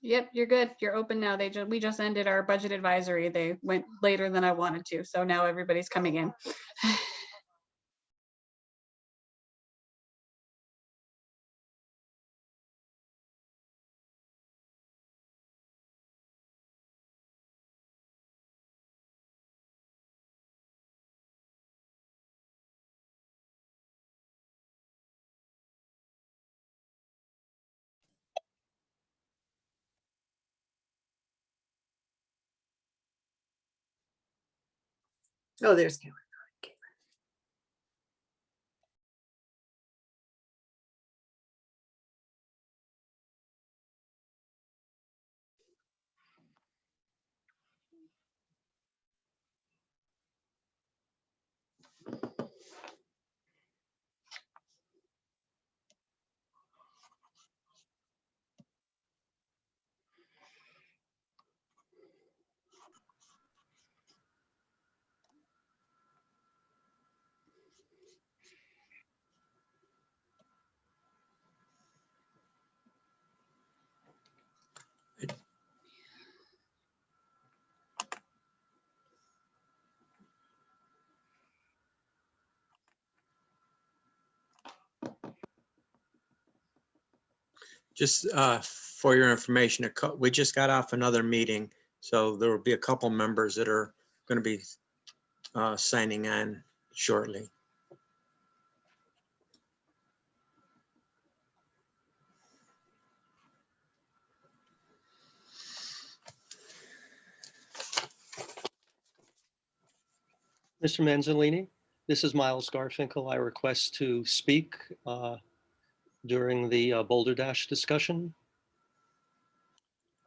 Yep, you're good. You're open now. We just ended our budget advisory. They went later than I wanted to, so now everybody's coming in. Oh, there's Karen. Just for your information, we just got off another meeting, so there will be a couple members that are going to be signing on shortly. Mr. Manzolini, this is Miles Garfinkel. I request to speak during the Boulder Dash discussion.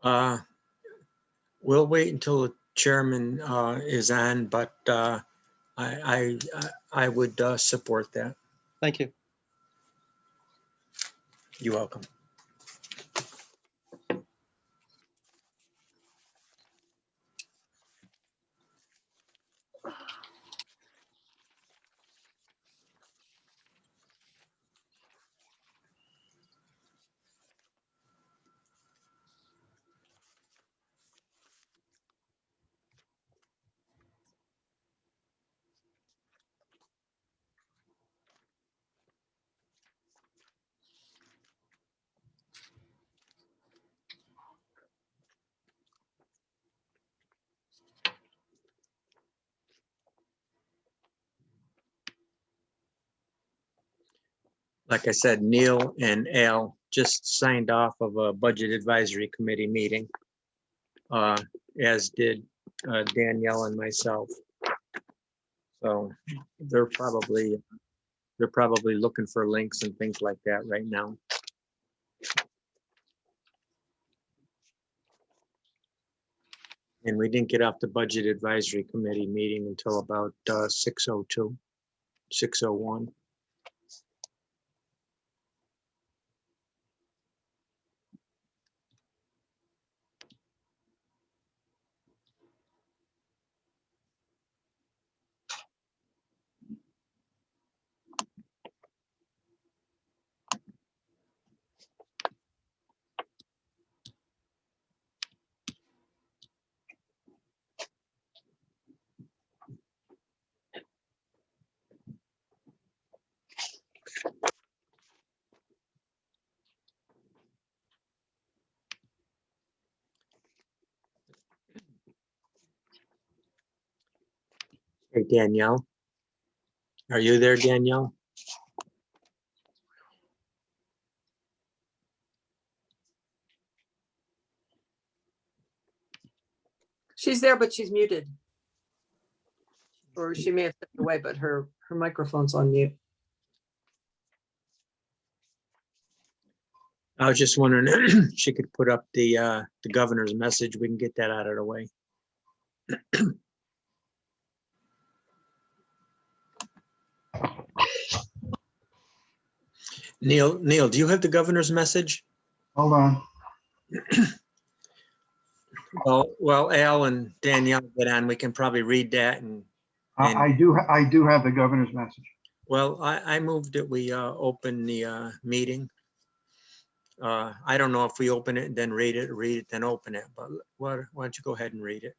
We'll wait until the chairman is on, but I would support that. Thank you. You're welcome. Like I said, Neil and Al just signed off of a budget advisory committee meeting, as did Danielle and myself. So they're probably looking for links and things like that right now. And we didn't get off the budget advisory committee meeting until about 6:02, 6:01. Hey, Danielle. Are you there, Danielle? She's there, but she's muted. Or she may have stepped away, but her microphone's on mute. I was just wondering if she could put up the governor's message. We can get that out of the way. Neil, do you have the governor's message? Hold on. Well, Al and Danielle get on. We can probably read that. And I do have the governor's message. well, I moved that we open the meeting I don't know if we open it and then read it, then open it, but why don't you go ahead and read it?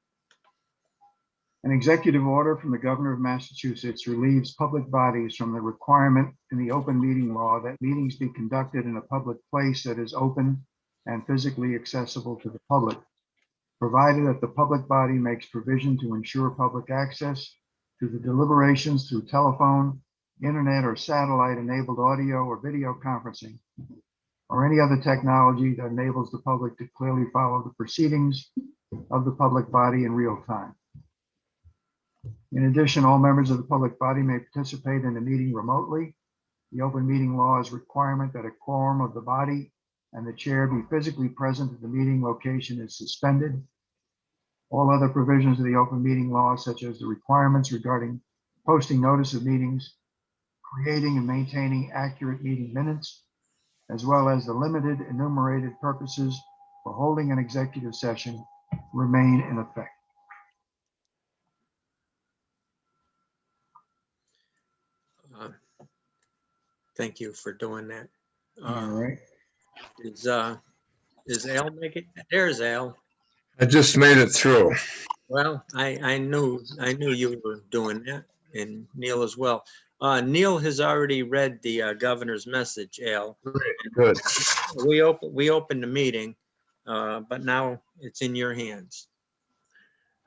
An executive order from the governor of Massachusetts relieves public bodies from the requirement in the open meeting law that meetings be conducted in a public place that is open and physically accessible to the public, provided that the public body makes provision to ensure public access to the deliberations through telephone, internet, or satellite-enabled audio or video conferencing, or any other technology that enables the public to clearly follow the proceedings of the public body in real time. In addition, all members of the public body may participate in the meeting remotely. The open meeting law's requirement that a quorum of the body and the chair be physically present at the meeting location is suspended. All other provisions of the open meeting law, such as the requirements regarding posting notice of meetings, creating and maintaining accurate meeting minutes, as well as the limited enumerated purposes for holding an executive session, remain in effect. Thank you for doing that. All right. Is Al making? There's Al. I just made it through. Well, I knew you were doing that, and Neil as well. Neil has already read the governor's message, Al. Good. We opened the meeting, but now it's in your hands.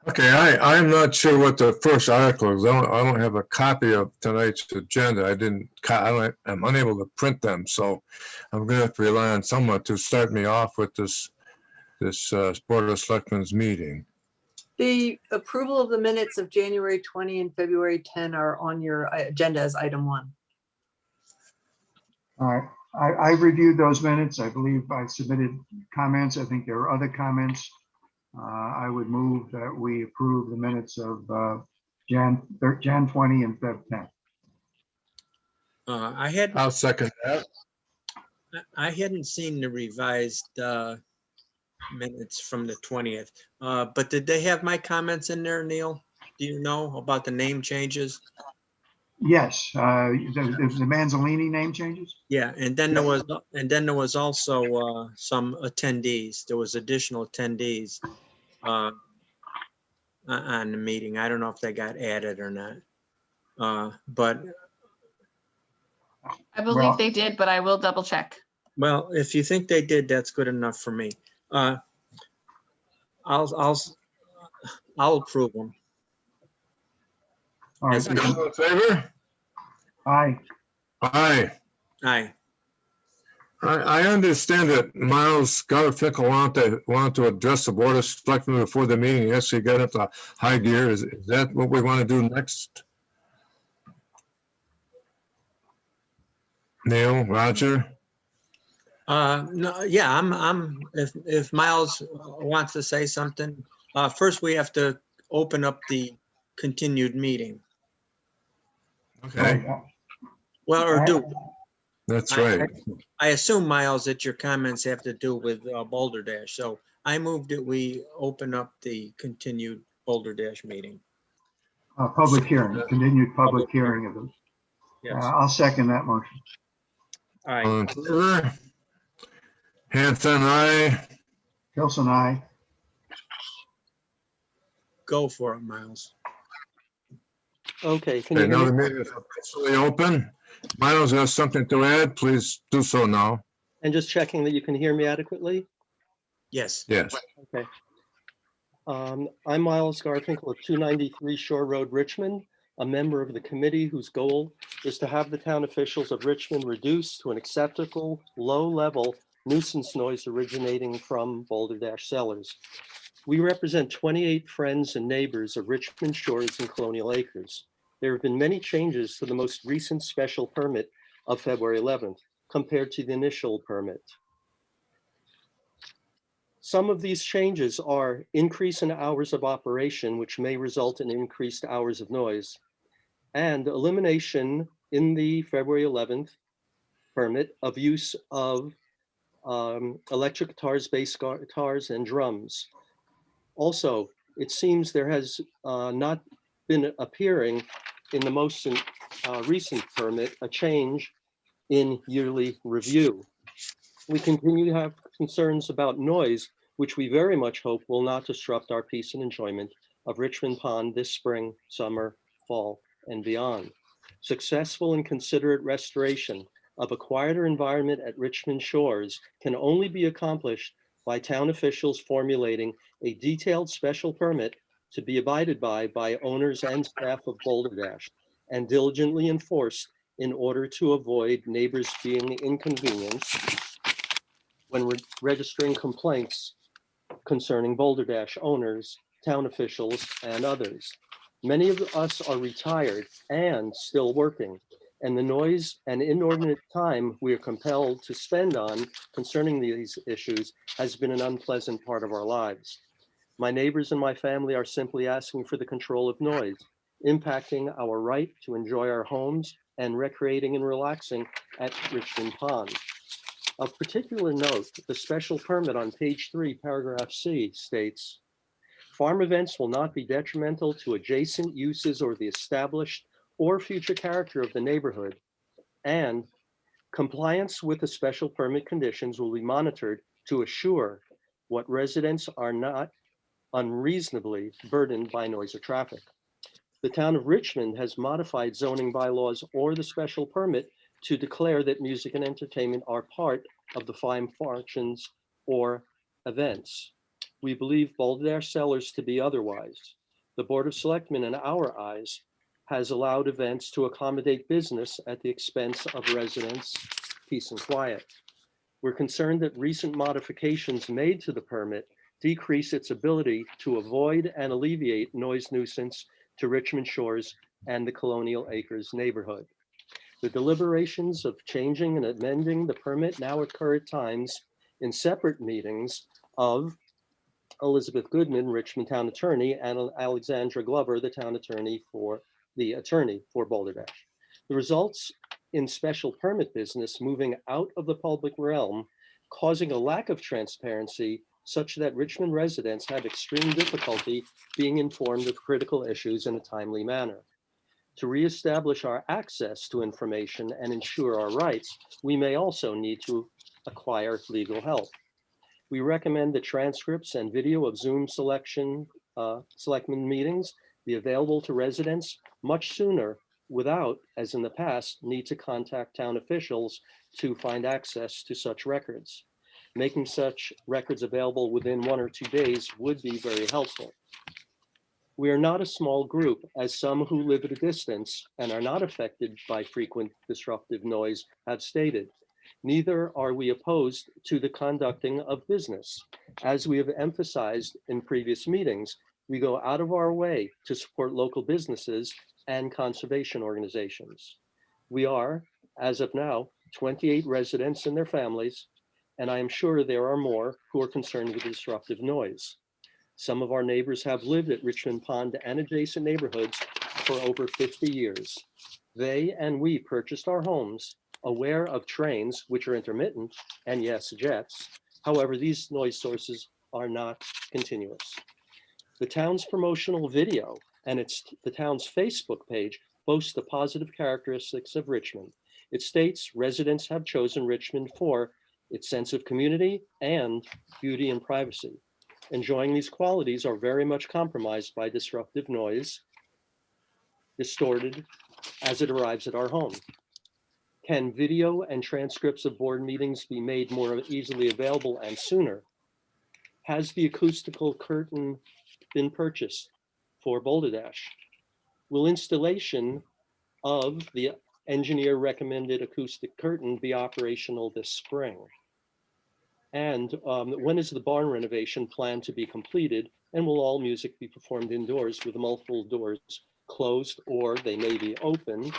Okay, I'm not sure what the first article is. I don't have a copy of tonight's agenda. I'm unable to print them, so I'm gonna have to rely on someone to start me off with this Board of Selectmen's meeting. The approval of the minutes of January 20 and February 10 are on your agenda as item 1. All right. I reviewed those minutes. I believe I submitted comments. I think there are other comments. I would move that we approve the minutes of Jan 20 and Feb 10. I'll second that. I hadn't seen the revised minutes from the 20th, but did they have my comments in there, Neil? Do you know about the name changes? Yes, the Manzolini name changes. Yeah, and then there was also some attendees. There was additional attendees on the meeting. I don't know if they got added or not. But I believe Well- they did, but I will double check. well, if you think they did, that's good enough for me. I'll approve them. All right. All in favor? Aye. Aye. Aye. I understand that Miles Garfinkel wanted to address the Board of Selectmen before the meeting. Yes, he got into high gear. Is that what we want to do next? Neil, Roger? No, yeah, if Miles wants to say something, first we have to open up the continued meeting. Okay, Well, or do, that's right. I assume, Miles, that your comments have to do with Boulder Dash. So I moved that we open up the continued Boulder Dash meeting. Public hearing, continued public hearing of them. Yes. I'll second that motion. All right. All in favor? Hanson, aye. Hilson, aye. Go for it, Miles. Okay, can you Okay, hear now me? the meeting is officially open. Miles has something to add. Please do so now. And just checking that you can hear me adequately? Yes. Yes. Okay. I'm Miles Garfinkel of 293 Shore Road, Richmond, a member of the committee whose goal is to have the town officials of Richmond reduce to an acceptable low-level nuisance noise originating from Boulder Dash Cellars. We represent 28 friends and neighbors of Richmond Shores and Colonial Acres. There have been many changes to the most recent special permit of February 11th compared to the initial permit. Some of these changes are increase in hours of operation, which may result in increased hours of noise, and elimination in the February 11th permit of use of electric guitars, bass guitars, and drums. Also, it seems there has not been appearing in the most recent permit a change in yearly review. We continue to have concerns about noise, which we very much hope will not disrupt our peace and enjoyment of Richmond Pond this spring, summer, fall, and beyond. Successful and considerate restoration of a quieter environment at Richmond Shores can only be accomplished by town officials formulating a detailed special permit to be abided by owners and staff of Boulder Dash and diligently enforced in order to avoid neighbors being inconvenienced when registering complaints concerning Boulder Dash owners, town officials, and others. Many of us are retired and still working, and the noise and inordinate time we are compelled to spend on concerning these issues has been an unpleasant part of our lives. My neighbors and my family are simply asking for the control of noise, impacting our right to enjoy our homes and recreating and relaxing at Richmond Pond. Of particular note, the special permit on page 3, paragraph C states, farm events will not be detrimental to adjacent uses or the established or future character of the neighborhood, and compliance with the special permit conditions will be monitored to assure what residents are not unreasonably burdened by noise or traffic. The town of Richmond has modified zoning bylaws or the special permit to declare that music and entertainment are part of the fine functions or events. We believe Boulder Dash Cellars to be otherwise. The Board of Selectmen, in our eyes, has allowed events to accommodate business at the expense of residents' peace and quiet. We're concerned that recent modifications made to the permit decrease its ability to avoid and alleviate noise nuisance to Richmond Shores and the Colonial Acres neighborhood. The deliberations of changing and amending the permit now occur at times in separate meetings of Elizabeth Goodman, Richmond Town Attorney, and Alexandra Glover, the attorney for Boulder Dash. The results in special permit business moving out of the public realm, causing a lack of transparency such that Richmond residents have extreme difficulty being informed of critical issues in a timely manner. To reestablish our access to information and ensure our rights, we may also need to acquire legal help. We recommend the transcripts and video of Zoom selectmen meetings be available to residents much sooner without, as in the past, need to contact town officials to find access to such records. Making such records available within 1 or 2 days would be very helpful. We are not a small group, as some who live at a distance and are not affected by frequent disruptive noise have stated. Neither are we opposed to the conducting of business. As we have emphasized in previous meetings, we go out of our way to support local businesses and conservation organizations. We are, as of now, 28 residents and their families, and I am sure there are more who are concerned with disruptive noise. Some of our neighbors have lived at Richmond Pond and adjacent neighborhoods for over 50 years. They and we purchased our homes aware of trains, which are intermittent, and yes, jets. However, these noise sources are not continuous. The town's promotional video and the town's Facebook page boast the positive characteristics of Richmond. It states residents have chosen Richmond for its sense of community and beauty and privacy. Enjoying these qualities are very much compromised by disruptive noise, distorted as it arrives at our home. Can video and transcripts of board meetings be made more easily available and sooner? Has the acoustical curtain been purchased for Boulder Dash? Will installation of the engineer recommended acoustic curtain be operational this spring? And when is the barn renovation planned to be completed? And will all music be performed indoors with multiple doors closed, or they may be open,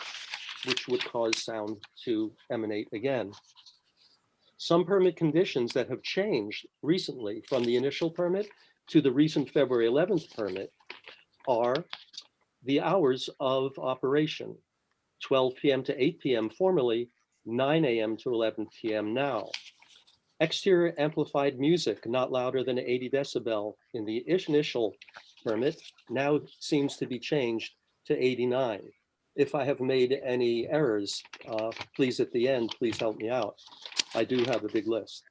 which would cause sound to emanate again? Some permit conditions that have changed recently from the initial permit to the recent February 11th permit are the hours of operation, 12 p.m. to 8 p.m. formerly, 9 a.m. to 11 p.m. now. Exterior amplified music not louder than 80 decibel in the initial permit now seems to be changed to 89. If I have made any errors, please at the end, please help me out. I do have a big list.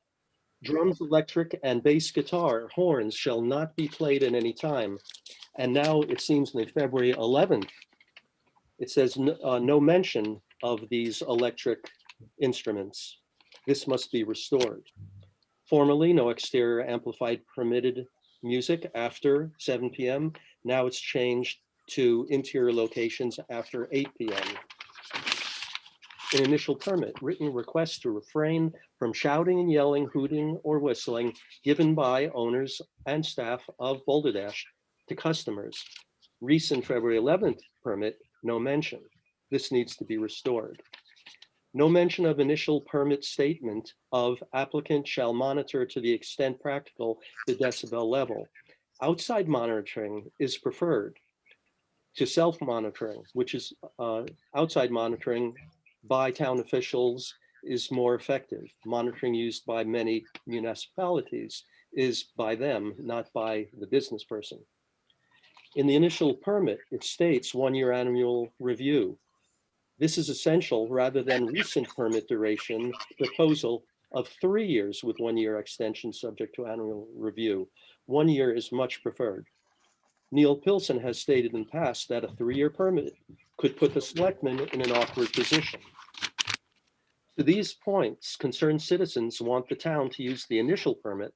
Drums, electric, and bass guitar, horns shall not be played at any time. And now it seems in February 11th, it says no mention of these electric instruments. This must be restored. Formerly, no exterior amplified permitted music after 7 p.m. Now it's changed to interior locations after 8 p.m. An initial permit, written request to refrain from shouting and yelling, hooting, or whistling given by owners and staff of Balderdash to customers. Recent February 11th permit, no mention. This needs to be restored. No mention of initial permit statement of applicant shall monitor to the extent practical the decibel level. Outside monitoring is preferred to self-monitoring, which is outside monitoring by town officials is more effective. Monitoring used by many municipalities is by them, not by the business person. In the initial permit, it states 1-year annual review. This is essential rather than recent permit duration proposal of 3 years with 1-year extension subject to annual review. 1 year is much preferred. Neil Pilson has stated in the past that a 3-year permit could put the selectmen in an awkward position. To these points, concerned citizens want the town to use the initial permit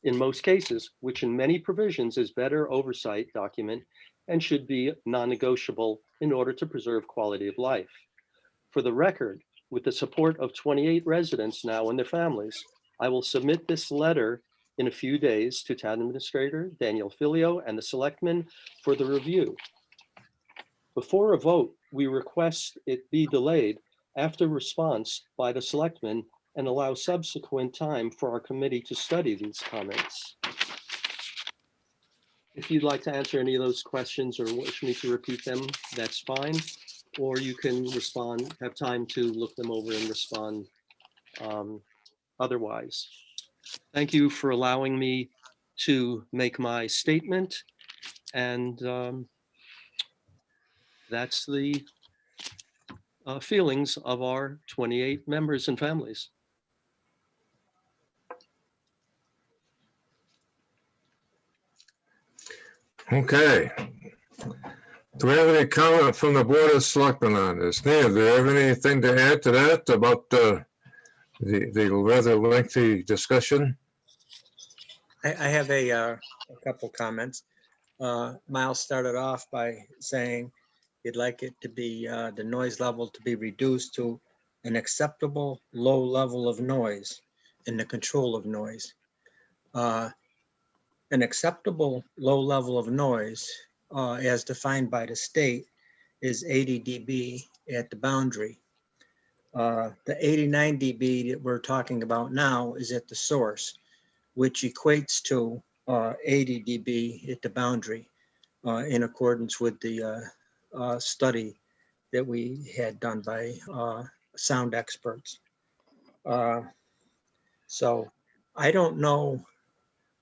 in most cases, which in many provisions is better oversight document and should be non-negotiable in order to preserve quality of life. For the record, with the support of 28 residents now and their families, I will submit this letter in a few days to Town Administrator Daniel Filio and the Selectmen for the review. Before a vote, we request it be delayed after response by the Selectmen and allow subsequent time for our committee to study these comments. If you'd like to answer any of those questions or wish me to repeat them, that's fine. Or you can respond, have time to look them over and respond otherwise. Thank you for allowing me to make my statement. And that's the feelings of our 28 members and families. Okay. Do we have any comment from the Board of Selectmen on this? Neil, do you have anything to add to that about the rather lengthy discussion? I have a couple comments. Miles started off by saying he'd like it to be, the noise level to be reduced to an acceptable low level of noise in the control of noise. An acceptable low level of noise, as defined by the state, is 80 dB at the boundary. The 89 dB that we're talking about now is at the source, which equates to 80 dB at the boundary, in accordance with the study that we had done by sound experts. So I don't know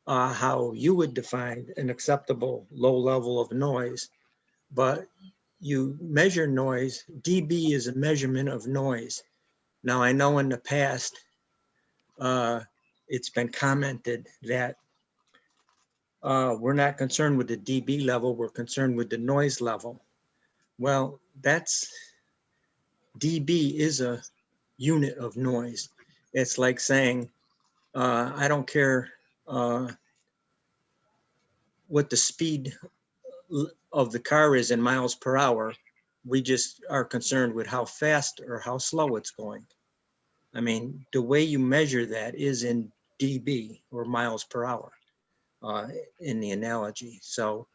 how you would define an acceptable low level of noise, but you measure noise. dB is a measurement of noise. Now, I know in the past, it's been commented that we're not concerned with the dB level, we're concerned with the noise level. Well, dB is a unit of noise. It's like saying, I don't care what the speed of the car is in miles per hour. We just are concerned with how fast or how slow it's going. I mean, the way you measure that is in dB or miles per hour in the analogy. So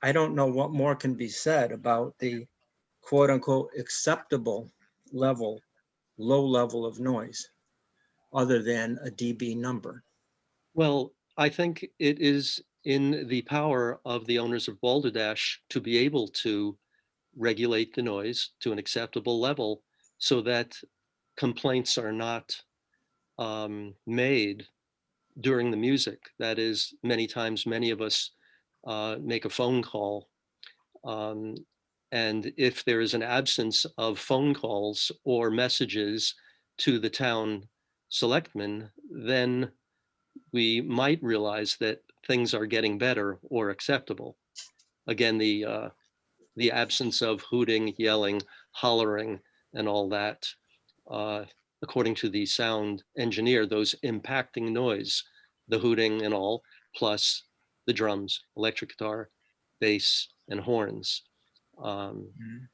I don't know what more can be said about the quote unquote acceptable level, low level of noise other than a dB number. Well, I think it is in the power of the owners of Balderdash to be able to regulate the noise to an acceptable level so that complaints are not made during the music. That is, many times, many of us make a phone call. And if there is an absence of phone calls or messages to the town selectmen, then we might realize that things are getting better or acceptable. Again, the absence of hooting, yelling, hollering, and all that, according to the sound engineer, those impacting noise, the hooting and all, plus the drums, electric guitar, bass, and horns. Mhm.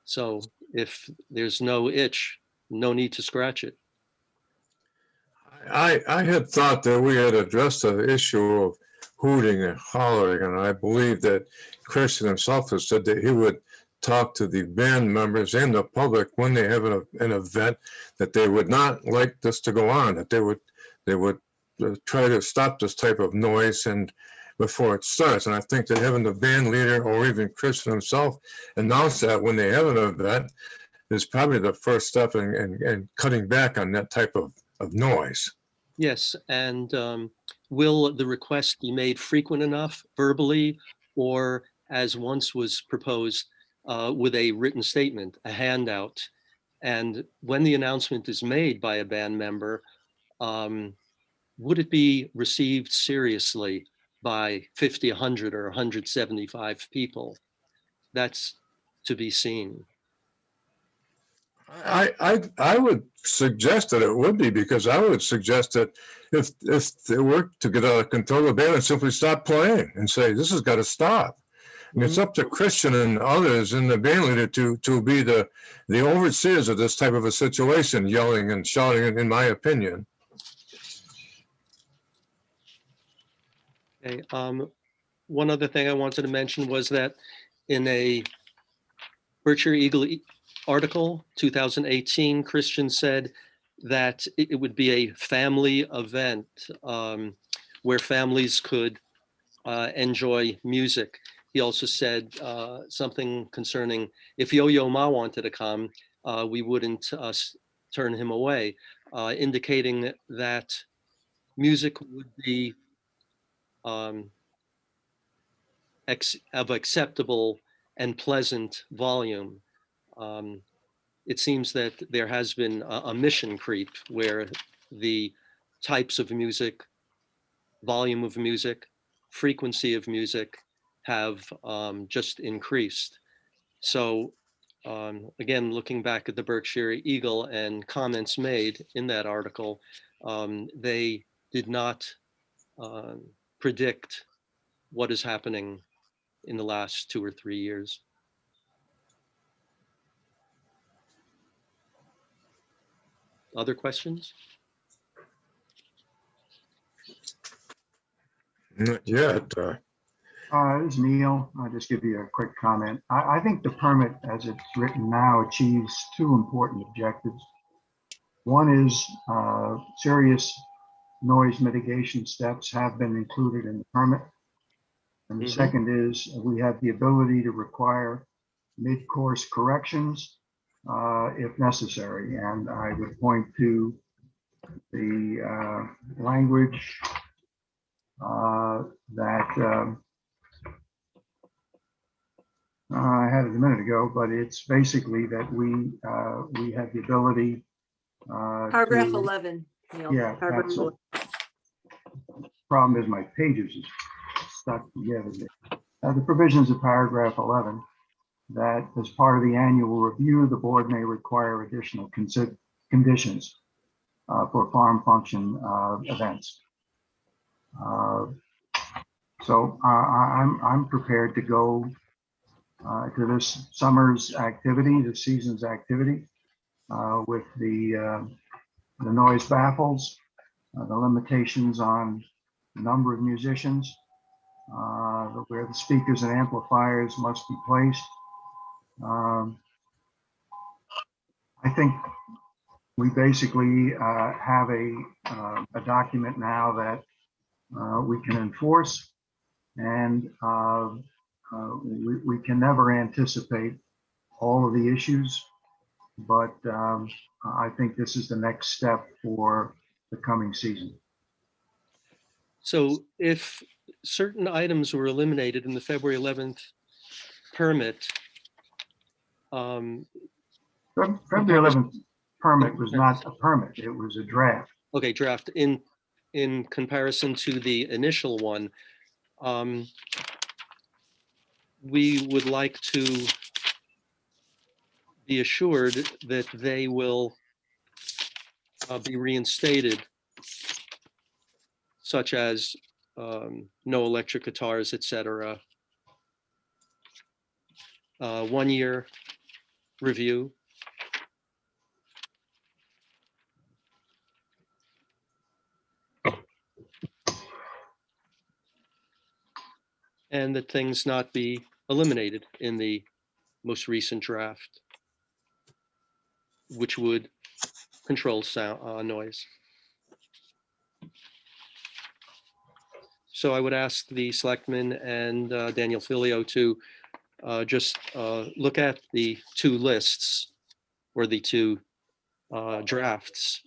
So if there's no itch, no need to scratch it. I had thought that we had addressed the issue of hooting and hollering, and I believe that Christian himself has said that he would talk to the band members and the public when they have an event, that they would not like this to go on, that they would try to stop this type of noise and before it starts. And I think that having the band leader or even Christian himself announce that when they have an event is probably the first step in cutting back on that type of noise. Yes, and will the request be made frequent enough verbally, or as once was proposed with a written statement, a handout? And when the announcement is made by a band member, would it be received seriously by 50, 100, or 175 people? That's to be seen. I would suggest that it would be, because I would suggest that if they were to get out of control, the band would simply stop playing and say, this has got to stop. And it's up to Christian and others in the band leader to be the overseers of this type of a situation, yelling and shouting, in my opinion. Okay. One other thing I wanted to mention was that in a Berkshire Eagle article, 2018, Christian said that it would be a family event where families could enjoy music. He also said something concerning if Yo-Yo Ma wanted to come, we wouldn't turn him away, indicating that music would be of acceptable and pleasant volume. It seems that there has been a mission creep where the types of music, volume of music, frequency of music have just increased. So again, looking back at the Berkshire Eagle and comments made in that article, they did not predict what is happening in the last 2 or 3 years. Other questions? Not yet. This is Neil. I'll just give you a quick comment. I think the permit as it's written now achieves two important objectives. One is serious noise mitigation steps have been included in the permit. And the second is we have the ability to require mid-course corrections if necessary. And I would point to the language that I had it a minute ago, but it's basically that we have the ability. Paragraph to- 11. Neil, Yeah, paragraph that's 11. problem is my pages is stuck together. The provisions of paragraph 11, that as part of the annual review, the board may require additional conditions for farm function events. So I'm prepared to go to this summer's activity, the season's activity, with the noise baffles, the limitations on the number of musicians, where the speakers and amplifiers must be placed. I think we basically have a document now that we can enforce, and we can never anticipate all of the issues, but I think this is the next step for the coming season. So if certain items were eliminated in the February 11th permit, February 11th permit was not a permit, it was a draft. Okay, draft in comparison to the initial one. We would like to be assured that they will be reinstated, such as no electric guitars, etc. 1-year review. And that things not be eliminated in the most recent draft, which would control sound noise. So I would ask the selectmen and Daniel Filio to just look at the two lists or the two drafts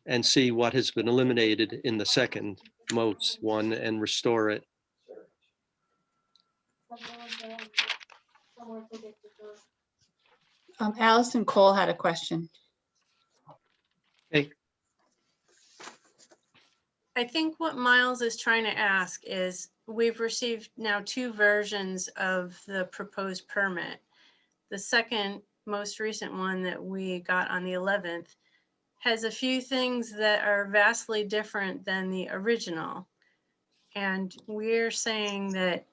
and see what has been eliminated in the second most one and restore it. Allison Cole had a question. I think what Miles is trying to ask is, we've received now 2 versions of the proposed permit. The second most recent one that we got on the 11th has a few things that are vastly different than the original. And we're saying that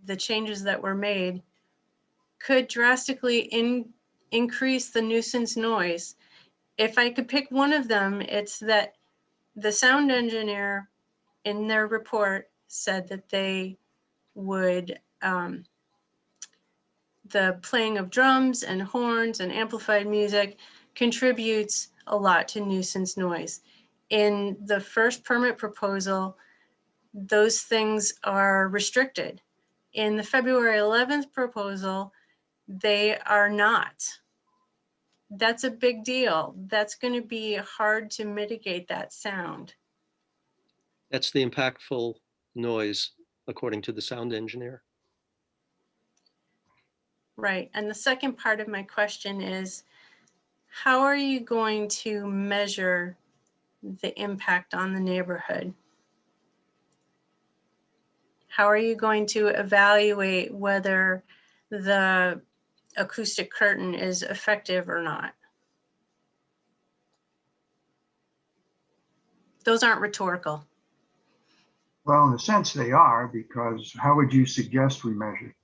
the changes that were made could drastically increase the nuisance noise. If I could pick one of them, it's that the sound engineer in their report said that they would, the playing of drums and horns and amplified music contributes a lot to nuisance noise. In the first permit proposal, those things are restricted. In the February 11th proposal, they are not. That's a big deal. That's going to be hard to mitigate that sound. That's the impactful noise, according to the sound engineer. Right. And the second part of my question is, how are you going to measure the impact on the neighborhood? How are you going to evaluate whether the acoustic curtain is effective or not? Those aren't rhetorical. Well, in a sense they are, because how would you suggest we measure?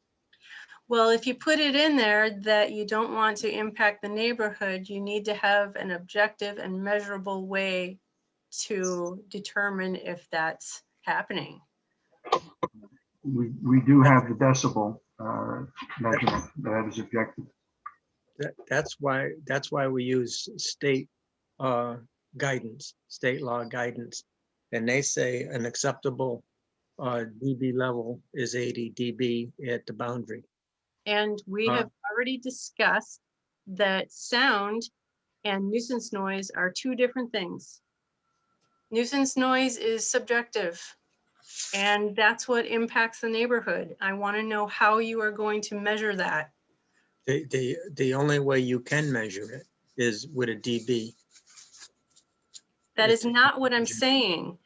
Well, if you put it in there that you don't want to impact the neighborhood, you need to have an objective and measurable way to determine if that's happening. We do have the decibel measurement that is objective. That's why we use state guidance, state law guidance. And they say an acceptable dB level is 80 dB at the boundary. And we have already discussed that sound and nuisance noise are 2 different things. Nuisance noise is subjective, and that's what impacts the neighborhood. I want to know how you are going to measure that. The only way you can measure it is with a dB. That is not what I'm saying.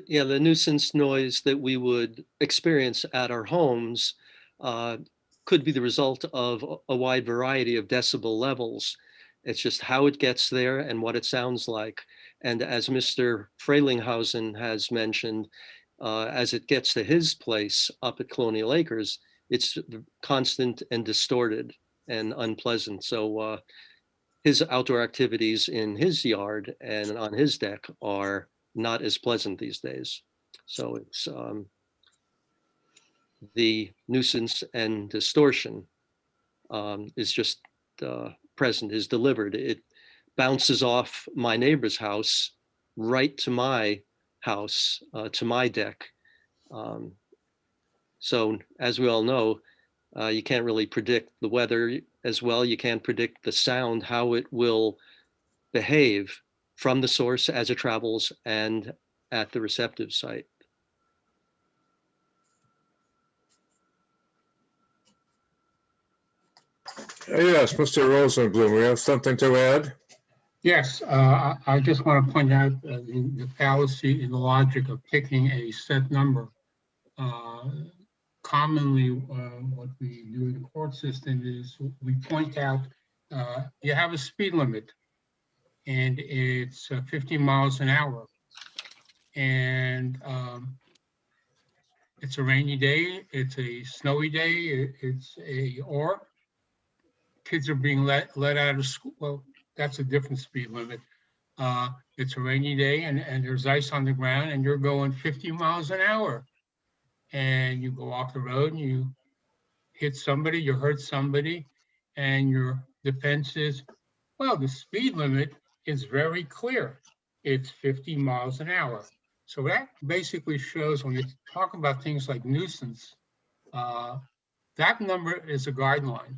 Yeah, the nuisance noise that we would experience at our homes could be the result of a wide variety of decibel levels. It's just how it gets there and what it sounds like. And as Mr. Freylinghausen has mentioned, as it gets to his place up at Colonial Acres, it's constant and distorted and unpleasant. So his outdoor activities in his yard and on his deck are not as pleasant these days. So it's the nuisance and distortion is just present, is delivered. It bounces off my neighbor's house right to my house, to my deck. So as we all know, you can't really predict the weather as well. You can't predict the sound, how it will behave from the source as it travels and at the receptive site. Yes, Mr. Rosenblum, we have something to add? Yes, I just want to point out the fallacy in the logic of picking a set number. Commonly, what we do in the court system is we point out you have a speed limit and it's 50 miles an hour. And it's a rainy day, it's a snowy day, or kids are being let out of school. Well, that's a different speed limit. It's a rainy day and there's ice on the ground and you're going 50 miles an hour. And you go off the road and you hit somebody, you hurt somebody, and your defense is, well, the speed limit is very clear. It's 50 miles an hour. So that basically shows when you talk about things like nuisance, that number is a guideline.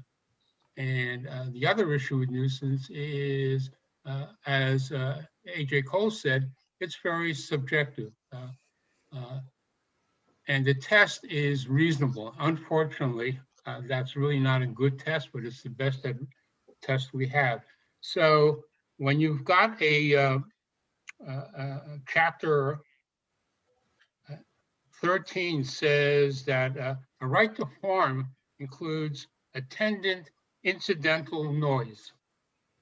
And the other issue with nuisance is, as AJ Cole said, it's very subjective. And the test is reasonable. Unfortunately, that's really not a good test, but it's the best test we have. So when you've got a chapter 13 says that a right to farm includes attendant incidental noise.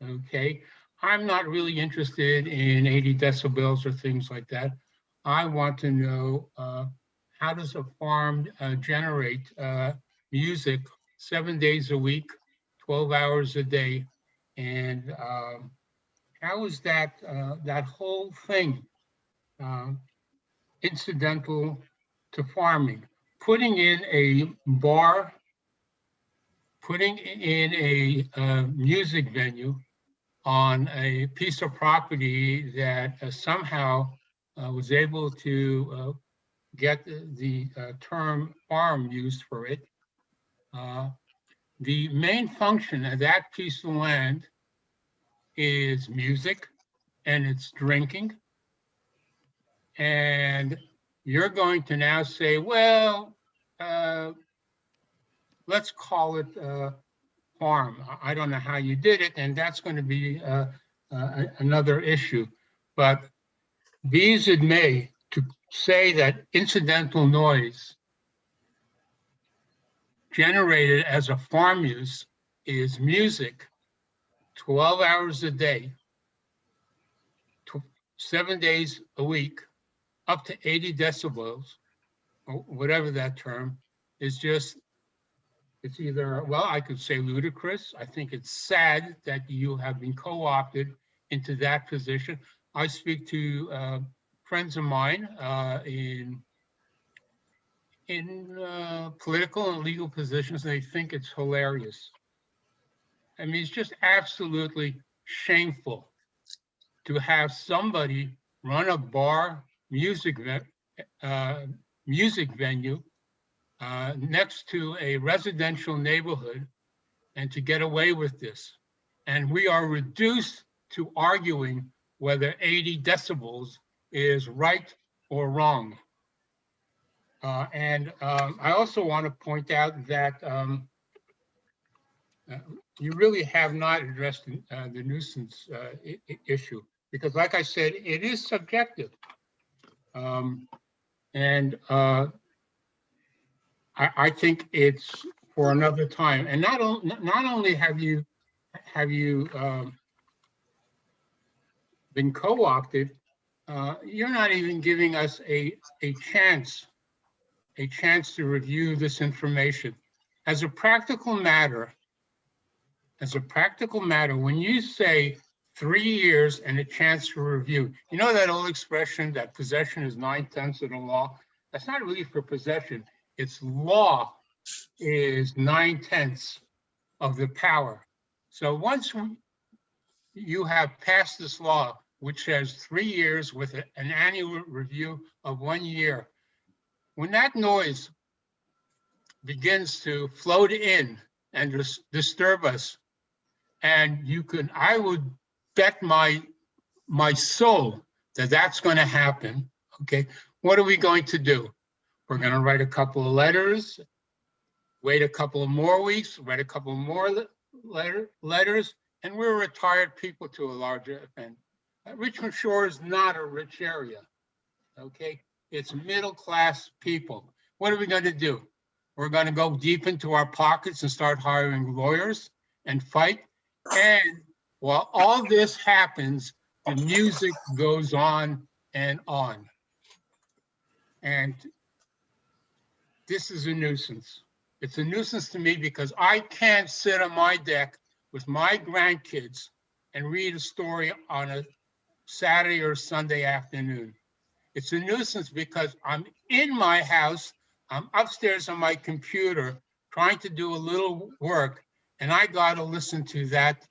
Okay, I'm not really interested in 80 decibels or things like that. I want to know how does a farm generate music 7 days a week, 12 hours a day, and how is that that whole thing incidental to farming? Putting in a bar, putting in a music venue on a piece of property that somehow was able to get the term farm used for it. The main function of that piece of land is music and it's drinking. And you're going to now say, well, let's call it farm. I don't know how you did it, and that's going to be another issue. But be as it may, to say that incidental noise generated as a farm use is music 12 hours a day, 7 days a week, up to 80 decibels, or whatever that term is, just, it's either, well, I could say ludicrous. I think it's sad that you have been co-opted into that position. I speak to friends of mine in political and legal positions, and they think it's hilarious. I mean, it's just absolutely shameful to have somebody run a bar, music venue next to a residential neighborhood and to get away with this. And we are reduced to arguing whether 80 decibels is right or wrong. I also want to point out that you really have not addressed the nuisance issue, because like I said, it is subjective. I think it's for another time. And not only have you been co-opted, you're not even giving us a chance to review this information. As a practical matter, when you say 3 years and a chance to review, you know that old expression that possession is 9/10 of the law? That's not really for possession. It's law is 9/10 of the power. So once you have passed this law, which says 3 years with an annual review of 1 year, when that noise begins to float in and disturb us, and I would bet my soul that that's going to happen, okay, what are we going to do? We're going to write a couple of letters, wait a couple of more weeks, write a couple more letters, and we're retired people to a large extent. Richmond Shore is not a rich area, okay? It's middle-class people. What are we going to do? We're going to go deep into our pockets and start hiring lawyers and fight. And while all this happens, the music goes on and on. And this is a nuisance. It's a nuisance to me because I can't sit on my deck with my grandkids and read a story on a Saturday or Sunday afternoon. It's a nuisance because I'm in my house, I'm upstairs on my computer trying to do a little work, and I got to listen to that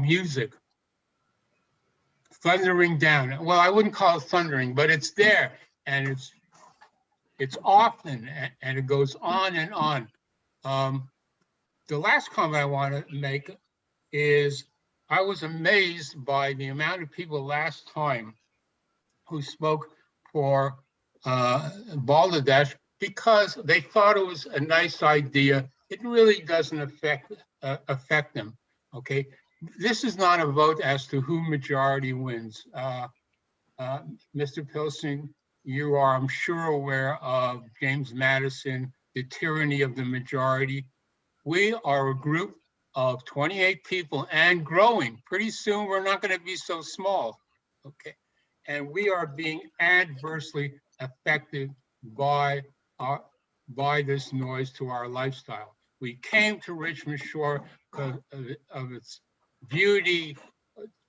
music thundering down. Well, I wouldn't call it thundering, but it's there, and it's often, and it goes on and on. The last comment I want to make is I was amazed by the amount of people last time who spoke for Balderdash because they thought it was a nice idea. It really doesn't affect them. Okay, this is not a vote as to who majority wins. Mr. Pilson, you are, I'm sure, aware of James Madison, the tyranny of the majority. We are a group of 28 people and growing. Pretty soon, we're not going to be so small. Okay. And we are being adversely affected by this noise to our lifestyle. We came to Richmond Shore because of its beauty,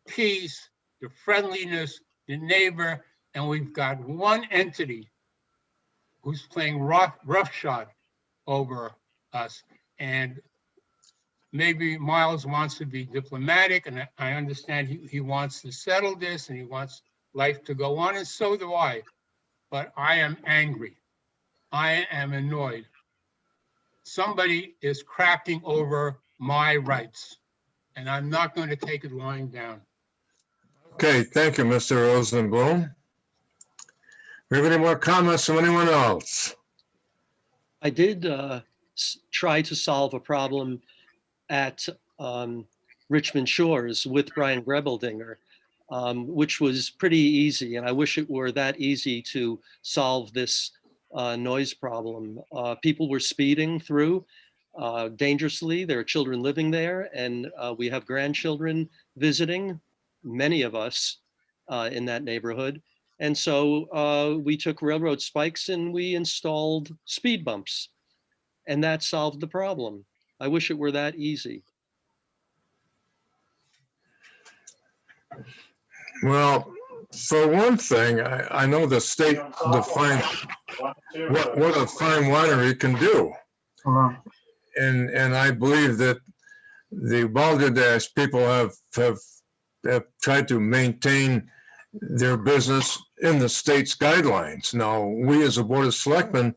peace, the friendliness, the neighbor, and we've got one entity who's playing roughshod over us. And maybe Miles wants to be diplomatic, and I understand he wants to settle this and he wants life to go on, and so do I. But I am angry. I am annoyed. Somebody is cracking over my rights, and I'm not going to take it lying down. Okay, thank you, Mr. Rosenblum. We have any more comments from anyone else? I did try to solve a problem at Richmond Shores with Brian Grebeldinger, which was pretty easy. And I wish it were that easy to solve this noise problem. People were speeding through dangerously. There are children living there, and we have grandchildren visiting, many of us in that neighborhood. And so we took railroad spikes and we installed speed bumps, and that solved the problem. I wish it were that easy. Well, for one thing, I know the state defines what a fine winery can do. Hold on. And I believe that the Balderdash people have tried to maintain their business in the state's guidelines. Now, we as a Board of Selectmen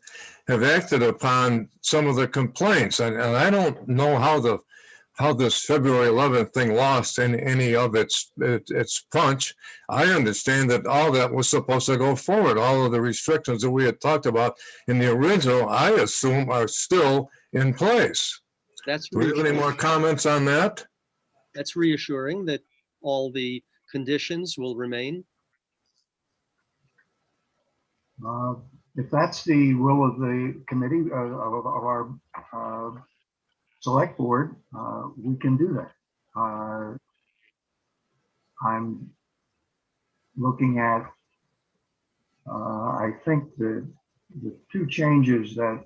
have acted upon some of the complaints, and I don't know how this February 11th thing lost any of its punch. I understand that all that was supposed to go forward. All of the restrictions that we had talked about in the original, I assume, are still in place. That's Do we have any more comments on that? That's reassuring that all the conditions will remain. If that's the will of the committee of our select board, we can do that. I'm looking at, I think the two changes that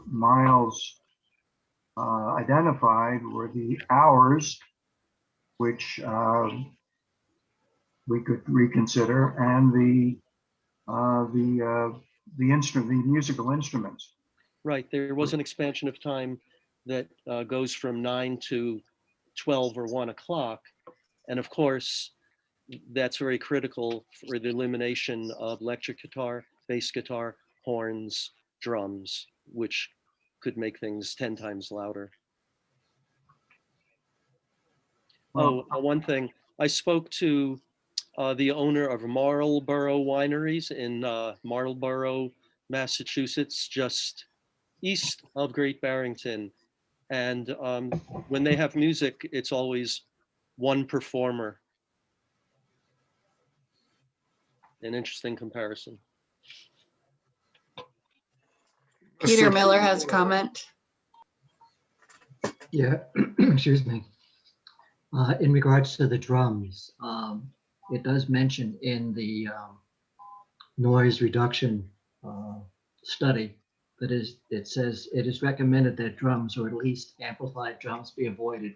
Miles identified were the hours, which we could reconsider, and the musical instruments. Right, there was an expansion of time that goes from 9 to 12 or 1 o'clock. And of course, that's very critical for the elimination of electric guitar, bass guitar, horns, drums, which could make things 10 times louder. Oh, one thing, I spoke to the owner of Marlborough Wineries in Marlborough, Massachusetts, just east of Great Barrington. And when they have music, it's always one performer. An interesting comparison. Peter Mr. Miller has a comment. Yeah, excuse me. In regards to the drums, it does mention in the noise reduction study that it says it is recommended that drums, or at least amplified drums, be avoided.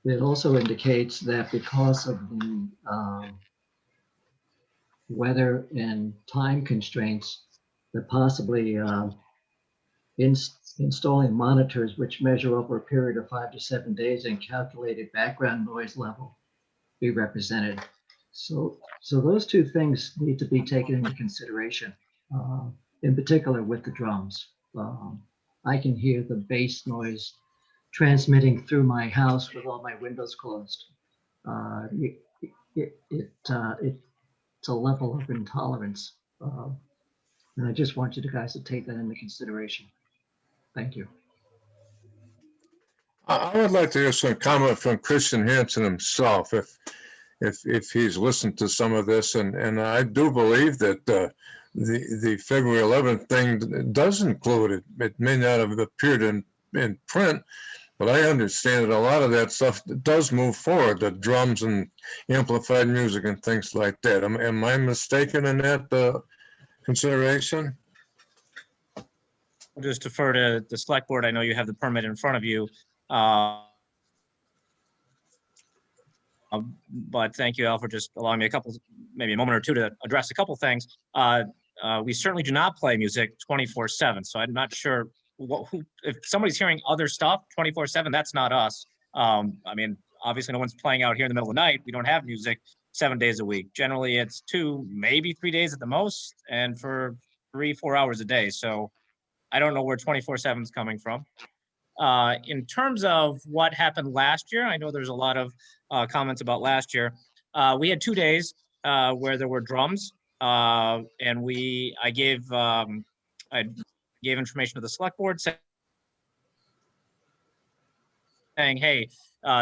It also indicates that because of the weather and time constraints, that possibly installing monitors which measure over a period of 5 to 7 days and calculated background noise level be represented. So those two things need to be taken into consideration, in particular with the drums. I can hear the bass noise transmitting through my house with all my windows closed. It's a level of intolerance. And I just want you guys to take that into consideration. Thank you. I would like to hear some comment from Christian Hansen himself, if he's listened to some of this, and I do believe that the February 11th thing does include it. It may not have appeared in print, but I understand that a lot of that stuff does move forward, the drums and amplified music and things like that. Am I mistaken in that consideration? I'll just defer to the select board. I know you have the permit in front of you. But thank you, Al, for just allowing me maybe a moment or two to address a couple things. We certainly do not play music 24/7, so I'm not sure if somebody's hearing other stuff 24/7, that's not us. I mean, obviously no one's playing out here in the middle of the night. We don't have music 7 days a week. Generally it's 2, maybe 3 days at the most, and for 3-4 hours a day. So I don't know where 24/7 is coming from. In terms of what happened last year, I know there's a lot of comments about last year. We had 2 days where there were drums, and I gave information to the select board saying, hey,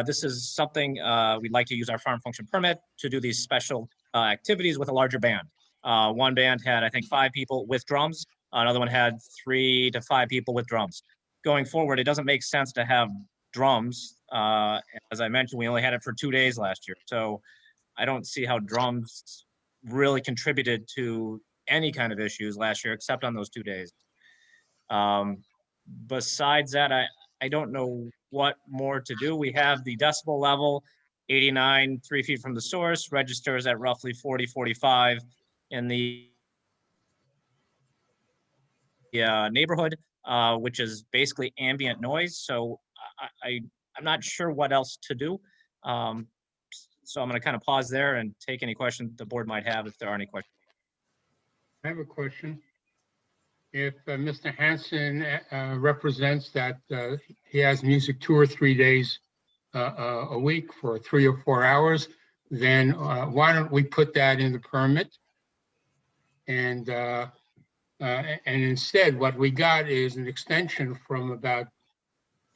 this is something we'd like to use our farm function permit to do these special activities with a larger band. One band had, I think, 5 people with drums. Another one had 3 to 5 people with drums. Going forward, it doesn't make sense to have drums. As I mentioned, we only had it for 2 days last year. So I don't see how drums really contributed to any kind of issues last year, except on those 2 days. Besides that, I don't know what more to do. We have the decibel level, 89, 3 feet from the source, registers at roughly 40, 45 in the neighborhood, which is basically ambient noise. So I'm not sure what else to do. So I'm going to kind of pause there and take any questions the board might have, if there are any questions. I have a question. If Mr. Hansen represents that he has music 2 or 3 days a week for 3 or 4 hours, then why don't we put that in the permit? And instead, what we got is an extension from about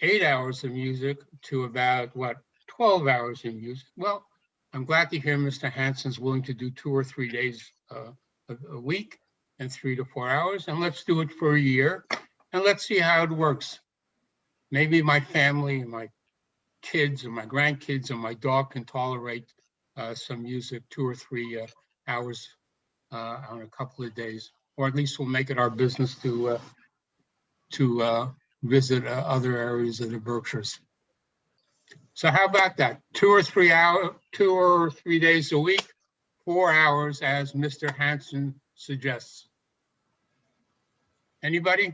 8 hours of music to about, 12 hours of music. Well, I'm glad to hear Mr. Hansen's willing to do 2 or 3 days a week and 3 to 4 hours, and let's do it for a year, and let's see how it works. Maybe my family and my kids and my grandkids and my dog can tolerate some music 2 or 3 hours on a couple of days, or at least we'll make it our business to visit other areas of the Berkshires. So how about that? 2 or 3 days a week, 4 hours, as Mr. Hansen suggests. Anybody?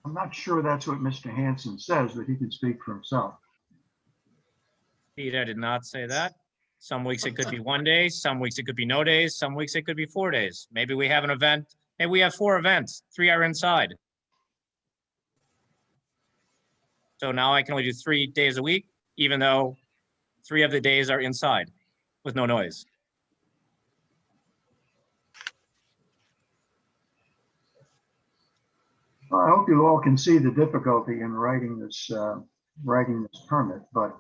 I'm not sure that's what Mr. Hansen says, but he can speak for himself. Pete, I did not say that. Some weeks it could be 1 day, some weeks it could be no days, some weeks it could be 4 days. Maybe we have an event, maybe we have 4 events, 3 are inside. So now I can only do 3 days a week, even though 3 of the days are inside with no noise. I hope you all can see the difficulty in writing this permit, but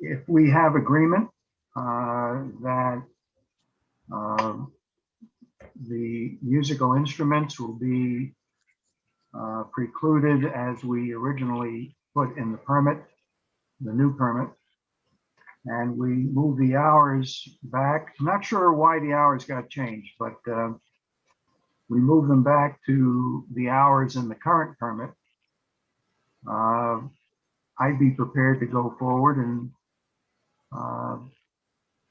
if we have agreement that the musical instruments will be precluded as we originally put in the permit, the new permit, and we move the hours back. I'm not sure why the hours got changed, but we move them back to the hours in the current permit. I'd be prepared to go forward and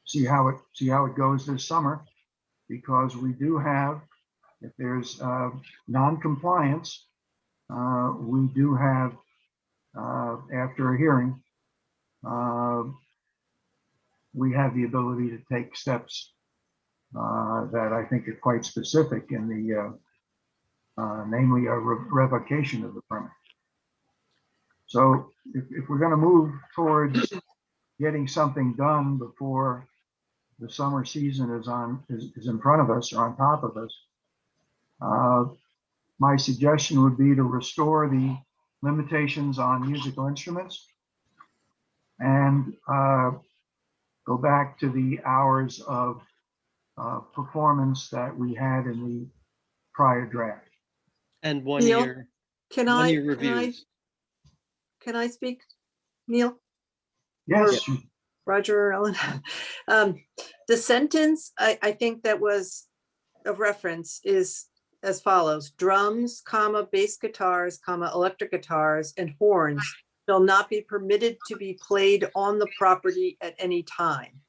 see how it goes this summer, because we do have, if there's non-compliance, we do have, after a hearing, we have the ability to take steps that I think are quite specific in the, namely a revocation of the permit. So if we're going to move towards getting something done before the summer season is in front of us or on top of us, my suggestion would be to restore the limitations on musical instruments and go back to the hours of performance that we had in the prior draft. And one Neil, year, Can one I, year can I, reviews. can I speak, Neil? Yes, Roger or Ellen? The sentence, I think that was of reference is as follows: drums, comma, bass guitars, comma, electric guitars and horns shall not be permitted to be played on the property at any time.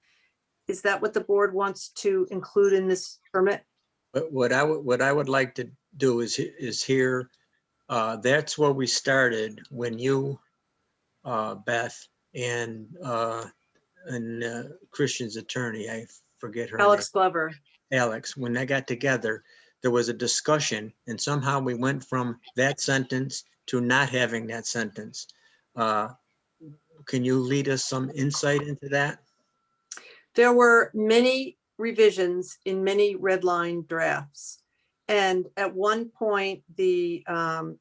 Is that what the board wants to include in this permit? But what I would like to do is here, that's where we started when you, Beth, and Christian's attorney, I forget her name. Alex Glover. Alex, when they got together, there was a discussion and somehow we went from that sentence to not having that sentence. Can you lead us some insight into that? There were many revisions in many red line drafts. And at one point, the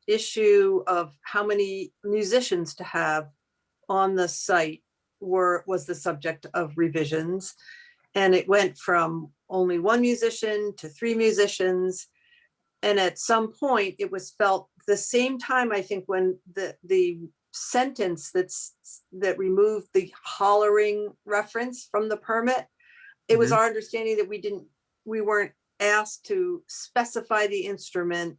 issue of how many musicians to have on the site was the subject of revisions. And it went from only one musician to 3 musicians. And at some point, it was felt the same time, I think, when the sentence that removed the hollering reference from the permit, it was our understanding that we weren't asked to specify the instrument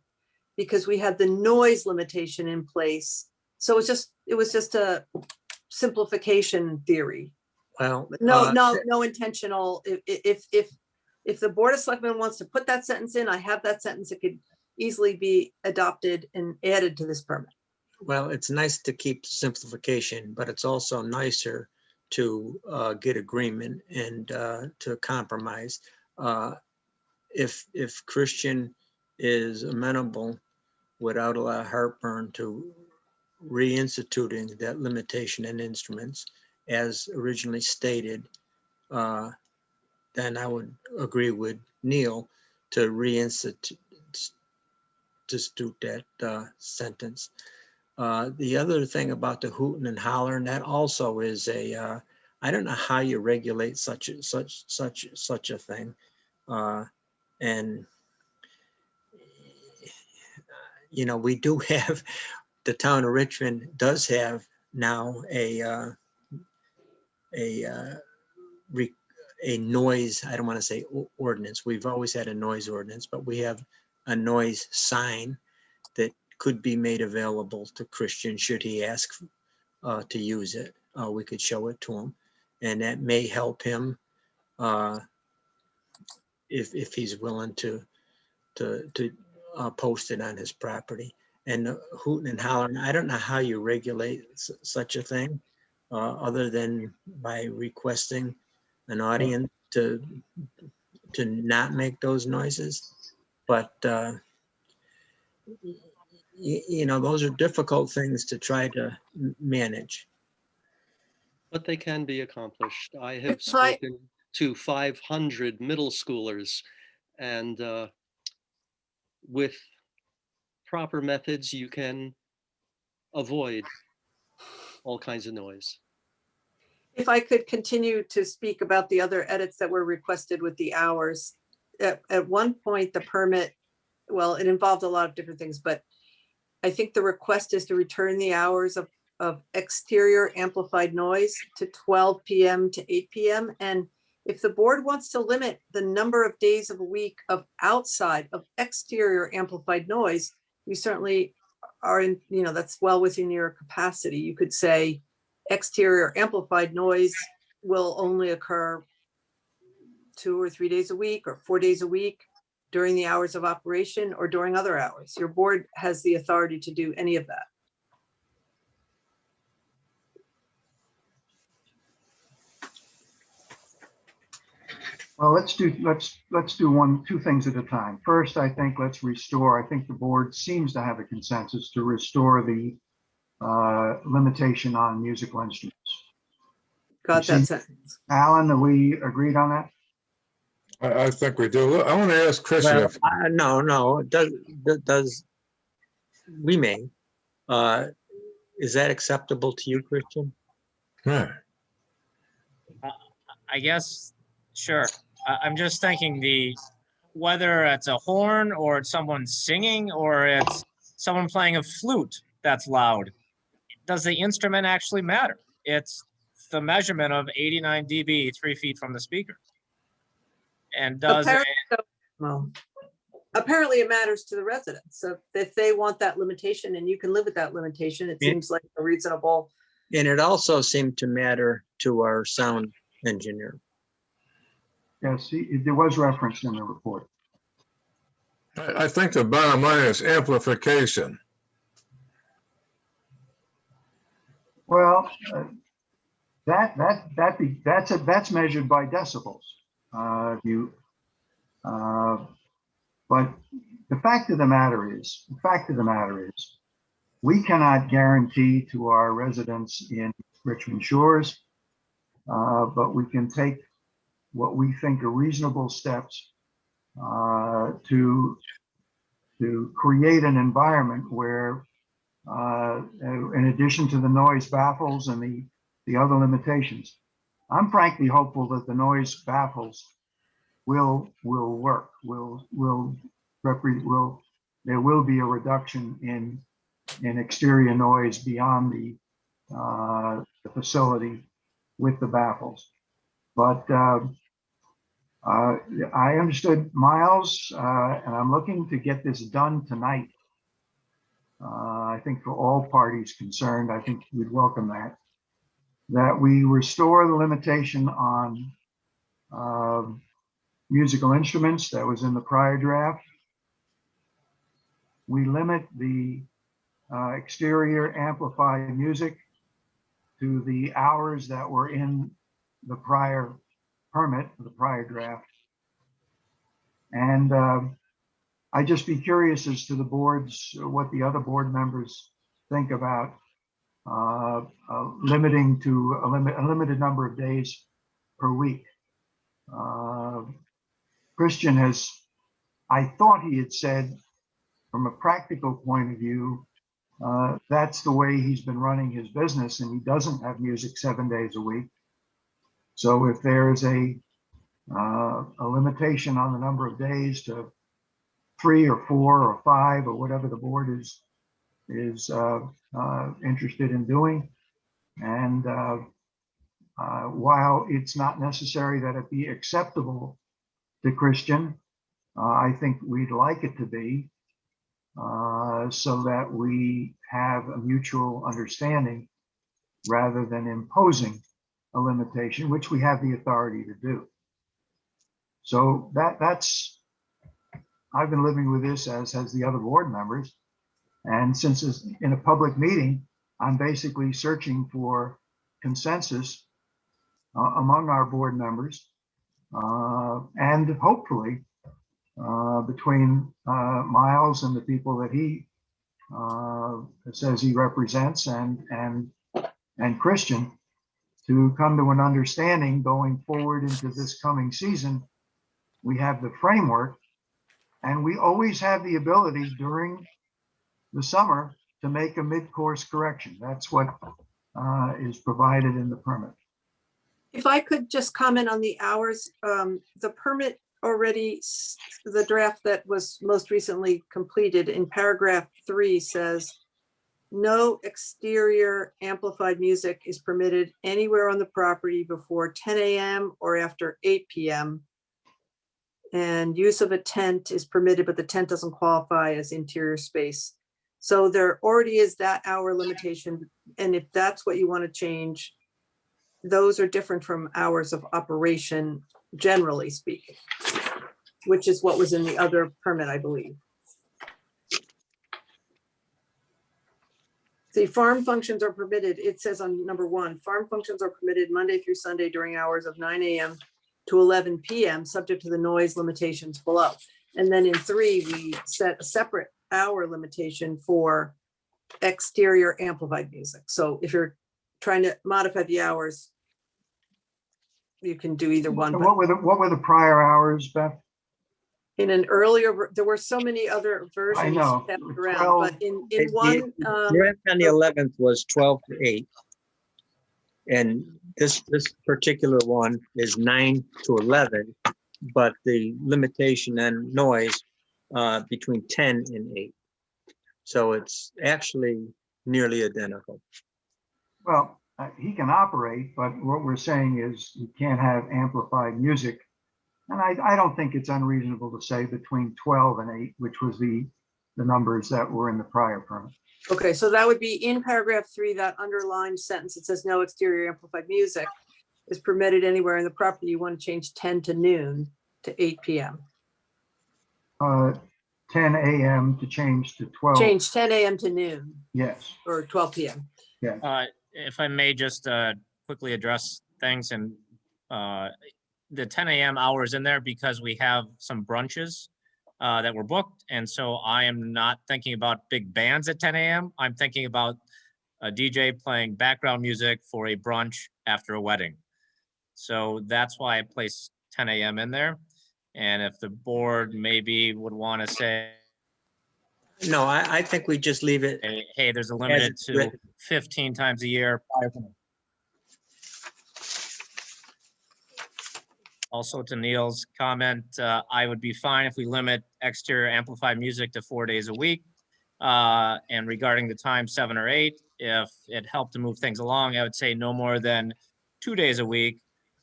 because we had the noise limitation in place. So it was just a simplification theory. Well, No intentional. If the Board of Selectmen wants to put that sentence in, I have that sentence. It could easily be adopted and added to this permit. well, it's nice to keep simplification, but it's also nicer to get agreement and to compromise. If Christian is amenable without a lot of heartburn to reinstituting that limitation in instruments as originally stated, then I would agree with Neil to reinstitute that sentence. The other thing about the hooting and hollering, that also is a, I don't know how you regulate such a thing. And you know, we do have, the town of Richmond does have now a noise, I don't want to say ordinance. We've always had a noise ordinance, but we have a noise sign that could be made available to Christian should he ask to use it. We could show it to him, and that may help him if he's willing to post it on his property. And hooting and hollering, I don't know how you regulate such a thing other than by requesting an audience to not make those noises. But you know, those are difficult things to try to manage. But they can be accomplished. I have Hi. spoken to 500 middle schoolers, and with proper methods, you can avoid all kinds of noise. If I could continue to speak about the other edits that were requested with the hours. At one point, the permit, well, it involved a lot of different things, but I think the request is to return the hours of exterior amplified noise to 12 PM to 8 PM. And if the board wants to limit the number of days of a week of outside of exterior amplified noise, you certainly are in, that's well within your capacity. You could say exterior amplified noise will only occur 2 or 3 days a week or 4 days a week during the hours of operation or during other hours. Your board has the authority to do any of that. Well, let's do two things at a time. First, I think let's restore, I think the board seems to have a consensus to restore the limitation on musical instruments. Got that sentence. Alan, are we agreed on that? I think we do. Look, I want to ask Christian Well, if, no, we may. Is that acceptable to you, Christian? yeah, I guess, sure. I'm just thinking whether it's a horn or it's someone singing or it's someone playing a flute that's loud. Does the instrument actually matter? It's the measurement of 89 dB 3 feet from the speaker. And Apparently it matters to the residents. So if they want that limitation and you can live with that limitation, it Yeah. seems like a reasonable. And it also seemed to matter to our sound engineer. Yes, there was reference in the report. I think the bottom line is amplification. Well, that's measured by decibels. But the fact of the matter is, we cannot guarantee to our residents in Richmond Shores, but we can take what we think are reasonable steps to create an environment where, in addition to the noise baffles and the other limitations, I'm frankly hopeful that the noise baffles will work. There will be a reduction in exterior noise beyond the facility with the baffles. But I understood Miles, and I'm looking to get this done tonight. I think for all parties concerned, I think we'd welcome that we restore the limitation on musical instruments that was in the prior draft. We limit the exterior amplified music to the hours that were in the prior permit, the prior draft. And I'd just be curious as to what the other board members think about limiting to a limited number of days per week. Christian I thought he had said, from a practical point of view, that's the way he's been running his business, and he doesn't have music 7 days a week. So if there's a limitation on the number of days to 3 or 4 or 5 or whatever the board is interested in doing, and while it's not necessary that it be acceptable to Christian, I think we'd like it to be, so that we have a mutual understanding rather than imposing a limitation, which we have the authority to do. So that's, I've been living with this, as has the other board members. And since it's in a public meeting, I'm basically searching for consensus among our board members, and hopefully between Miles and the people that he says he represents and Christian, to come to an understanding going forward into this coming season. We have the framework, And we always have the ability during the summer to make a mid-course correction. That's what is provided in the permit. If I could just comment on the hours, the permit already, the draft that was most recently completed in paragraph 3 says, no exterior amplified music is permitted anywhere on the property before 10 a.m. or after 8 p.m. And use of a tent is permitted, but the tent doesn't qualify as interior space. So there already is that hour limitation. And if that's what you want to change, those are different from hours of operation, generally speaking, which is what was in the other permit, I believe. See, farm functions are permitted. It says on number 1, farm functions are permitted Monday through Sunday during hours of 9 a.m. to 11 p.m., subject to the noise limitations below. And then in 3, we set a separate hour limitation for exterior amplified music. So if you're trying to modify the hours, you can do either one. And But what were the prior hours, Beth? in an earlier, there were so many other versions know. kept around, but in one, Draft on the 11th was 12 to 8. And this particular one is 9 to 11, but the limitation on noise between 10 and 8. So it's actually nearly identical. Well, he can operate, but what we're saying is you can't have amplified music. And I don't think it's unreasonable to say between 12 and 8, which was the numbers that were in the prior permit. okay, so that would be in paragraph 3, that underlined sentence. It says no exterior amplified music is permitted anywhere in the property. You want to change 10 to noon to 8 p.m. 10 a.m. to change to 12. Change 10 a.m. to noon Yes, or 12 p.m. yes. If I may just quickly address things, and the 10 a.m. hours in there because we have some brunches that were booked. And so I am not thinking about big bands at 10 a.m. I'm thinking about a DJ playing background music for a brunch after a wedding. So that's why I placed 10 a.m. in there. And if the board maybe would want to say, No, I think we just leave it. hey, there's a limited it's to written. 15 times a year. Also to Neil's comment, I would be fine if we limit exterior amplified music to 4 days a week. And regarding the time, 7 or 8, if it helped to move things along, I would say no more than 2 days a week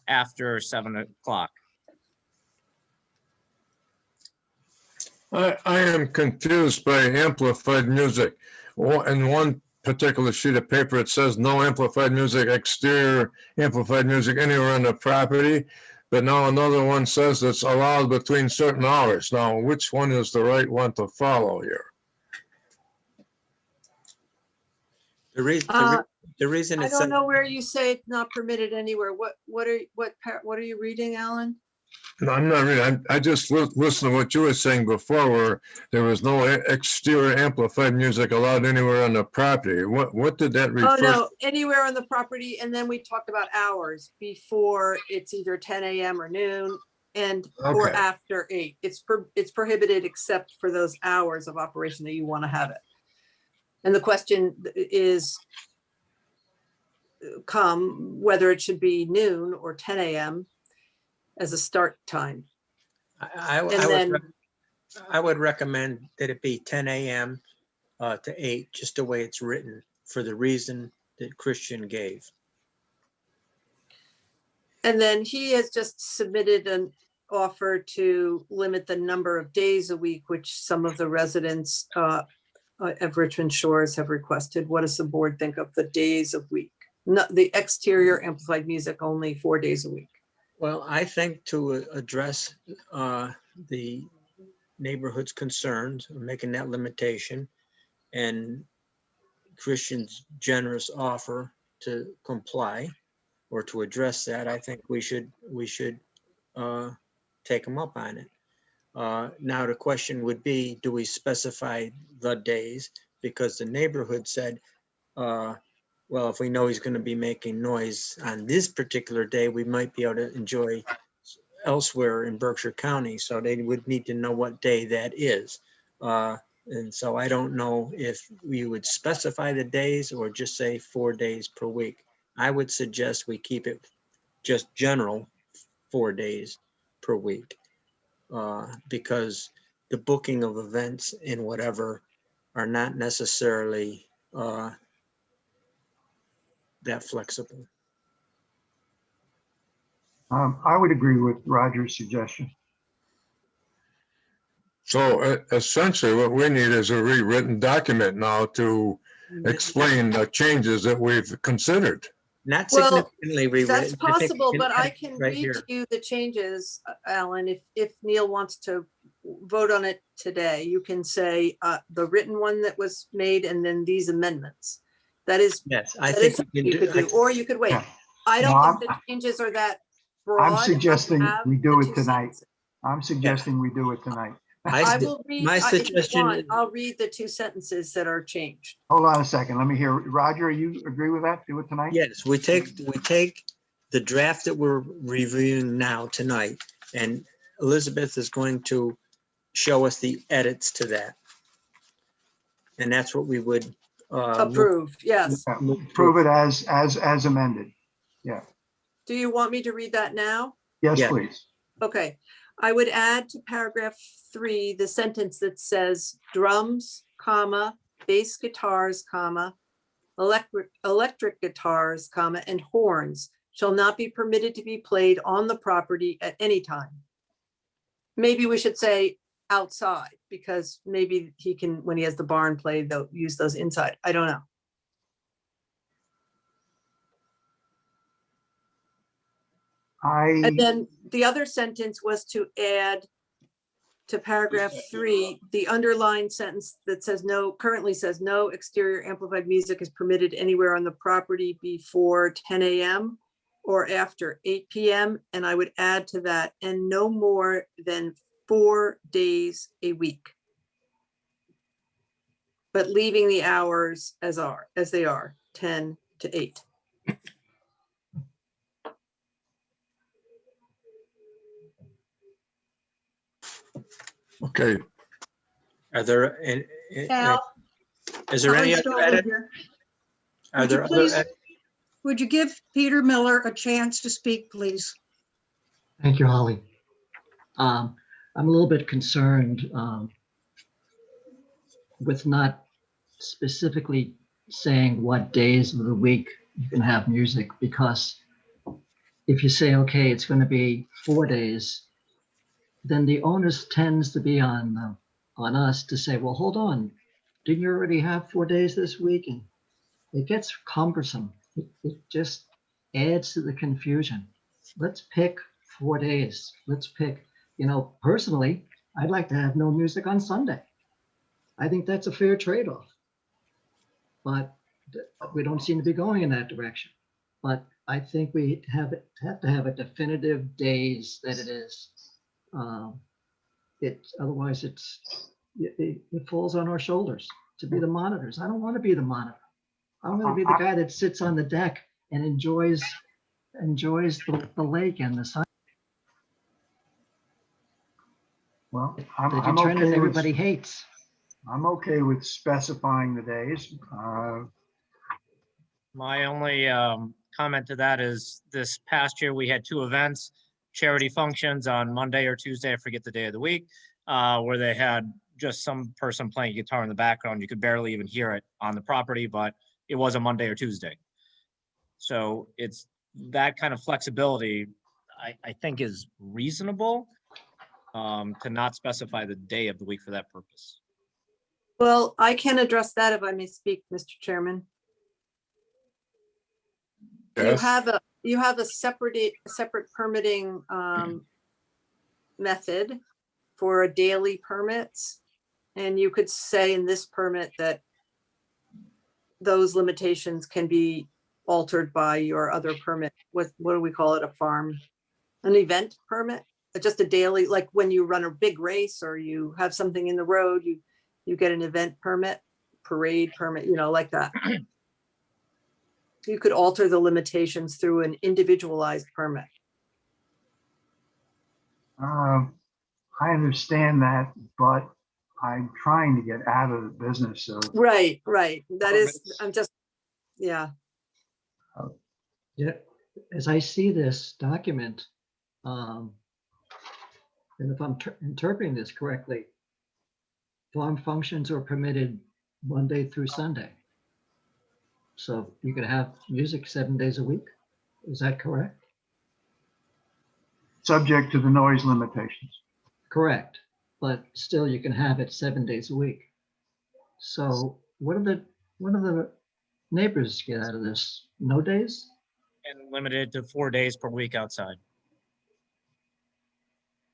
after 7 o'clock. I am confused by amplified music. In one particular sheet of paper, it says no amplified music, exterior amplified music anywhere on the property. But now another one says it's allowed between certain hours. Now, which one is the right one to follow here? The reason I it's don't know where you say it's not permitted anywhere. What are you reading, Alan? No, I'm not reading. I just listened to what you were saying before, where there was no exterior amplified music allowed anywhere on the property. What did that refer? Oh, no, anywhere on the property. And then we talked about hours before it's either 10 a.m. or noon and or Okay. after 8. It's prohibited except for those hours of operation that you want to have it. And the question is whether it should be noon or 10 a.m. as a start time. I would recommend that it be 10 a.m. To 8, just the way it's written, for the reason that Christian gave. And then he has just submitted an offer to limit the number of days a week, which some of the residents of Richmond Shores have requested. What does the board think of the days of week? Not the exterior amplified music, only 4 days a week. Well, I think to address the neighborhood's concerns, making that limitation, and Christian's generous offer to comply or to address that, I think we should take them up on it. Now the question would be, do we specify the days? Because the neighborhood said, well, if we know he's going to be making noise on this particular day, we might be able to enjoy elsewhere in Berkshire County, so they would need to know what day that is. And so I don't know if we would specify the days or just say 4 days per week. I would suggest we keep it just general 4 days per week. Because the booking of events and whatever are not necessarily that flexible. I would agree with Roger's suggestion. So essentially what we need is a rewritten document now to explain the changes that we've considered. Not Well, significantly rewritten. That's I think we possible, but I add can right read here. to you the changes, Alan, if Neil wants to vote on it today. You can say the written one that was made and then these amendments. That is, Yes, I that think is we something can you do. could do, or you could wait. Yeah. I No, don't think the changes are that broad. I'm I suggesting have we do the it two tonight. sentences. I'm suggesting we do it tonight. I will read, My if you suggestion want, is- I'll read the two sentences that are changed. Hold on a second. Let me hear. Roger, you agree with that? Do it tonight? Yes, we take the draft that we're reviewing now tonight, and Elizabeth is going to show us the edits to that. And that's what we would Approved, yes. Yeah, prove it as amended. Yeah. Do you want me to read that now? Yes, Yeah. please. Okay, I would add to paragraph 3, the sentence that says drums, comma, bass guitars, comma, electric guitars, comma, and horns shall not be permitted to be played on the property at any time. Maybe we should say outside, because maybe he can, when he has the barn play, they'll use those inside. I don't know. And then the other sentence was to add to paragraph 3, the underlined sentence that says no, currently says no exterior amplified music is permitted anywhere on the property before 10 a.m. or after 8 p.m. And I would add to that, and no more than 4 days a week. But leaving the hours as they are, 10 to 8. Okay, Are there, Al, is there any Holly other Stover edit? here. Are Would you there other, please, would you give Peter Miller a chance to speak, please? Thank you, Holly. I'm a little bit concerned with not specifically saying what days of the week you can have music, because if you say, okay, it's going to be 4 days, then the onus tends to be on us to say, well, hold on, didn't you already have 4 days this week? And it gets cumbersome. It just adds to the confusion. Let's pick 4 days. Let's pick, personally, I'd like to have no music on Sunday. I think that's a fair trade-off. But we don't seem to be going in that direction. But I think we have to have a definitive days that it is. Otherwise it falls on our shoulders to be the monitors. I don't want to be the monitor. I want to be the guy that sits on the deck and enjoys the lake and the sun. Well, The I'm trend okay that everybody hates. I'm okay with specifying the days. My only comment to that is this past year, we had 2 events, charity functions on Monday or Tuesday, I forget the day of the week, where they had just some person playing guitar in the background. You could barely even hear it on the property, but it was a Monday or Tuesday. So it's that kind of flexibility, I think is reasonable to not specify the day of the week for that purpose. Well, I can address that if I may speak, Mr. Chairman. yes, You have a separate permitting method for daily permits. And you could say in this permit that those limitations can be altered by your other permit. What do we call it? An event permit? Just a daily, like when you run a big race or you have something in the road, you get an event permit, parade permit, like that. You could alter the limitations through an individualized permit. I understand that, but I'm trying to get out of the business of, Right, right. That is, Permits. I'm just, yeah, Yeah, as I see this document, and if I'm interpreting this correctly, farm functions are permitted Monday through Sunday. So you could have music 7 days a week. Is that correct? subject to the noise limitations. Correct. But still you can have it 7 days a week. So what do the neighbors get out of this? No days? And limited to 4 days per week outside.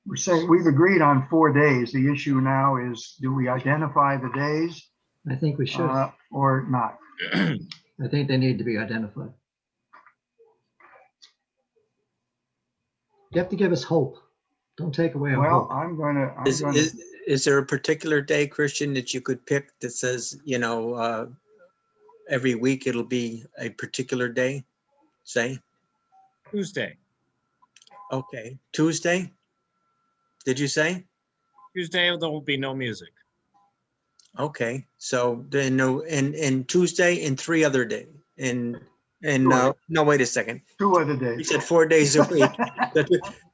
We're saying, we've agreed on 4 days. The issue now is, do we identify the days I think we should. or not? I think they need to be identified. You have to give us hope. Don't take away our Well, hope. I'm gonna, Is there a particular day, Christian, that you could pick that says, every week it'll be a particular day, say? Tuesday. Okay, Tuesday? Did you say? Tuesday, there will be no music. Okay, so then no, and Tuesday and 3 other days. And Sure. no, wait a second. 2 other You days. said 4 days a week. But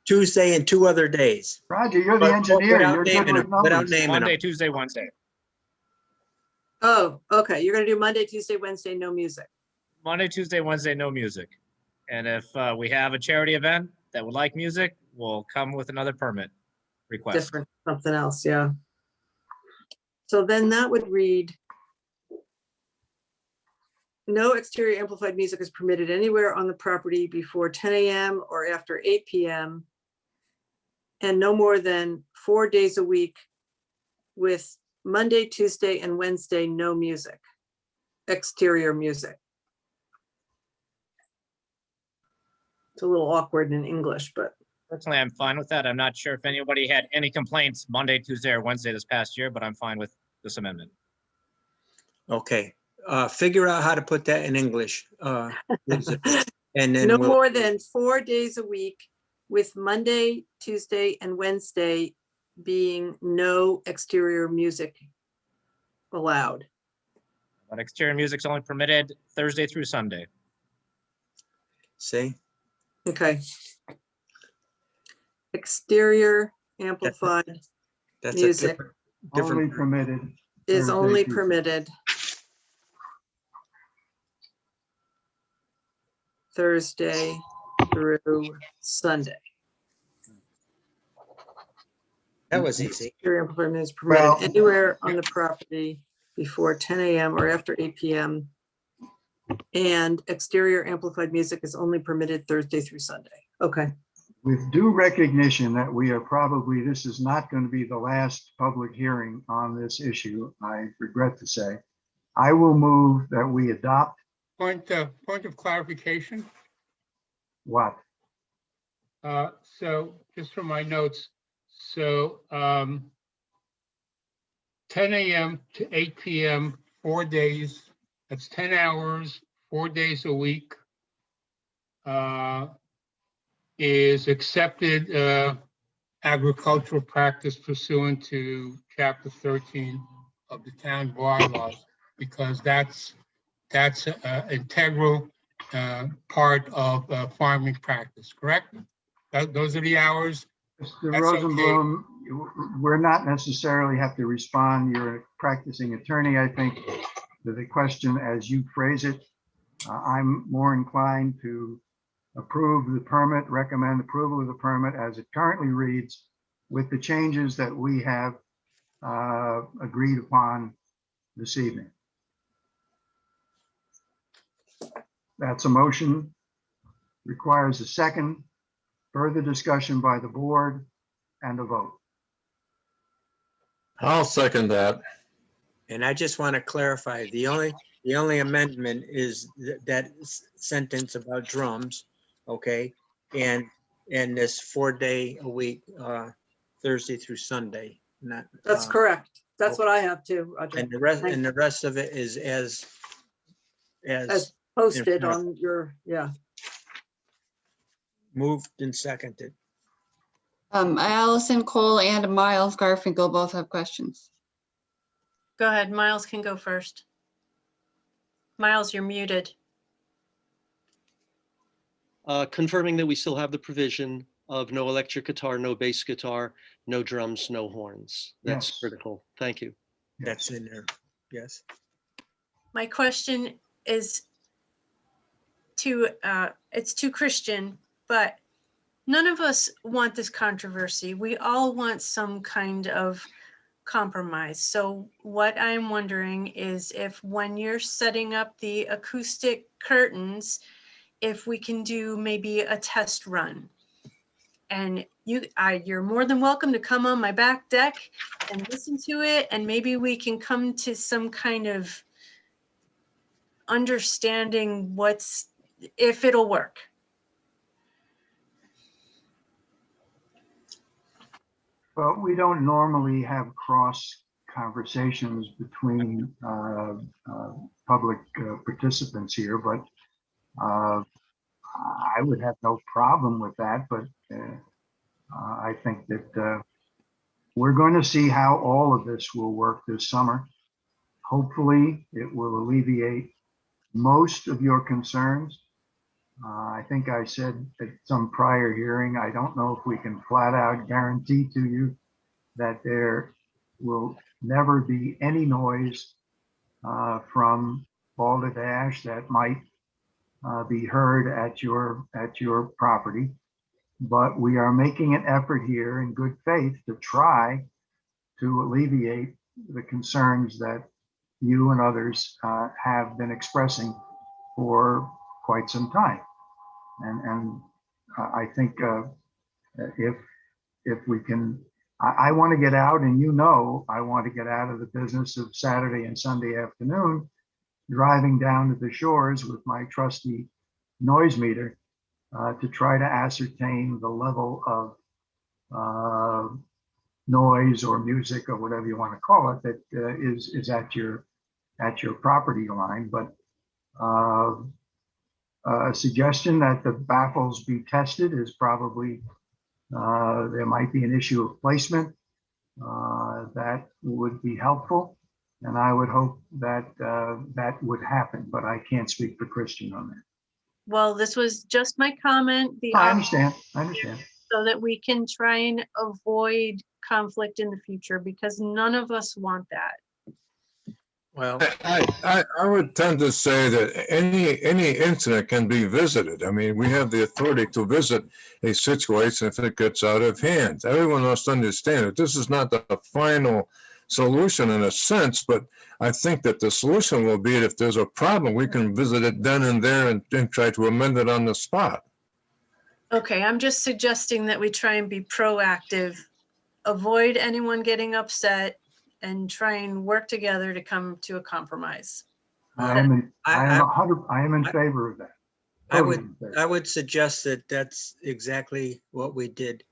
Tuesday and 2 other days. Roger, you're the But engineer. without You're good naming with them, without numbers. naming Monday, them. Tuesday, Wednesday. oh, okay, you're gonna do Monday, Tuesday, Wednesday, no music. Monday, Tuesday, Wednesday, no music. And if we have a charity event that would like music, we'll come with another permit request. Different, something else, yeah. So then that would read, no exterior amplified music is permitted anywhere on the property before 10 a.m. or after 8 p.m. and no more than 4 days a week with Monday, Tuesday, and Wednesday, no music, exterior music. It's a little awkward in English, but Personally, I'm fine with that. I'm not sure if anybody had any complaints Monday, Tuesday, or Wednesday this past year, but I'm fine with this amendment. Okay, figure out how to put that in English. And then no we'll, more than 4 days a week with Monday, Tuesday, and Wednesday being no exterior music allowed. But exterior music's only permitted Thursday through Sunday. see, Okay. Exterior amplified that's a music Only different. permitted. is Thursday, only Tuesday. permitted Thursday through Sunday. That was easy. Exterior amplified music is permitted Well- anywhere on the property before 10 a.m. or after 8 p.m. And exterior amplified music is only permitted Thursday through Sunday. Okay, With due recognition that we are probably, this is not going to be the last public hearing on this issue, I regret to say. I will move that we adopt Point of clarification. what? So just from my notes, so 10 a.m. to 8 p.m., 4 days, that's 10 hours, 4 days a week, is accepted agricultural practice pursuant to Chapter 13 of the town bylaws, because that's an integral part of farming practice, correct? Those are the hours. Mr. That's okay. Rosenblum, we're not necessarily have to respond. You're a practicing attorney, I think, to the question as you phrase it. I'm more inclined to approve the permit, recommend approval of the permit as it currently reads with the changes that we have agreed upon this evening. That's a motion, requires a second, further discussion by the board and a vote. I'll second that. And I just want to clarify, the only amendment is that sentence about drums, okay? And this 4 day a week, Thursday through Sunday, not. that's correct. That's what I have too, Roger. And the rest of it is as As posted front. on your, yeah. moved and seconded. Allison Cole and Miles Garfinkel both have questions. Go ahead, Miles can go first. Miles, you're muted. Confirming that we still have the provision of no electric guitar, no bass guitar, no drums, no horns. That's Yes. critical. Thank you. That's in there. Yes. My question is it's to Christian, but none of us want this controversy. We all want some kind of compromise. So what I'm wondering is if when you're setting up the acoustic curtains, if we can do maybe a test run. And you're more than welcome to come on my back deck and listen to it. And maybe we can come to some kind of understanding if it'll work. Well, we don't normally have cross conversations between public participants here, but I would have no problem with that. But I think that we're going to see how all of this will work this summer. Hopefully, it will alleviate most of your concerns. I think I said at some prior hearing, I don't know if we can flat out guarantee to you that there will never be any noise from Balderdash that might be heard at your property. But we are making an effort here in good faith to try to alleviate the concerns that you and others have been expressing for quite some time. And I think if we can, I want to get out, and I want to get out of the business of Saturday and Sunday afternoon, driving down to the shores with my trusty noise meter to try to ascertain the level of noise or music or whatever you want to call it that is at your property line. But a suggestion that the baffles be tested is probably, there might be an issue of placement that would be helpful. And I would hope that that would happen, but I can't speak for Christian on that. Well, this was just my comment. I understand. I understand. So that we can try and avoid conflict in the future, because none of us want that. Well, I would tend to say that any incident can be visited. I mean, we have the authority to visit a situation if it gets out of hand. Everyone must understand that this is not the final solution in a sense, but I think that the solution will be if there's a problem, we can visit it then and there and try to amend it on the spot. Okay, I'm just suggesting that we try and be proactive, avoid anyone getting upset, and try and work together to come to a compromise. I am in favor of that. I would suggest that that's exactly what we did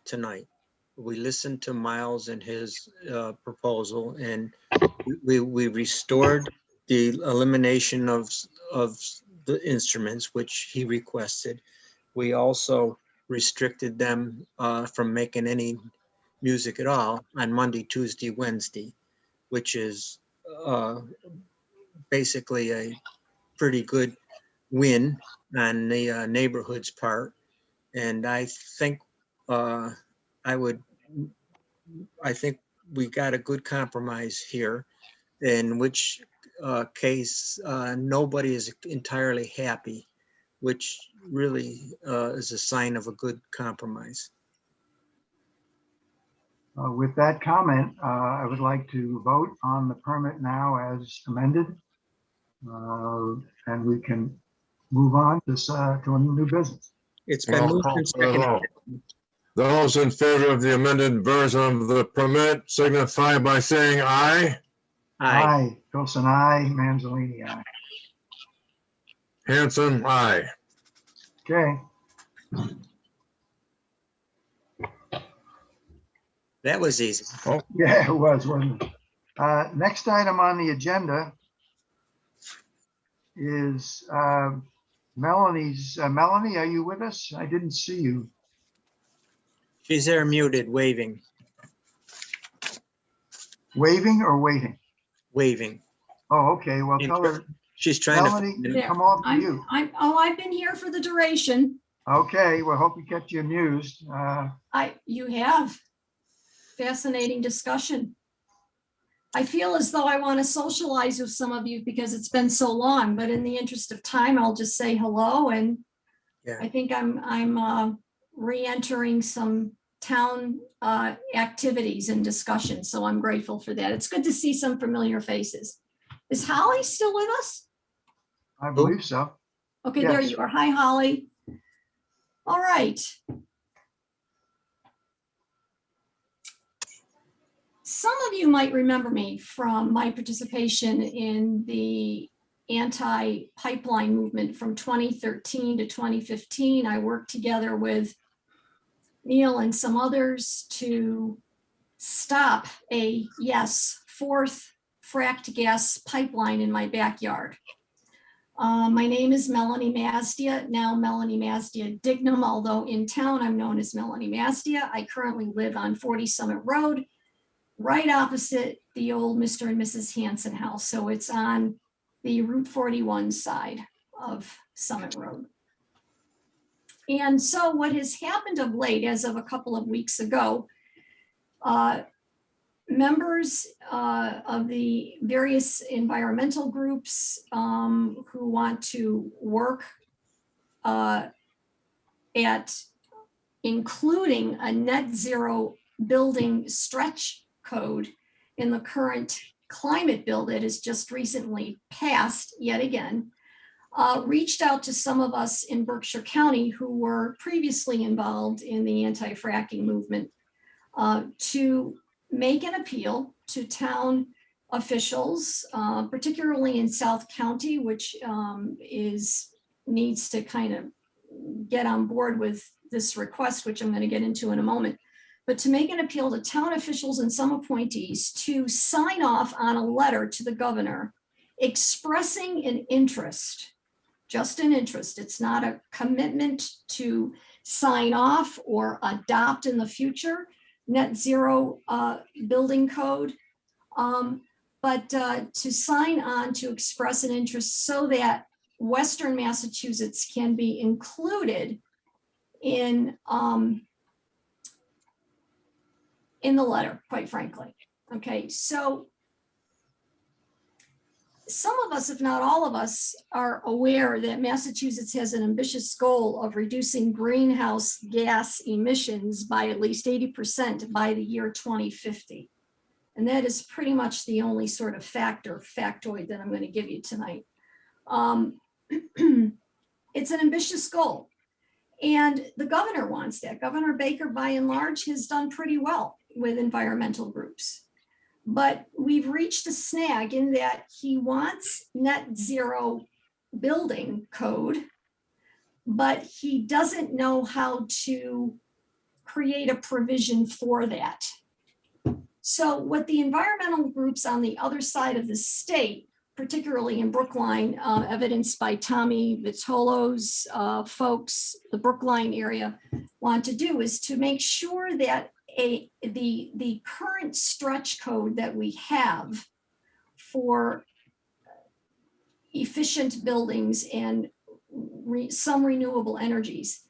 tonight. We listened to Miles and his proposal, and we restored the elimination of the instruments, which he requested. We also restricted them from making any music at all on Monday, Tuesday, Wednesday, which is basically a pretty good win on the neighborhood's part. And I think I think we got a good compromise here, in which case nobody is entirely happy, which really is a sign of a good compromise. With that comment, I would like to vote on the permit now as amended. And we can move on to a new business. It's been moved and seconded. Those in favor of the amended version of the permit signify by saying aye. Aye. Wilson, aye. Manzolini, aye. Hanson, aye. Okay. That was easy. Yeah, it was, wasn't it? Next item on the agenda is Melanie's. Melanie, are you with us? I didn't see you. She's there muted, waving, Waving or waiting? waving. Oh, okay. Well, tell her, She's trying to. Melanie, find it. come off I'm, mute. I've been here for the duration. Okay, well, hope we kept you amused. You have. Fascinating discussion. I feel as though I want to socialize with some of you because it's been so long, but in the interest of time, I'll just say hello. And Yeah. I think I'm re-entering some town activities and discussions. So I'm grateful for that. It's good to see some familiar faces. Is Holly still with us? I believe so. Okay, there Yes. you are. Hi, Holly. All right. Some of you might remember me from my participation in the anti-pipeline movement from 2013 to 2015. I worked together with Neil and some others to stop a, yes, fourth fracked gas pipeline in my backyard. My name is Melanie Mazdia, now Melanie Mazdia Dignam, although in town I'm known as Melanie Mazdia. I currently live on 40 Summit Road, right opposite the old Mr. and Mrs. Hanson house. So it's on the Route 41 side of Summit Road. And so what has happened of late, as of a couple of weeks ago, members of the various environmental groups who want to work at including a net zero building stretch code in the current climate bill that has just recently passed yet again, reached out to some of us in Berkshire County who were previously involved in the anti-fracking movement to make an appeal to town officials, particularly in South County, which needs to kind of get on board with this request, which I'm going to get into in a moment, but to make an appeal to town officials and some appointees to sign off on a letter to the governor expressing an interest, just an interest. It's not a commitment to sign off or adopt in the future net zero building code, but to sign on to express an interest so that Western Massachusetts can be included in the letter, quite frankly. Okay, so some of us, if not all of us, are aware that Massachusetts has an ambitious goal of reducing greenhouse gas emissions by at least 80% by the year 2050. And that is pretty much the only sort of factoid that I'm going to give you tonight. It's an ambitious goal. And the governor wants that. Governor Baker, by and large, has done pretty well with environmental groups. But we've reached a snag in that he wants net zero building code, but he doesn't know how to create a provision for that. So what the environmental groups on the other side of the state, particularly in Brookline, evidenced by Tommy Vitolo's folks, the Brookline area, want to do is to make sure that the current stretch code that we have for efficient buildings and some renewable energies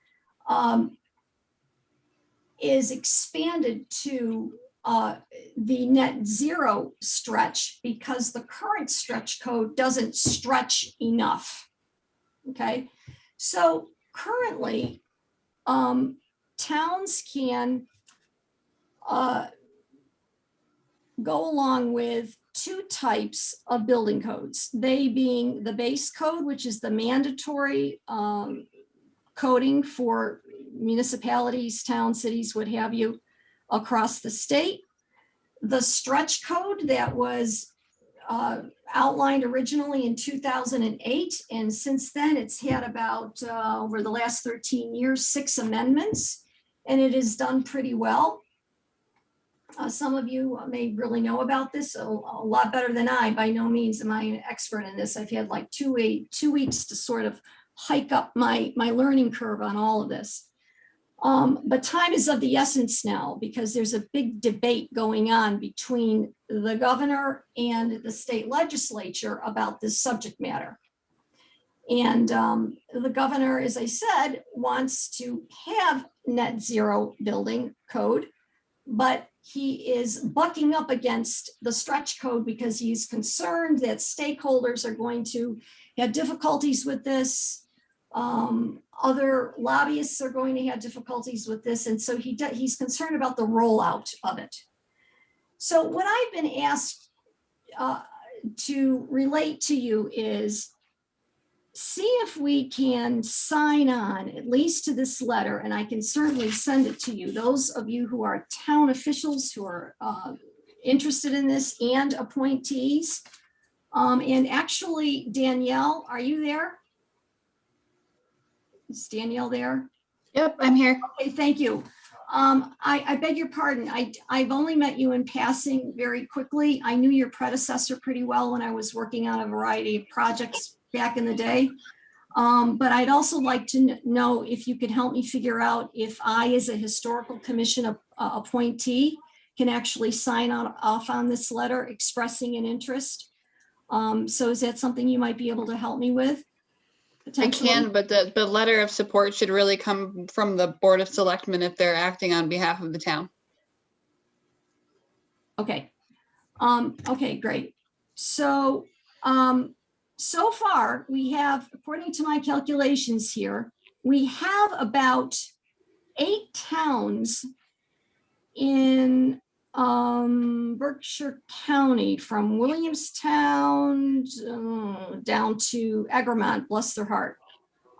is expanded to the net zero stretch, because the current stretch code doesn't stretch enough. Okay, so currently towns can go along with two types of building codes, they being the base code, which is the mandatory coding for municipalities, towns, cities, what have you, across the state. The stretch code that was outlined originally in 2008, and since then it's had about, over the last 13 years, 6 amendments, and it has done pretty well. Some of you may really know about this a lot better than I. By no means am I an expert in this. I've had like 2 weeks to sort of hike up my learning curve on all of this. But time is of the essence now because there's a big debate going on between the governor and the state legislature about this subject matter. And the governor, as I said, wants to have net zero building code, but he is bucking up against the stretch code because he's concerned that stakeholders are going to have difficulties with this. Other lobbyists are going to have difficulties with this. And so he's concerned about the rollout of it. So what I've been asked to relate to you is, see if we can sign on at least to this letter, and I can certainly send it to you. Those of you who are town officials who are interested in this and appointees. And actually, Danielle, are you there? Is Danielle there? Yep, I'm here. Okay, thank you. I beg your pardon. I've only met you in passing very quickly. I knew your predecessor pretty well when I was working on a variety of projects back in the day. But I'd also like to know if you could help me figure out if I, as a historical commission appointee, can actually sign off on this letter expressing an interest. So is that something you might be able to help me with? I can, but the letter of support should really come from the Board of Selectmen if they're acting on behalf of the town. Okay. Okay, great. So, so far we have, according to my calculations here, we have about 8 towns in Berkshire County, from Williamstown down to Egremont, bless their heart,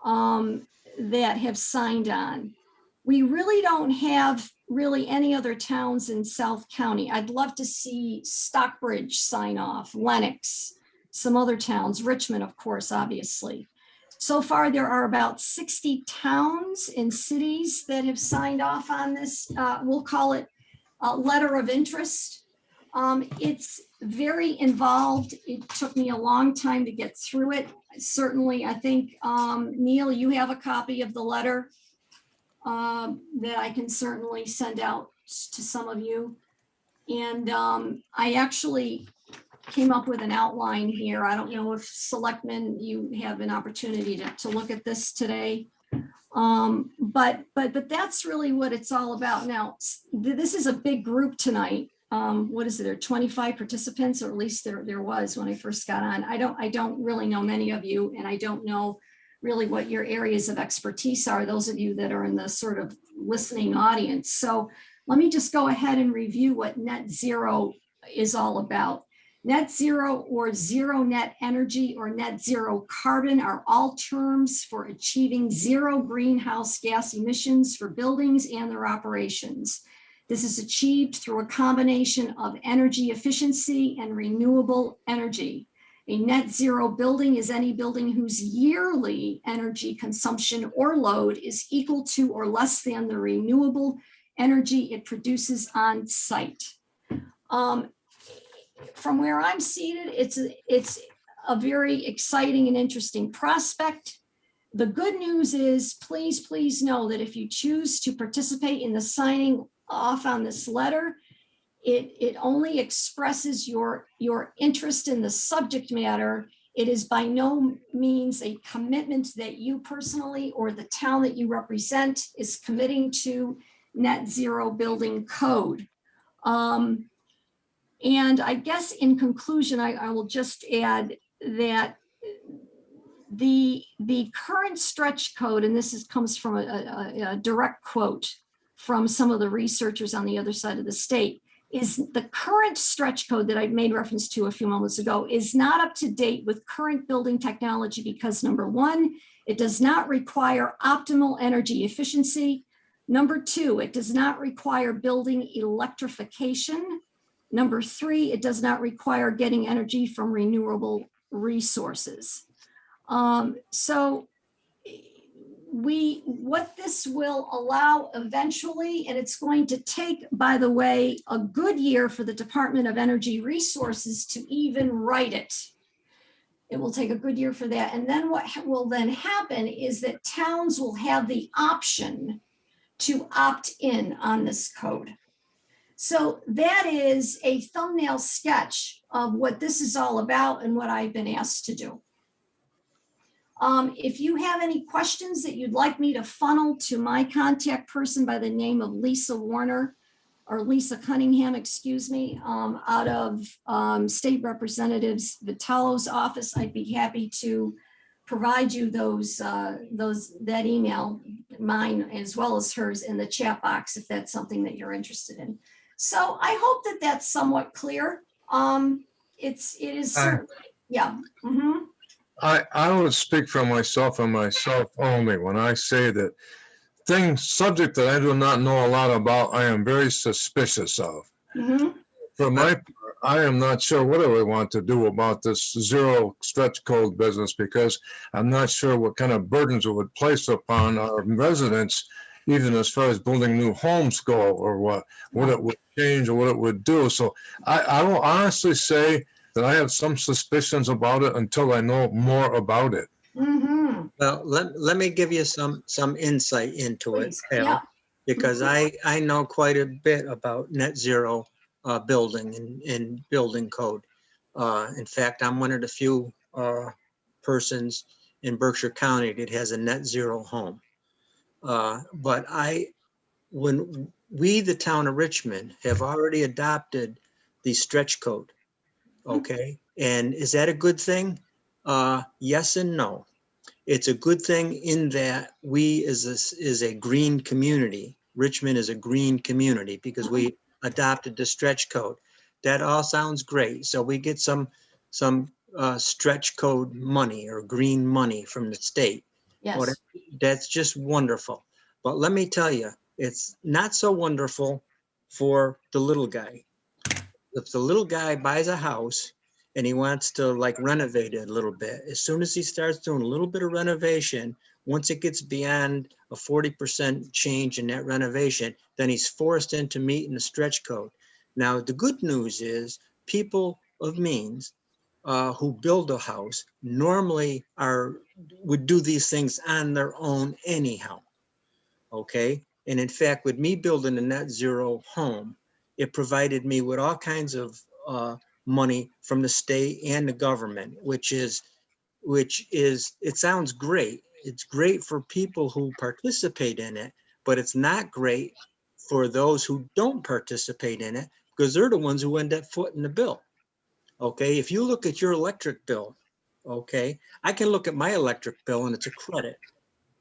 that have signed on. We really don't have really any other towns in South County. I'd love to see Stockbridge sign off, Lenox, some other towns, Richmond, of course, obviously. So far, there are about 60 towns and cities that have signed off on this. We'll call it a letter of interest. It's very involved. It took me a long time to get through it. Certainly, I think, Neil, you have a copy of the letter that I can certainly send out to some of you. And I actually came up with an outline here. I don't know if Selectmen, you have an opportunity to look at this today. But that's really what it's all about. Now, this is a big group tonight. What is it? There are 25 participants, or at least there was when I first got on. I don't really know many of you, and I don't know really what your areas of expertise are, those of you that are in the sort of listening audience. So let me just go ahead and review what net zero is all about. Net zero or zero net energy or net zero carbon are all terms for achieving zero greenhouse gas emissions for buildings and their operations. This is achieved through a combination of energy efficiency and renewable energy. A net zero building is any building whose yearly energy consumption or load is equal to or less than the renewable energy it produces on site. From where I'm seated, it's a very exciting and interesting prospect. The good news is, please know that if you choose to participate in the signing off on this letter, it only expresses your interest in the subject matter. It is by no means a commitment that you personally or the town that you represent is committing to net zero building code. And I guess in conclusion, I will just add that the current stretch code, and this comes from a direct quote from some of the researchers on the other side of the state, is the current stretch code that I made reference to a few moments ago is not up to date with current building technology because, number one, it does not require optimal energy efficiency. Number two, it does not require building electrification. Number three, it does not require getting energy from renewable resources. So what this will allow eventually, and it's going to take, by the way, a good year for the Department of Energy Resources to even write it. It will take a good year for that. And then what will then happen is that towns will have the option to opt in on this code. So that is a thumbnail sketch of what this is all about and what I've been asked to do. If you have any questions that you'd like me to funnel to my contact person by the name of Lisa Warner, or Lisa Cunningham, excuse me, out of State Representatives Vitalo's office, I'd be happy to provide you that email, mine as well as hers, in the chat box if that's something that you're interested in. So I hope that that's somewhat clear. It is certainly, yeah. Mhm. I would speak for myself and myself only when I say that subject that I do not know a lot about, I am very suspicious of. Mhm. For my part, I am not sure what I would want to do about this zero stretch code business, because I'm not sure what kind of burdens it would place upon our residents, even as far as building new homes go, or what it would change or what it would do. So I will honestly say that I have some suspicions about it until I know more about it. Mhm. Well, let me give you some insight into it, Please, Al, yeah. because I know quite a bit about net zero building and building code. In fact, I'm one of the few persons in Berkshire County that has a net zero home. But when we, the town of Richmond, have already adopted the stretch code, okay? And is that a good thing? Yes and no. It's a good thing in that we is a green community. Richmond is a green community because we adopted the stretch code. That all sounds great. So we get some stretch code money or green money from the state. Well, Yes. that's just wonderful. But let me tell you, it's not so wonderful for the little guy. If the little guy buys a house and he wants to like renovate it a little bit, as soon as he starts doing a little bit of renovation, once it gets beyond a 40% change in that renovation, then he's forced into meeting the stretch code. Now, the good news is people of means who build a house normally would do these things on their own anyhow. Okay. And in fact, with me building a net zero home, it provided me with all kinds of money from the state and the government, which is, it sounds great. It's great for people who participate in it, but it's not great for those who don't participate in it, because they're the ones who end up footing the bill. Okay. If you look at your electric bill, okay, I can look at my electric bill and it's a credit.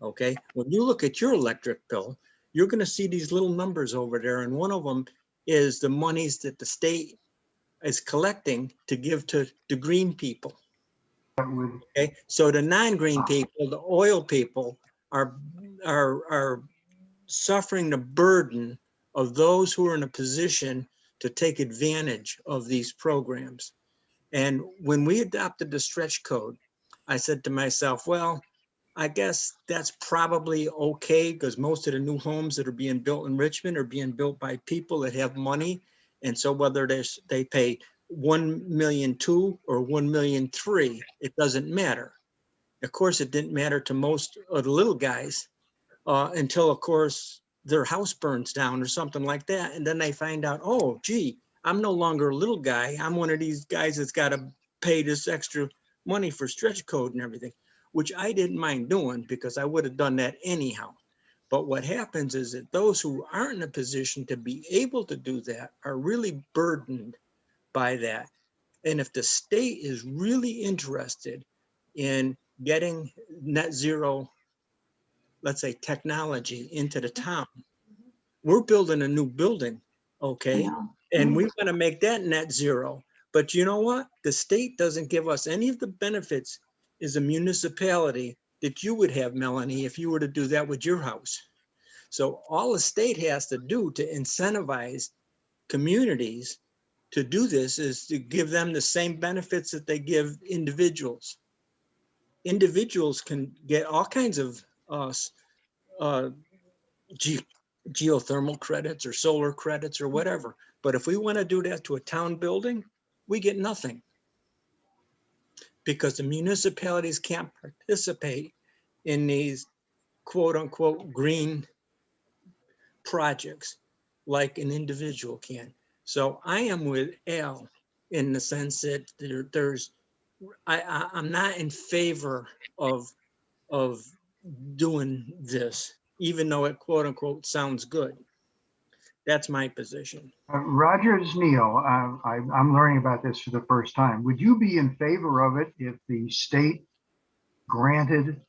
Okay, when you look at your electric bill, you're going to see these little numbers over there, and one of them is the monies that the state is collecting to give to the green people. Okay, so the non-green people, the oil people, are suffering the burden of those who are in a position to take advantage of these programs. And when we adopted the stretch code, I said to myself, well, I guess that's probably okay, because most of the new homes that are being built in Richmond are being built by people that have money. And so whether they pay 1.2 million or 1.3 million, it doesn't matter. Of course, it didn't matter to most of the little guys until, of course, their house burns down or something like that. And then they find out, oh, gee, I'm no longer a little guy. I'm one of these guys that's got to pay this extra money for stretch code and everything, which I didn't mind doing because I would have done that anyhow. But what happens is that those who aren't in a position to be able to do that are really burdened by that. And if the state is really interested in getting net zero, let's say, technology into the town, we're building a new building, okay? And we want to make that net zero. But you know what? The state doesn't give us any of the benefits as a municipality that you would have, Melanie, if you were to do that with your house. So all the state has to do to incentivize communities to do this is to give them the same benefits that they give individuals. Individuals can get all kinds of geothermal credits or solar credits or whatever. But if we want to do that to a town building, we get nothing, because the municipalities can't participate in these quote unquote green projects like an individual can. So I am with Al in the sense that I'm not in favor of doing this, even though it quote unquote sounds good. That's my position. Roger, it's Neil. I'm learning about this for the first time. Would you be in favor of it if the state granted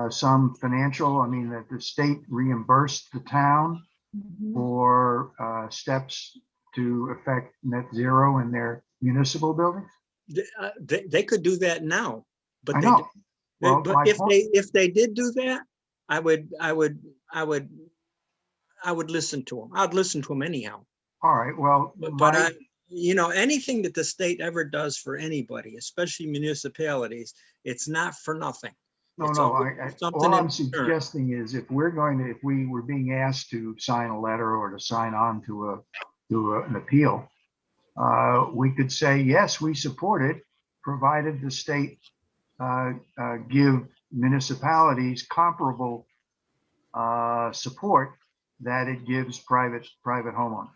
some financial, I mean, that the state reimbursed the town for steps to affect net zero in their municipal buildings? They could do that now, but I know. Well, but my if point- they did do that, I would listen to them. I'd listen to them anyhow. All right, well, But anything that the state ever does for anybody, especially municipalities, it's not for nothing. no, It's no, always something all in I'm return. suggesting is if we were being asked to sign a letter or to sign on to an appeal, we could say, yes, we support it, provided the state give municipalities comparable support that it gives private homeowners.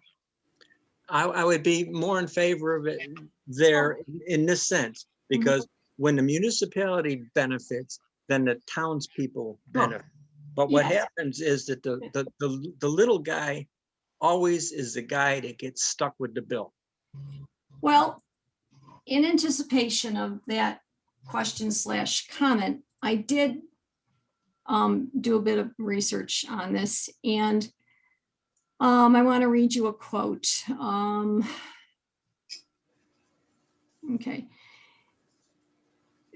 I would be more in favor of it there in this sense, because when the municipality benefits, then the townspeople benefit. But what Yes. happens is that the little guy always is the guy that gets stuck with the bill. Well, in anticipation of that question / comment, I did do a bit of research on this, and I want to read you a quote. Okay.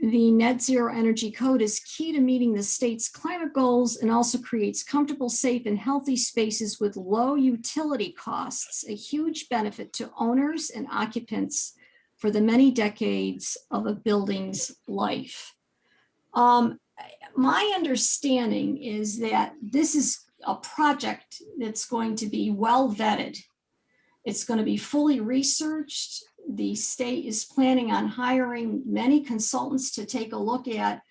The net zero energy code is key to meeting the state's climate goals and also creates comfortable, safe, and healthy spaces with low utility costs, a huge benefit to owners and occupants for the many decades of a building's life. My understanding is that this is a project that's going to be well vetted. It's going to be fully researched. The state is planning on hiring many consultants to take a look at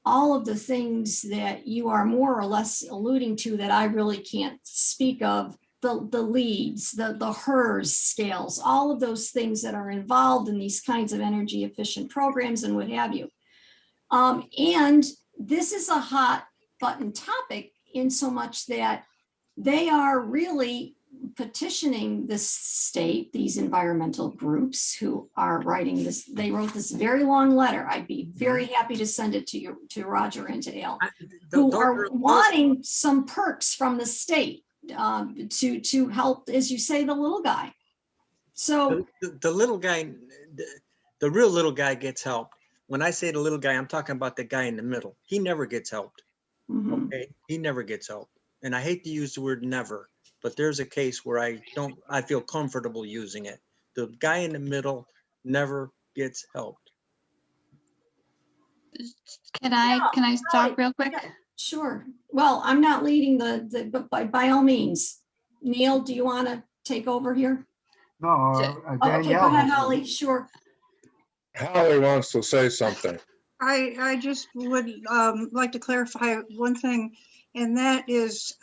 all of the things that you are more or less alluding to that I really can't speak of, the leads, the HERS scales, all of those things that are involved in these kinds of energy efficient programs and what have you. And this is a hot button topic in so much that they are really petitioning the state, these environmental groups who are writing this. They wrote this very long letter. I'd be very happy to send it to you, to Roger and to Al, who are wanting some perks from the state to help, as you say, the little guy. So the little guy, the real little guy gets help. When I say the little guy, I'm talking about the guy in the middle. He never gets helped. Okay, he never gets helped. And I hate to use the word never, but there's a case where I feel comfortable using it. The guy in the middle never gets helped. Can I stop real quick? Sure. Well, I'm not leading but by all means. Neil, do you want to take over here? No, Okay, Danielle. go ahead, Holly. Sure. Holly wants to say something. I just would like to clarify one thing, and that is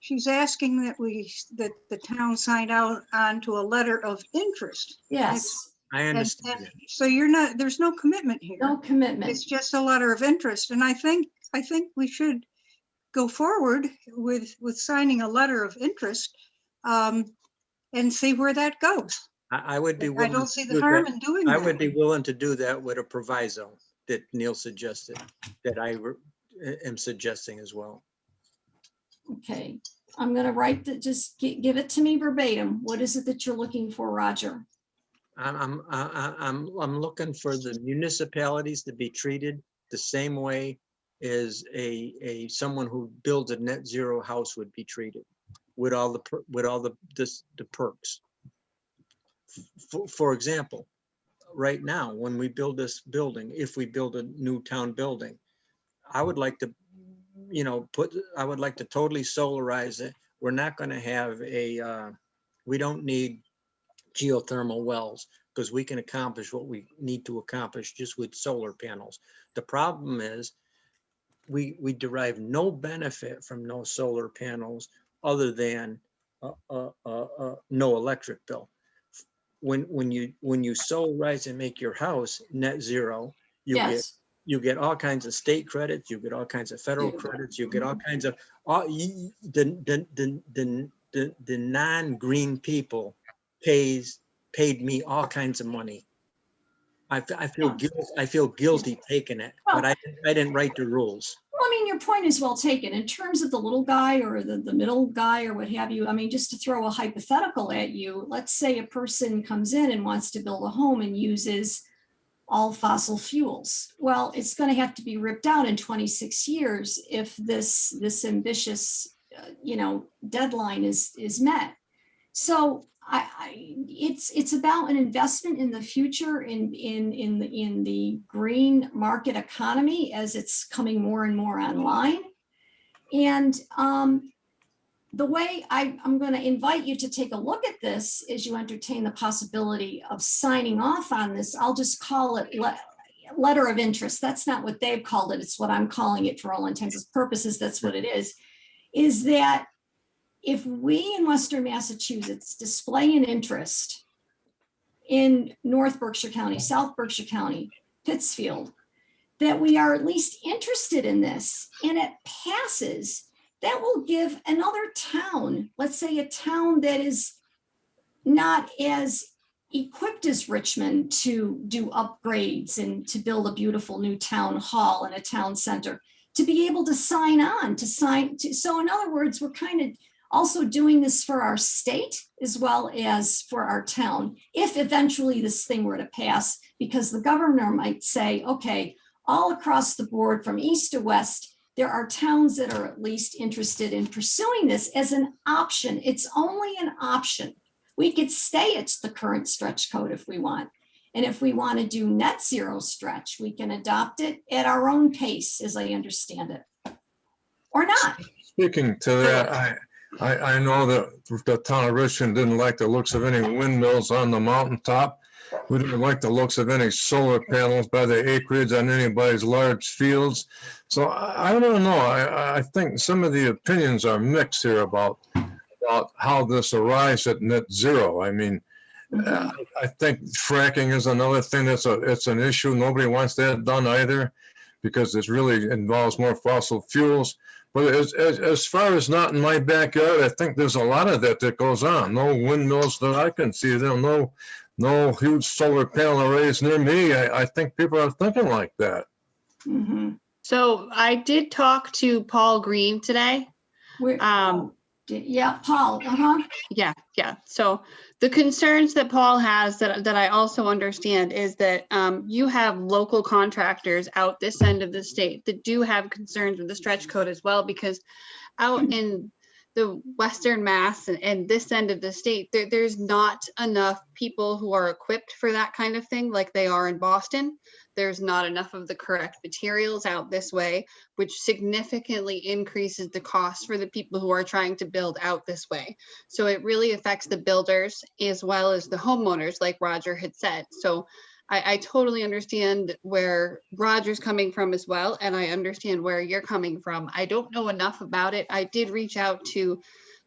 she's asking that the town signed on to a letter of interest. Yes. I understand. So there's no commitment here. No commitment. It's just a letter of interest. And I think we should go forward with signing a letter of interest and see where that goes. I would be I willing. don't see to the do harm that. in doing I that. would be willing to do that with a proviso that Neil suggested, that I am suggesting as well. Okay, I'm going to write that. Just give it to me verbatim. What is it that you're looking for, Roger? I'm looking for the municipalities to be treated the same way as someone who builds a net zero house would be treated, with all the perks. For example, right now, when we build this building, if we build a new town building, I would like to, I would like to totally solarize it. We're not going to have we don't need geothermal wells, because we can accomplish what we need to accomplish just with solar panels. The problem is we derive no benefit from no solar panels other than no electric bill. When you solar rise and make your house net zero, Yes. you get all kinds of state credits, you get all kinds of federal Yeah. credits, you get all kinds of, the non-green people paid me all kinds of money. I feel guilty taking it, but I didn't write the rules. Well, I mean, your point is well taken. In terms of the little guy or the middle guy or what have you, I mean, just to throw a hypothetical at you, let's say a person comes in and wants to build a home and uses all fossil fuels. Well, it's going to have to be ripped out in 26 years if this ambitious, deadline is met. So it's about an investment in the future in the green market economy as it's coming more and more online. And the way I'm going to invite you to take a look at this as you entertain the possibility of signing off on this, I'll just call it letter of interest. That's not what they've called it. It's what I'm calling it for all intents and purposes. That's what it is that if we in Western Massachusetts display an interest in North Berkshire County, South Berkshire County, Pittsfield, that we are at least interested in this and it passes, that will give another town, let's say a town that is not as equipped as Richmond to do upgrades and to build a beautiful new town hall and a town center, to be able to sign on, so in other words, we're kind of also doing this for our state as well as for our town, if eventually this thing were to pass, because the governor might say, okay, all across the board from east to west, there are towns that are at least interested in pursuing this as an option. It's only an option. We could stay at the current stretch code if we want. And if we want to do net zero stretch, we can adopt it at our own pace, as I understand it, or not. Speaking to that, I know that the town of Richmond didn't like the looks of any windmills on the mountaintop. We didn't like the looks of any solar panels by the acreage on anybody's large fields. So I don't know. I think some of the opinions are mixed here about how this arrives at net zero. I mean, I think fracking is another thing it's an issue. Nobody wants that done either, because it really involves more fossil fuels. But as far as not in my backyard, I think there's a lot of that goes on. No windmills that I can see. There no huge solar panel arrays near me. I think people are thinking like that. Mm-hmm. So I did talk to Paul Green today. Yeah, Paul. Yeah. So the concerns that Paul has that I also understand is that you have local contractors out this end of the state that do have concerns with the stretch code as well, because out in the Western Mass and this end of the state, there's not enough people who are equipped for that kind of thing like they are in Boston. There's not enough of the correct materials out this way, which significantly increases the cost for the people who are trying to build out this way. So it really affects the builders as well as the homeowners, like Roger had said. So I totally understand where Roger's coming from as well, and I understand where you're coming from. I don't know enough about it. I did reach out to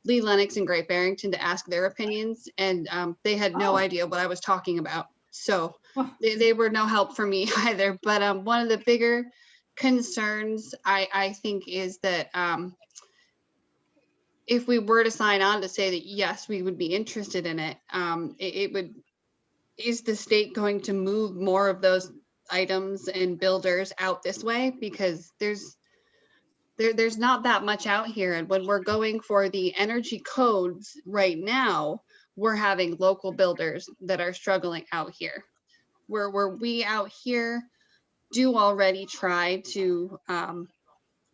Lee Lennox and Great Barrington to ask their opinions, and they had no idea what I was talking about. So they were no help for me either. But one of the bigger concerns I think is that if we were to sign on to say that, yes, we would be interested in it, it would, is the state going to move more of those items and builders out this way? Because there's not that much out here. And when we're going for the energy codes right now, we're having local builders that are struggling out here. Where we out here do already try to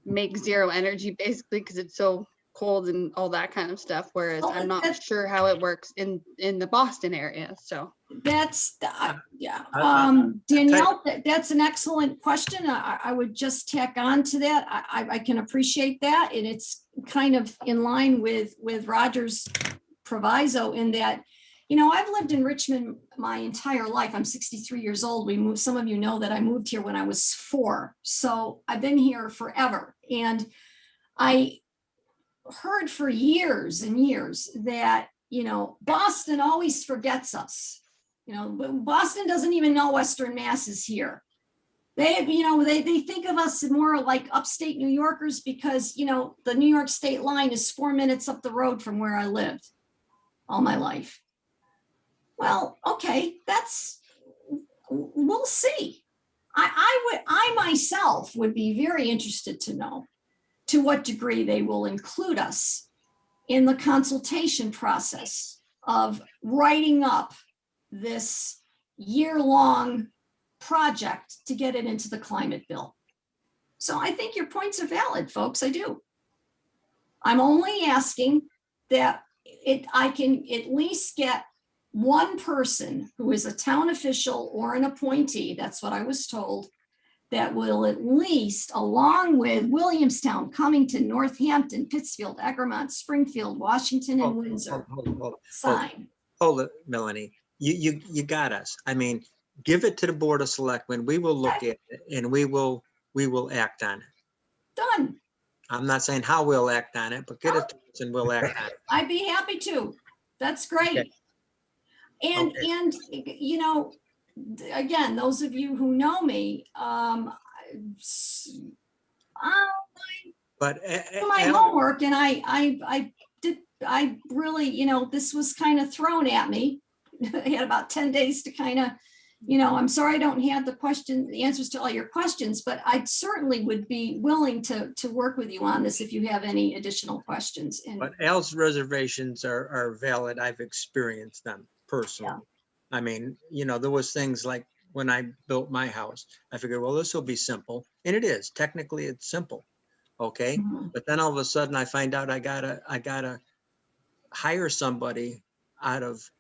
make zero energy, basically, because it's so cold and all that kind of stuff. Whereas I'm not sure how it works in the Boston area. So that's Danielle, that's an excellent question. I would just tack on to that. I can appreciate that, and it's kind of in line with Roger's proviso in that, I've lived in Richmond my entire life. I'm 63 years old. We moved, some of you know that I moved here when I was 4. So I've been here forever. And heard for years and years that, Boston always forgets us. Boston doesn't even know Western Mass is here. They think of us more like upstate New Yorkers because, the New York state line is 4 minutes up the road from where I lived all my life. Well, okay, we'll see. I myself would be very interested to know to what degree they will include us in the consultation process of writing up this year-long project to get it into the climate bill. So I think your points are valid, folks. I do. I'm only asking that I can at least get one person who is a town official or an appointee, that's what I was told, that will at least, along with Williamstown, Cummington, Northampton, Pittsfield, Egremont, Springfield, Washington, and Windsor, sign. Hold it, Melanie. You got us. I mean, give it to the Board of Selectmen. We will look at it and we will act on it. Done. I'm not saying how we'll act on it, but get it to us and we'll act on it. I'd be happy to. That's great. Okay. And, Okay. and, again, those of you who know me, But do my homework, and I really, this was kind of thrown at me. I had about 10 days to kind of, I'm sorry I don't have the answers to all your questions, but I certainly would be willing to work with you on this if you have any additional questions. And But Al's reservations are valid. I've experienced them personally. I mean, there was things like when I built my house, I figured, well, this will be simple. And it is. Technically, it's simple. Okay. But then all of a sudden I find out I gotta hire somebody out of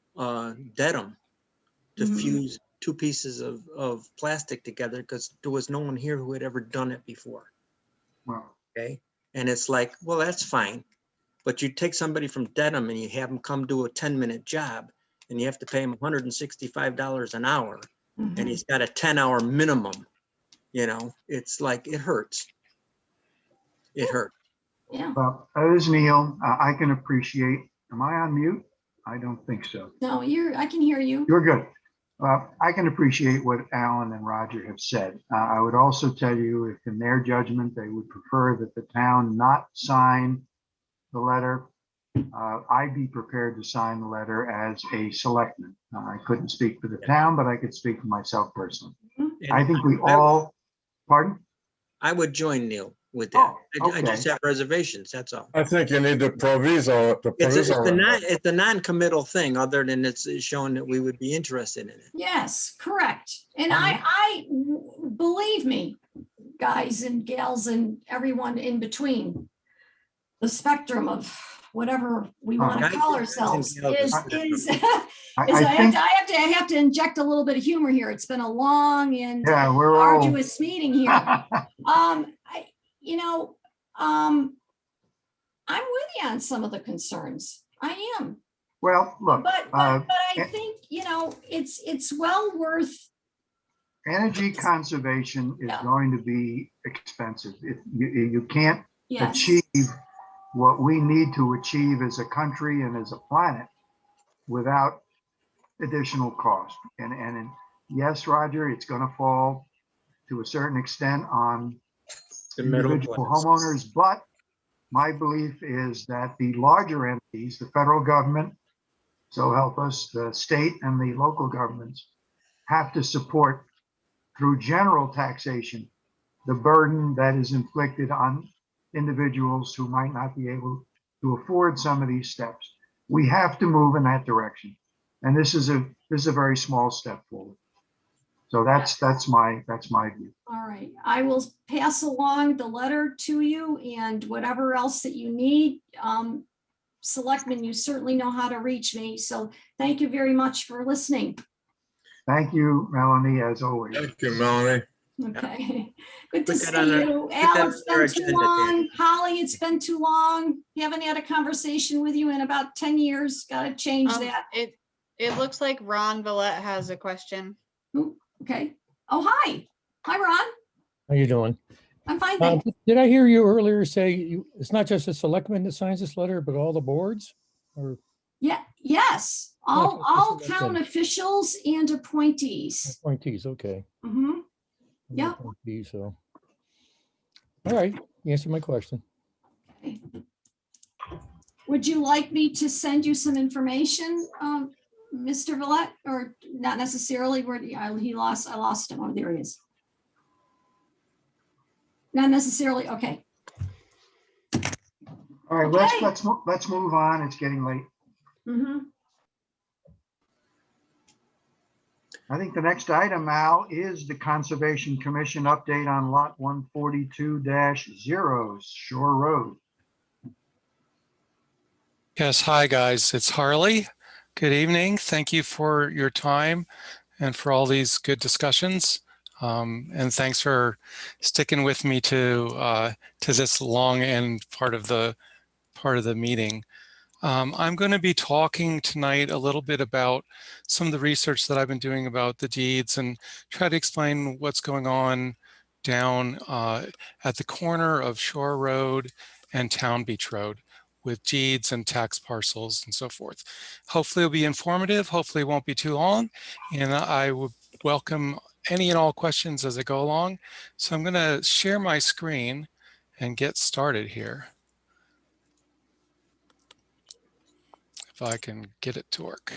Dedham to fuse two pieces of plastic together because there was no one here who had ever done it before. Wow. Okay. And it's like, well, that's fine. But you take somebody from Dedham and you have them come do a 10-minute job and you have to pay him $165 an hour and he's got a 10-hour minimum. It's like, it hurts. It hurts. Yeah. Well, that is Neil. I can appreciate, am I on mute? I don't think so. No, I can hear you. You're good. I can appreciate what Alan and Roger have said. I would also tell you if in their judgment, they would prefer that the town not sign the letter, I'd be prepared to sign the letter as a selectman. I couldn't speak for the town, but I could speak for myself personally. I think we all, pardon? I would join Neil with that. Oh, I just okay. have reservations, that's all. I think you need the proviso, It's a non-committal thing other than it's showing that we would be interested in it. Yes, correct. And I believe me, guys and gals and everyone in between, the spectrum of whatever we want to call ourselves is I have to inject a little bit of humor here. It's been a long and arduous meeting here. I'm with you on some of the concerns. I am. Well, look. But I think, it's well worth. Energy conservation is going to be expensive. You can't Yes. achieve what we need to achieve as a country and as a planet without additional cost. And yes, Roger, it's going to fall to a certain extent on The middle individual class. homeowners, but my belief is that the larger entities, the federal government, so help us, the state and the local governments, have to support through general taxation the burden that is inflicted on individuals who might not be able to afford some of these steps. We have to move in that direction. And this is a very small step forward. So that's my view. All right, I will pass along the letter to you and whatever else that you need. Selectmen, you certainly know how to reach me. So thank you very much for listening. Thank you, Melanie, as always. Thank you, Melanie. Okay, good to Put that see on you. that Al, on it's our been too agenda, long. Danny. Holly, it's been too long. Haven't had a conversation with you in about 10 years. Got to change that. It looks like Ron Villette has a question. Ooh, okay. Oh, hi. Hi, Ron. How you doing? I'm fine, thanks. Did I hear you earlier say it's not just the selectman that signs this letter, but all the boards? Or Yeah, yes, all just the town selectmen. officials and appointees. Appointees, okay. Mhm. I'm Yeah. appointee, so. All right, you answered my question. Would you like me to send you some information, Mr. Villette, or not necessarily? Where I lost him. Oh, there he is. Not necessarily. Okay. All right, Okay. let's move on. It's getting late. Mhm. I think the next item, Al, is the Conservation Commission update on lot 142-0 Shore Road. Yes, hi guys, it's Harley. Good evening. Thank you for your time and for all these good discussions. And thanks for sticking with me to this long end part of the meeting. I'm going to be talking tonight a little bit about some of the research that I've been doing about the deeds and try to explain what's going on down at the corner of Shore Road and Town Beach Road with deeds and tax parcels and so forth. Hopefully it'll be informative. Hopefully it won't be too long. And I would welcome any and all questions as I go along. So I'm going to share my screen and get started here. If I can get it to work.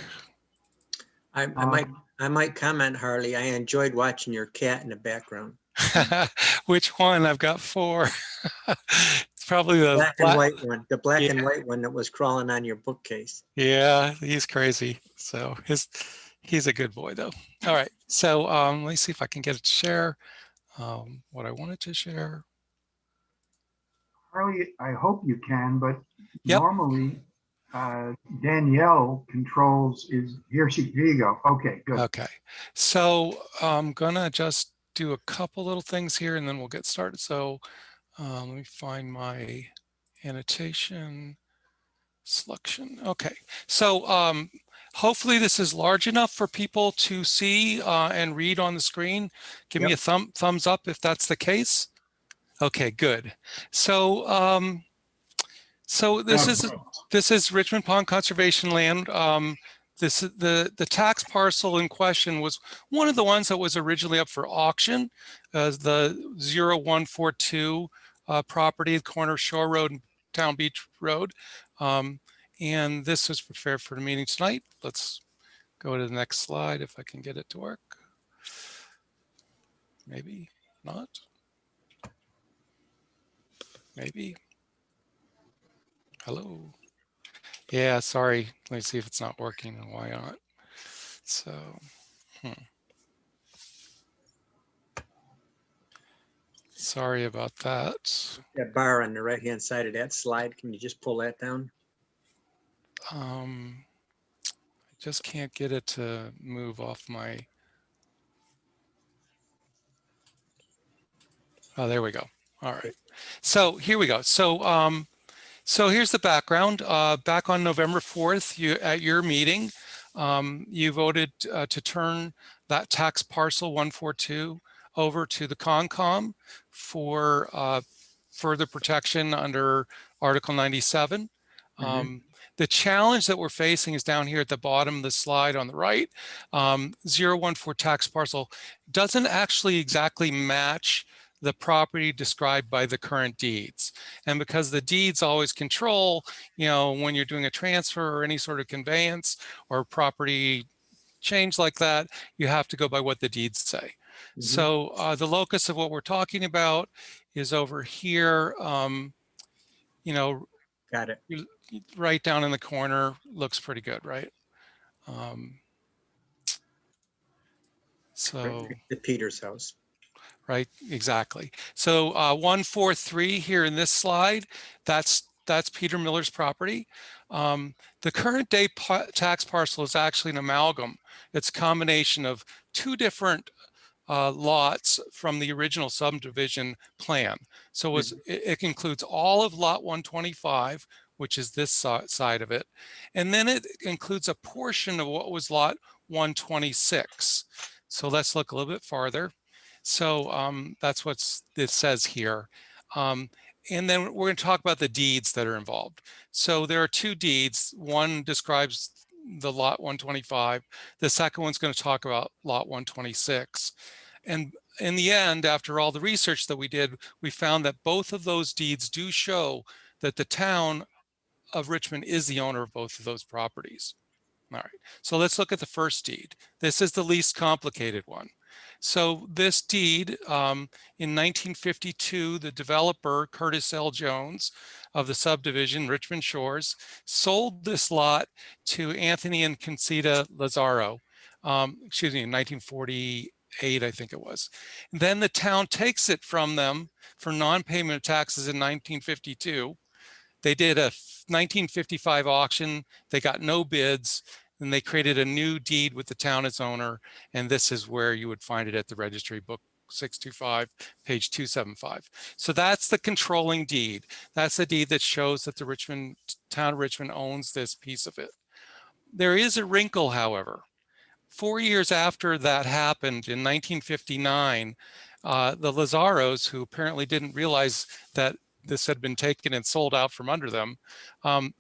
I might comment, Harley. I enjoyed watching your cat in the background. Which one? I've got 4. It's probably the Black and white one, the black and white one that was crawling on your bookcase. Yeah, he's crazy. So he's a good boy though. All right. So let me see if I can get it to share what I wanted to share. Harley, I hope you can, but Yep. normally Danielle controls here you go. Okay, good. Okay. So I'm gonna just do a couple little things here and then we'll get started. So let me find my annotation selection. Okay. So hopefully this is large enough for people to see and read on the screen. Give me a thumbs up if that's the case. Okay, good. So so this is Richmond Pond Conservation Land. This is the tax parcel in question was one of the ones that was originally up for auction as the 0142 property, corner Shore Road and Town Beach Road. And this was prepared for the meeting tonight. Let's go to the next slide if I can get it to work. Maybe not. Maybe. Hello. Yeah, sorry. Let me see if it's not working and why not. So, sorry about that. That bar on the right-hand side of that slide, can you just pull that down? I just can't get it to move off my. Oh, there we go. All right. So here we go. So so here's the background. Back on November 4th, at your meeting, you voted to turn that tax parcel 142 over to the Concom for further protection under Article 97. The challenge that we're facing is down here at the bottom of the slide on the right. 014 tax parcel doesn't actually exactly match the property described by the current deeds. And because the deeds always control, you know, when you're doing a transfer or any sort of conveyance or property change like that, you have to go by what the deeds say. So the locus of what we're talking about is over here, you know, got it. Right down in the corner, looks pretty good, right? So the Peters house. Right, exactly. So 143 here in this slide, that's Peter Miller's property. The current day tax parcel is actually an amalgam. It's a combination of 2 different lots from the original subdivision plan. So it includes all of lot 125, which is this side of it. And then it includes a portion of what was lot 126. So let's look a little bit farther. So that's what this says here. And then we're going to talk about the deeds that are involved. So there are two deeds. One describes the lot 125. The second one's going to talk about lot 126. And in the end, after all the research that we did, we found that both of those deeds do show that the town of Richmond is the owner of both of those properties. All right, so let's look at the first deed. This is the least complicated one. So this deed, in 1952, the developer, Curtis L. Jones of the subdivision, Richmond Shores, sold this lot to Anthony and Concita Lazaro, excuse me, in 1948, I think it was. Then the town takes it from them for non-payment of taxes in 1952. They did a 1955 auction. They got no bids. And they created a new deed with the town as owner. And this is where you would find it at the registry, book 625, page 275. So that's the controlling deed. That's the deed that shows that the town of Richmond owns this piece of it. There is a wrinkle, however. 4 years after that happened in 1959, the Lazaros, who apparently didn't realize that this had been taken and sold out from under them,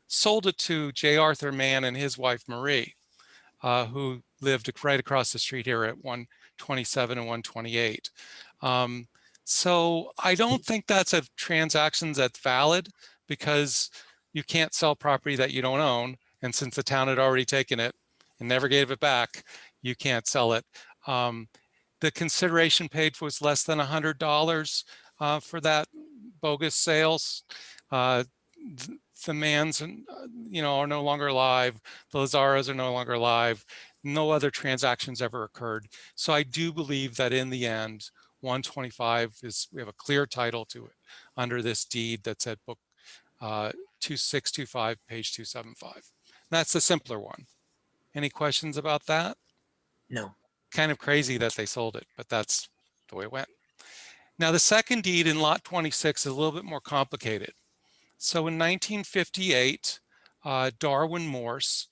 sold it to J. Arthur Mann and his wife Marie, who lived right across the street here at 127 and 128. So I don't think that's a transaction that's valid, because you can't sell property that you don't own. And since the town had already taken it and never gave it back, you can't sell it. The consideration paid was less than $100 for that bogus sales. The Manns, are no longer alive. The Lazaros are no longer alive. No other transactions ever occurred. So I do believe that in the end, 125 we have a clear title to it under this deed that's at book 2625, page 275. That's the simpler one. Any questions about that? No. Kind of crazy that they sold it, but that's the way it went. Now, the second deed in lot 26 is a little bit more complicated. So in 1958, Darwin Morse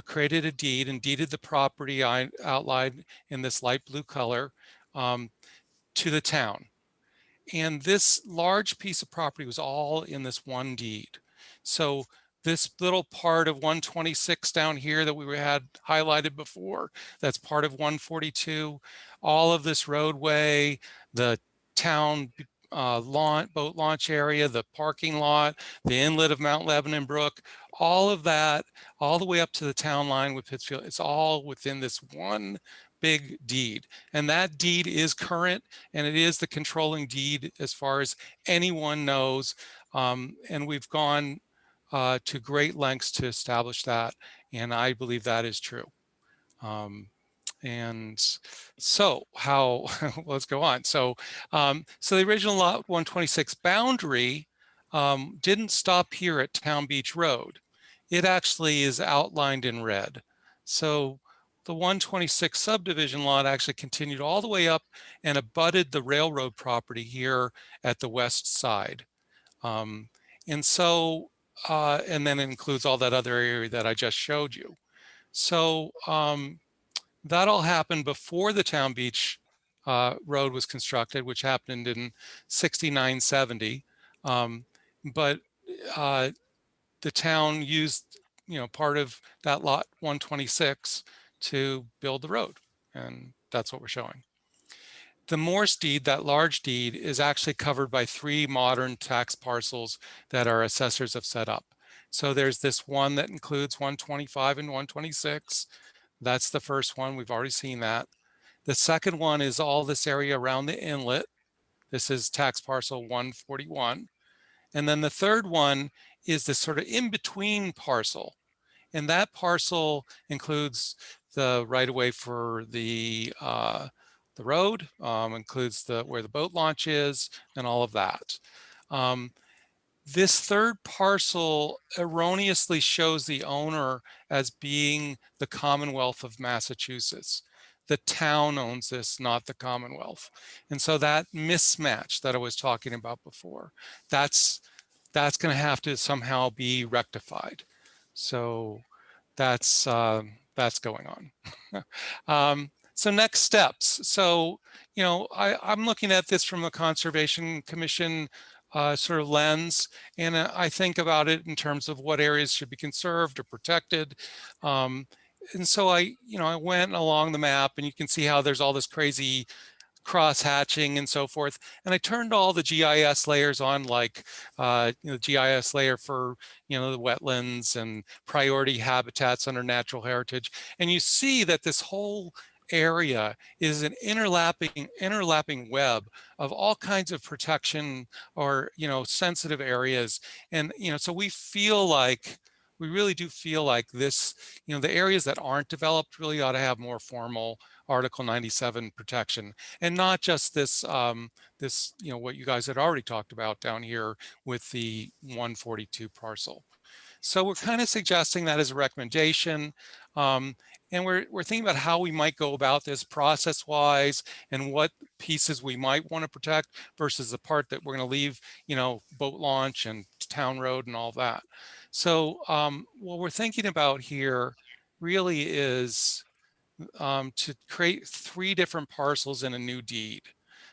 created a deed and deeded the property outlined in this light blue color to the town. And this large piece of property was all in this one deed. So this little part of 126 down here that we had highlighted before, that's part of 142, all of this roadway, the town boat launch area, the parking lot, the inlet of Mount Lebanon Brook, all of that, all the way up to the town line with Pittsfield, it's all within this one big deed. And that deed is current, and it is the controlling deed as far as anyone knows. And we've gone to great lengths to establish that, and I believe that is true. And so let's go on. So the original lot 126 boundary didn't stop here at Town Beach Road. It actually is outlined in red. So the 126 subdivision lot actually continued all the way up and abutted the railroad property here at the west side. And then it includes all that other area that I just showed you. So that all happened before the Town Beach Road was constructed, which happened in 69-70. But the town used, part of that lot 126 to build the road. And that's what we're showing. The Morse deed, that large deed, is actually covered by 3 modern tax parcels that our assessors have set up. So there's this one that includes 125 and 126. That's the first one. We've already seen that. The second one is all this area around the inlet. This is tax parcel 141. And then the third one is this sort of in-between parcel. And that parcel includes the right-of-way for the road, includes where the boat launch is, and all of that. This third parcel erroneously shows the owner as being the Commonwealth of Massachusetts. The town owns this, not the Commonwealth. And so that mismatch that I was talking about before, that's going to have to somehow be rectified. So that's going on. So next steps. So, you know, I'm looking at this from a Conservation Commission sort of lens, and I think about it in terms of what areas should be conserved or protected. And so I went along the map, and you can see how there's all this crazy cross hatching and so forth. And I turned all the GIS layers on, like GIS layer for the wetlands and priority habitats under natural heritage. And you see that this whole area is an interlapping web of all kinds of protection or sensitive areas. And so we really do feel like this, the areas that aren't developed really ought to have more formal Article 97 protection, and not just this, what you guys had already talked about down here with the 142 parcel. So we're kind of suggesting that as a recommendation. And we're thinking about how we might go about this process-wise and what pieces we might want to protect versus the part that we're going to leave, boat launch and town road and all that. So what we're thinking about here really is to create 3 different parcels in a new deed.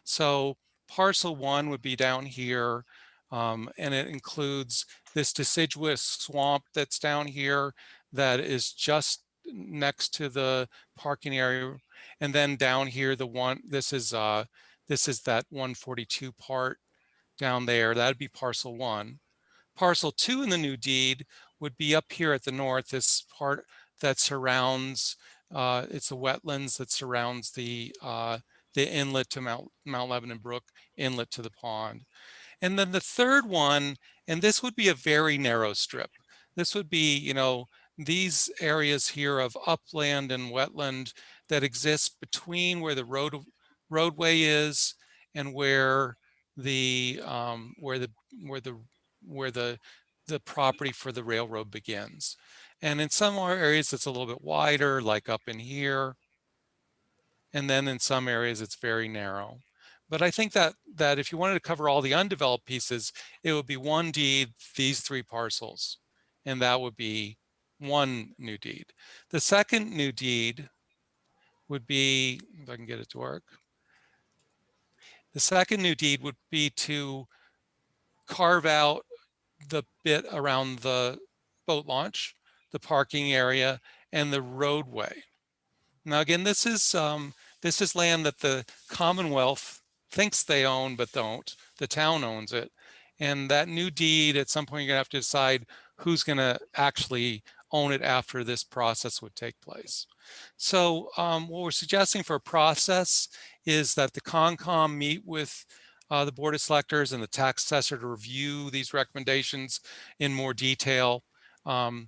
So parcel 1 would be down here, and it includes this deciduous swamp that's down here that is just next to the parking area. And then down here, this is that 142 part down there. That'd be parcel 1. Parcel 2 in the new deed would be up here at the north, this part that surrounds, it's a wetlands that surrounds the inlet to Mount Lebanon Brook, inlet to the pond. And then the third one, and this would be a very narrow strip. This would be, these areas here of upland and wetland that exist between where the roadway is and where the property for the railroad begins. And in some areas it's a little bit wider, like up in here. And then in some areas it's very narrow. But I think that if you wanted to cover all the undeveloped pieces, it would be one deed, these 3 parcels, and that would be one new deed. The second new deed would be, if I can get it to work. The second new deed would be to carve out the bit around the boat launch, the parking area, and the roadway. Now, again, this is land that the Commonwealth thinks they own, but don't. The town owns it. And that new deed, at some point, you're gonna have to decide who's gonna actually own it after this process would take place. So what we're suggesting for a process is that the Concom meet with the Board of Selectors and the tax assessor to review these recommendations in more detail. And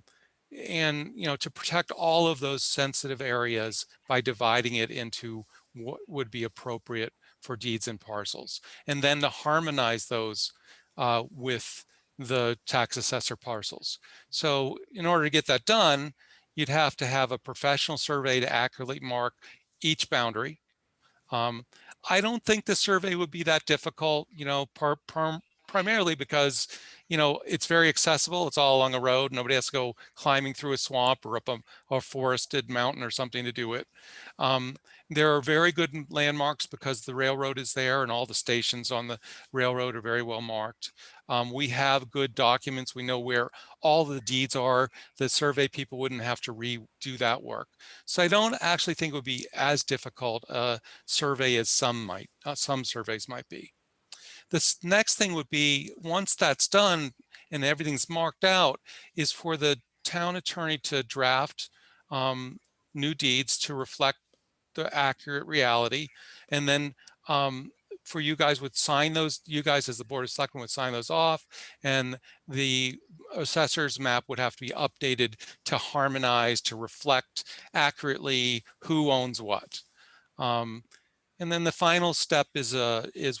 to protect all of those sensitive areas by dividing it into what would be appropriate for deeds and parcels, and then to harmonize those with the tax assessor parcels. So in order to get that done, you'd have to have a professional survey to accurately mark each boundary. I don't think the survey would be that difficult, primarily because, it's very accessible. It's all along a road. Nobody has to go climbing through a swamp or up a forested mountain or something to do it. There are very good landmarks because the railroad is there and all the stations on the railroad are very well marked. We have good documents. We know where all the deeds are. The survey people wouldn't have to redo that work. So I don't actually think it would be as difficult a survey as some surveys might be. This next thing would be, once that's done and everything's marked out, is for the town attorney to draft new deeds to reflect the accurate reality. And then for you guys would sign those, you guys as the Board of Selectmen would sign those off, and the assessor's map would have to be updated to harmonize, to reflect accurately who owns what. And then the final step is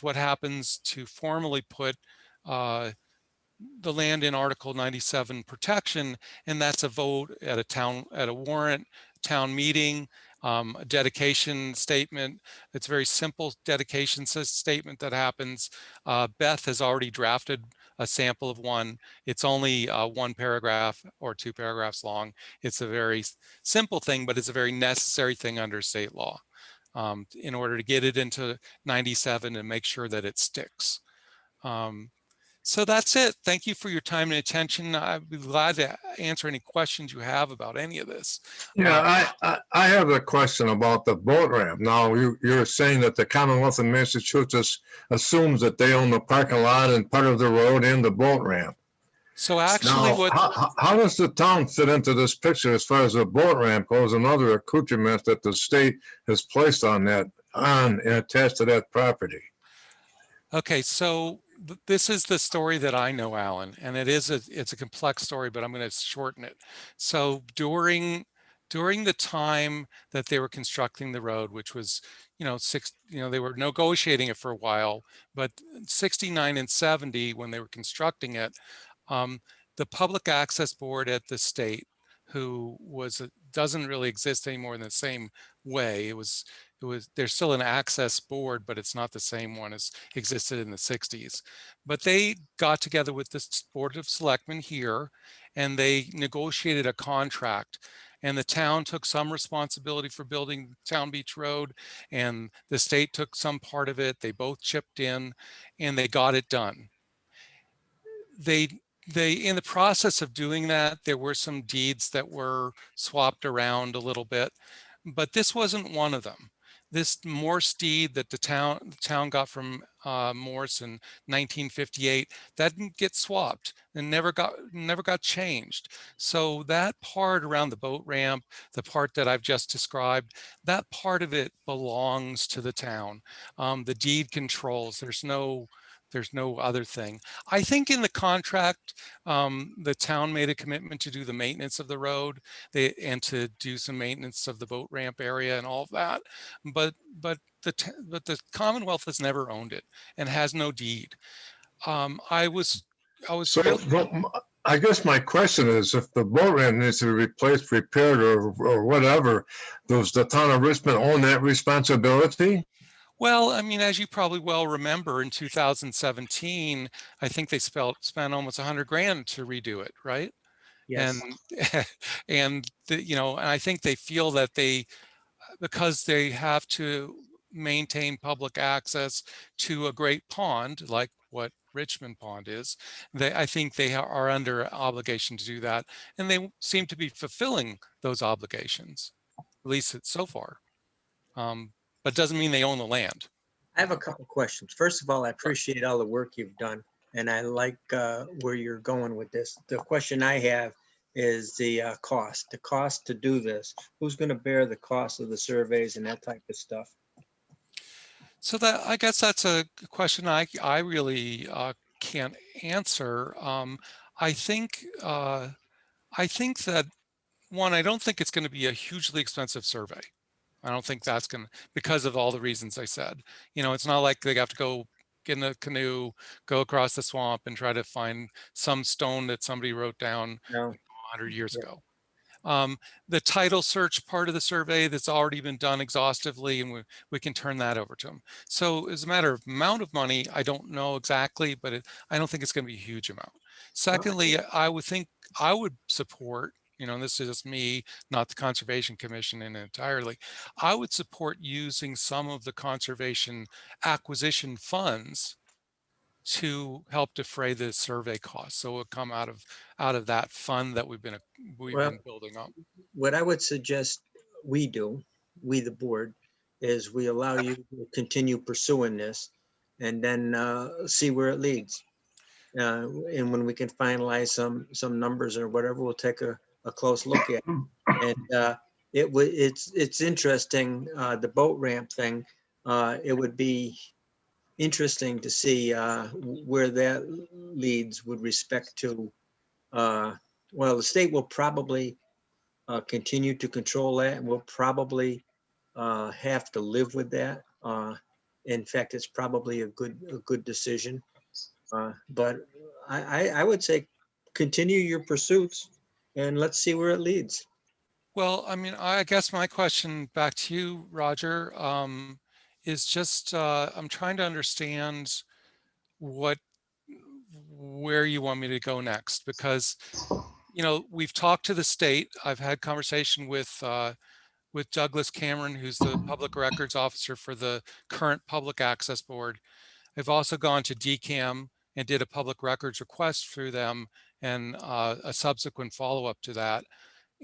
what happens to formally put the land in Article 97 protection, and that's a vote at a warrant town meeting, a dedication statement. It's a very simple dedication statement that happens. Beth has already drafted a sample of one. It's only 1 paragraph or 2 paragraphs long. It's a very simple thing, but it's a very necessary thing under state law. in order to get it into 97 and make sure that it sticks. So that's it. Thank you for your time and attention. I'd be glad to answer any questions you have about any of this. Yeah, I have a question about the boat ramp. Now, you're saying that the Commonwealth of Massachusetts assumes that they own the parking lot and part of the road and the boat ramp. So actually Now, what, how does the town fit into this picture as far as the boat ramp goes and other accoutrements that the state has placed on that, on and attached to that property? okay, so this is the story that I know, Alan, and it's a complex story, but I'm going to shorten it. So during the time that they were constructing the road, which was, they were negotiating it for a while, but 69 and 70, when they were constructing it, the Public Access Board at the state, who doesn't really exist anymore in the same way. There's still an access board, but it's not the same one as existed in the 60s. But they got together with the Board of Selectmen here, and they negotiated a contract. And the town took some responsibility for building Town Beach Road, and the state took some part of it. They both chipped in, and they got it done. They in the process of doing that, there were some deeds that were swapped around a little bit, but this wasn't one of them. This Morse deed that the town got from Morse in 1958, that didn't get swapped and never got changed. So that part around the boat ramp, the part that I've just described, that part of it belongs to the town. The deed controls. There's no other thing. I think in the contract, the town made a commitment to do the maintenance of the road and to do some maintenance of the boat ramp area and all of that. But the Commonwealth has never owned it and has no deed. I was So, really, I guess my question is, if the boat ramp needs to be replaced, repaired, or whatever, does the town of Richmond own that responsibility? well, I mean, as you probably well remember, in 2017, I think they spent almost 100 grand to redo it, right? Yes. And and I think they feel that because they have to maintain public access to a great pond like what Richmond Pond is, I think they are under obligation to do that, and they seem to be fulfilling those obligations, at least so far. But doesn't mean they own the land. I have a couple questions. First of all, I appreciate all the work you've done, and I like where you're going with this. The question I have is the cost to do this. Who's going to bear the cost of the surveys and that type of stuff? So that, I guess that's a question I really can't answer. I think that one, I don't think it's going to be a hugely expensive survey. I don't think that's going to, because of all the reasons I said. It's not like they have to go get in a canoe, go across the swamp and try to find some stone that somebody wrote down No. 100 years Yeah. ago. The title search part of the survey that's already been done exhaustively, and we can turn that over to them. So as a matter of amount of money, I don't know exactly, but I don't think it's going to be a huge amount. Secondly, I would support, and this is just me, not the Conservation Commission entirely, I would support using some of the conservation acquisition funds to help defray the survey costs. So it would come out of that fund that we've been building up. What I would suggest we do, we the board, is we allow you to continue pursuing this and then see where it leads. And when we can finalize some numbers or whatever, we'll take a close look at it. And it's interesting, the boat ramp thing. It would be interesting to see where that leads with respect to, well, the state will probably continue to control that, and we'll probably have to live with that. In fact, it's probably a good decision. But I would say continue your pursuits and let's see where it leads. Well, I mean, I guess my question back to you, Roger, is just I'm trying to understand where you want me to go next, because we've talked to the state. I've had conversation with with Douglas Cameron, who's the public records officer for the current public access board. I've also gone to DCAM and did a public records request through them and a subsequent follow-up to that.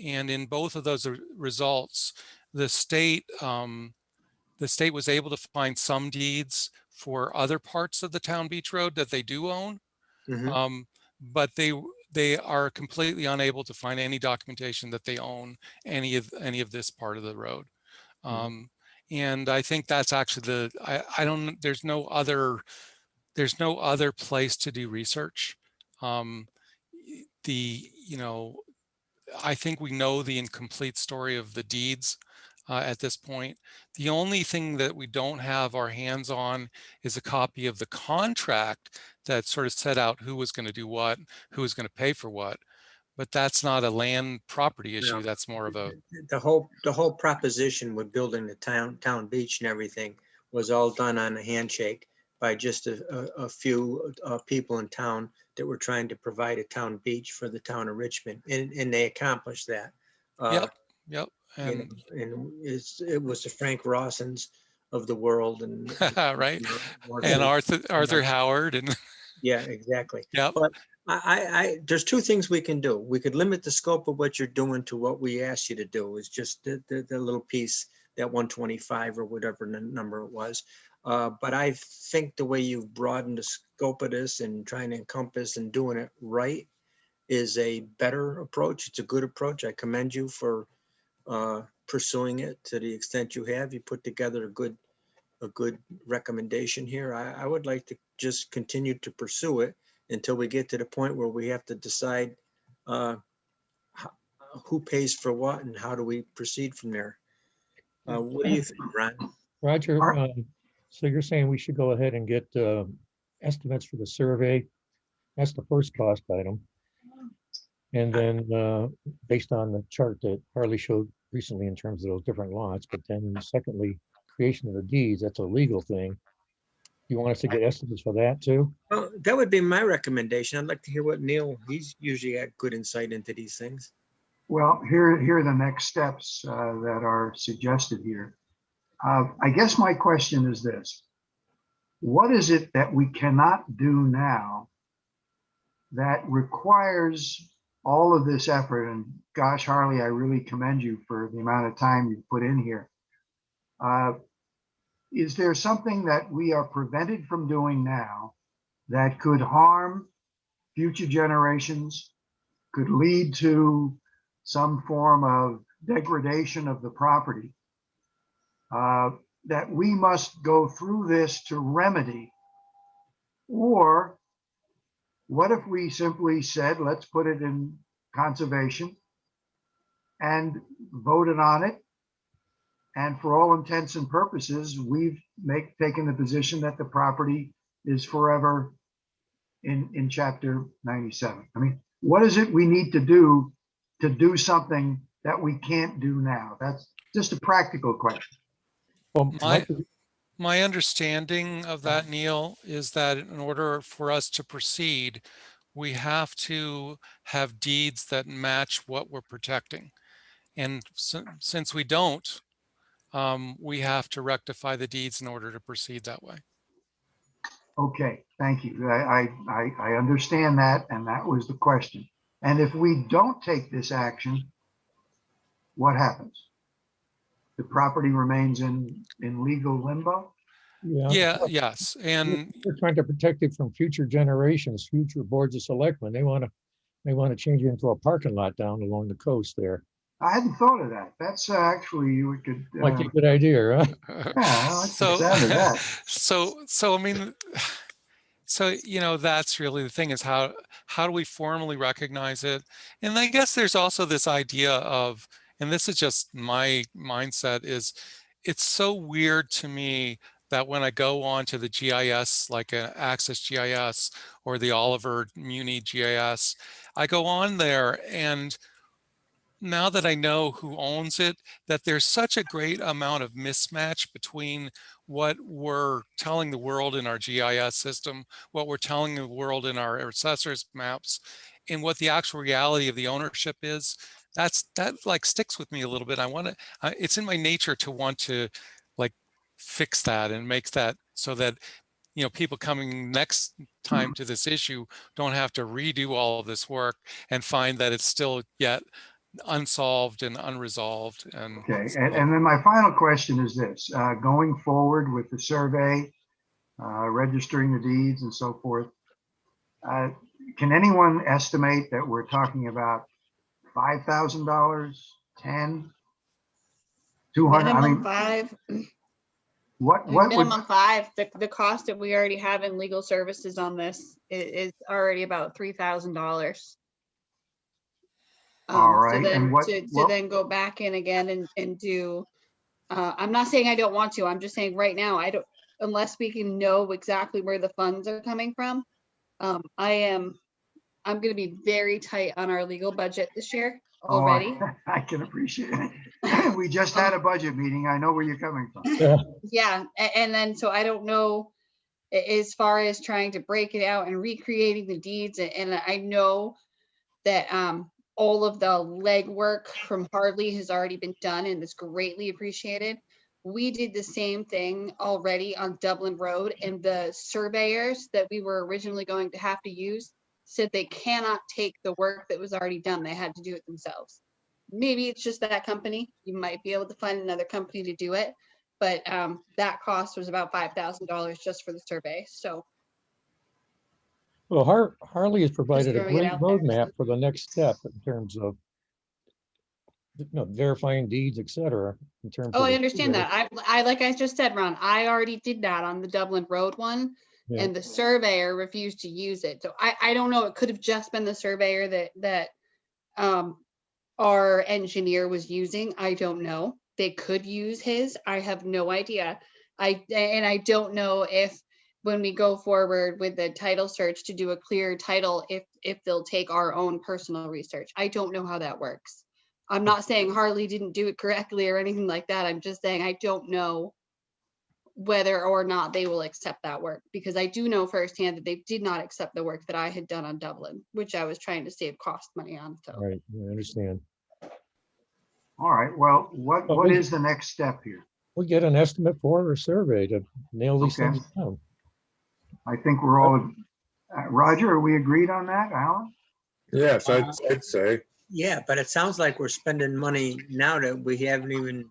And in both of those results, the state was able to find some deeds for other parts of the town beach road that they do own. Mhm. But they are completely unable to find any documentation that they own any of this part of the road. And I think that's actually I don't, there's no other place to do research. I think we know the incomplete story of the deeds at this point. The only thing that we don't have our hands on is a copy of the contract that sort of set out who was going to do what, who was going to pay for what. But that's not a land property issue. No. That's more of a, The whole proposition with building the town beach and everything was all done on a handshake by just a few people in town that were trying to provide a town beach for the town of Richmond, and they accomplished that. yep. And it was the Frank Rossins of the world, and right. And Arthur Howard and yeah, exactly. Yep. But there's two things we can do. We could limit the scope of what you're doing to what we asked you to do. Is just the little piece, that 125 or whatever number it was. But I think the way you've broadened the scope of this and trying to encompass and doing it right is a better approach. It's a good approach. I commend you for pursuing it to the extent you have. You put together a good recommendation here. I would like to just continue to pursue it until we get to the point where we have to decide who pays for what and how do we proceed from there. What do you think, Ron? Roger, so you're saying we should go ahead and get estimates for the survey? That's the first cost item. And then based on the chart that Harley showed recently in terms of those different lots, but then secondly, creation of the deeds, that's a legal thing. You want us to get estimates for that too? Well, that would be my recommendation. I'd like to hear what Neil, he's usually got good insight into these things. Well, here are the next steps that are suggested here. I guess my question is this. What is it that we cannot do now that requires all of this effort? And gosh, Harley, I really commend you for the amount of time you put in here. Is there something that we are prevented from doing now that could harm future generations, could lead to some form of degradation of the property, that we must go through this to remedy? Or what if we simply said, let's put it in conservation and voted on it? And for all intents and purposes, we've taken the position that the property is forever in chapter 97. I mean, what is it we need to do something that we can't do now? That's just a practical question. Well, my understanding of that, Neil, is that in order for us to proceed, we have to have deeds that match what we're protecting. And since we don't, we have to rectify the deeds in order to proceed that way. Okay, thank you. I understand that, and that was the question. And if we don't take this action, what happens? The property remains in legal limbo? Yes. And we're trying to protect it from future generations, future boards of selectmen. They want to change it into a parking lot down along the coast there. I hadn't thought of that. That's actually, you could. Might be a good idea, huh? Yeah, I like the sound of that. So I mean, so that's really the thing, is how do we formally recognize it? And I guess there's also this idea of, and this is just my mindset, is it's so weird to me that when I go on to the GIS, like an Access GIS or the Oliver Muni GIS, I go on there, and now that I know who owns it, that there's such a great amount of mismatch between what we're telling the world in our GIS system, what we're telling the world in our assessors maps, and what the actual reality of the ownership is, that like sticks with me a little bit. I want to, it's in my nature to want to like fix that and make that so that, you know, people coming next time to this issue don't have to redo all of this work and find that it's still yet unsolved and unresolved. And Okay, so, and then my final question is this, going forward with the survey, registering the deeds and so forth, can anyone estimate that we're talking about $5,000, 10, 200? I Minimum mean, 5. what I mean, would, minimum 5. The cost that we already have in legal services on this is already about $3,000. all So right, then and what, to then go back in again and do, I'm not saying I don't want to, I'm just saying right now, I don't, unless we can know exactly where the funds are coming from. I'm gonna be very tight on our legal budget this year oh, already. I can appreciate it. We just had a budget meeting. I know where you're coming from. Yeah, and then, so I don't know as far as trying to break it out and recreating the deeds, and I know that all of the legwork from Hardley has already been done and is greatly appreciated. We did the same thing already on Dublin Road, and the surveyors that we were originally going to have to use said they cannot take the work that was already done. They had to do it themselves. Maybe it's just that company. You might be able to find another company to do it, but that cost was about $5,000 just for the survey. So Well, Harley has provided a throwing it great out there. roadmap for the next step in terms of, you know, verifying deeds, et cetera, in terms Oh, of. I the understand survey. that. I like I just said, Ron, I already did that on the Dublin Road one, Yeah. and the surveyor refused to use it. So I don't know. It could have just been the surveyor that our engineer was using. I don't know. They could use his. I have no idea. I don't know if when we go forward with the title search to do a clear title, if they'll take our own personal research. I don't know how that works. I'm not saying Harley didn't do it correctly or anything like that. I'm just saying I don't know whether or not they will accept that work, because I do know firsthand that they did not accept the work that I had done on Dublin, which I was trying to save cost money on. So Right, I understand. All right, well, what is the next step here? We get an estimate for a survey to nail these Okay. things down. I think we're all, Roger, are we agreed on that, Alan? Yes, I'd say. Yeah, but it sounds like we're spending money now that we haven't even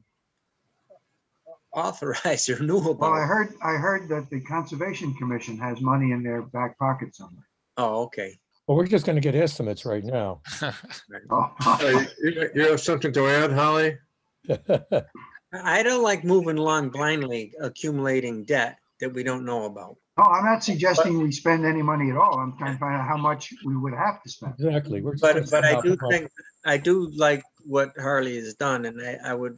authorized or knew Well, about. I heard that the Conservation Commission has money in their back pocket somewhere. Oh, okay. Well, we're just gonna get estimates right now. Oh. You have something to add, Holly? I don't like moving along blindly, accumulating debt that we don't know about. No, I'm not suggesting we spend any money at all. I'm trying to find out how much we would have to spend. Exactly. But I do think, I do like what Harley has done, and I would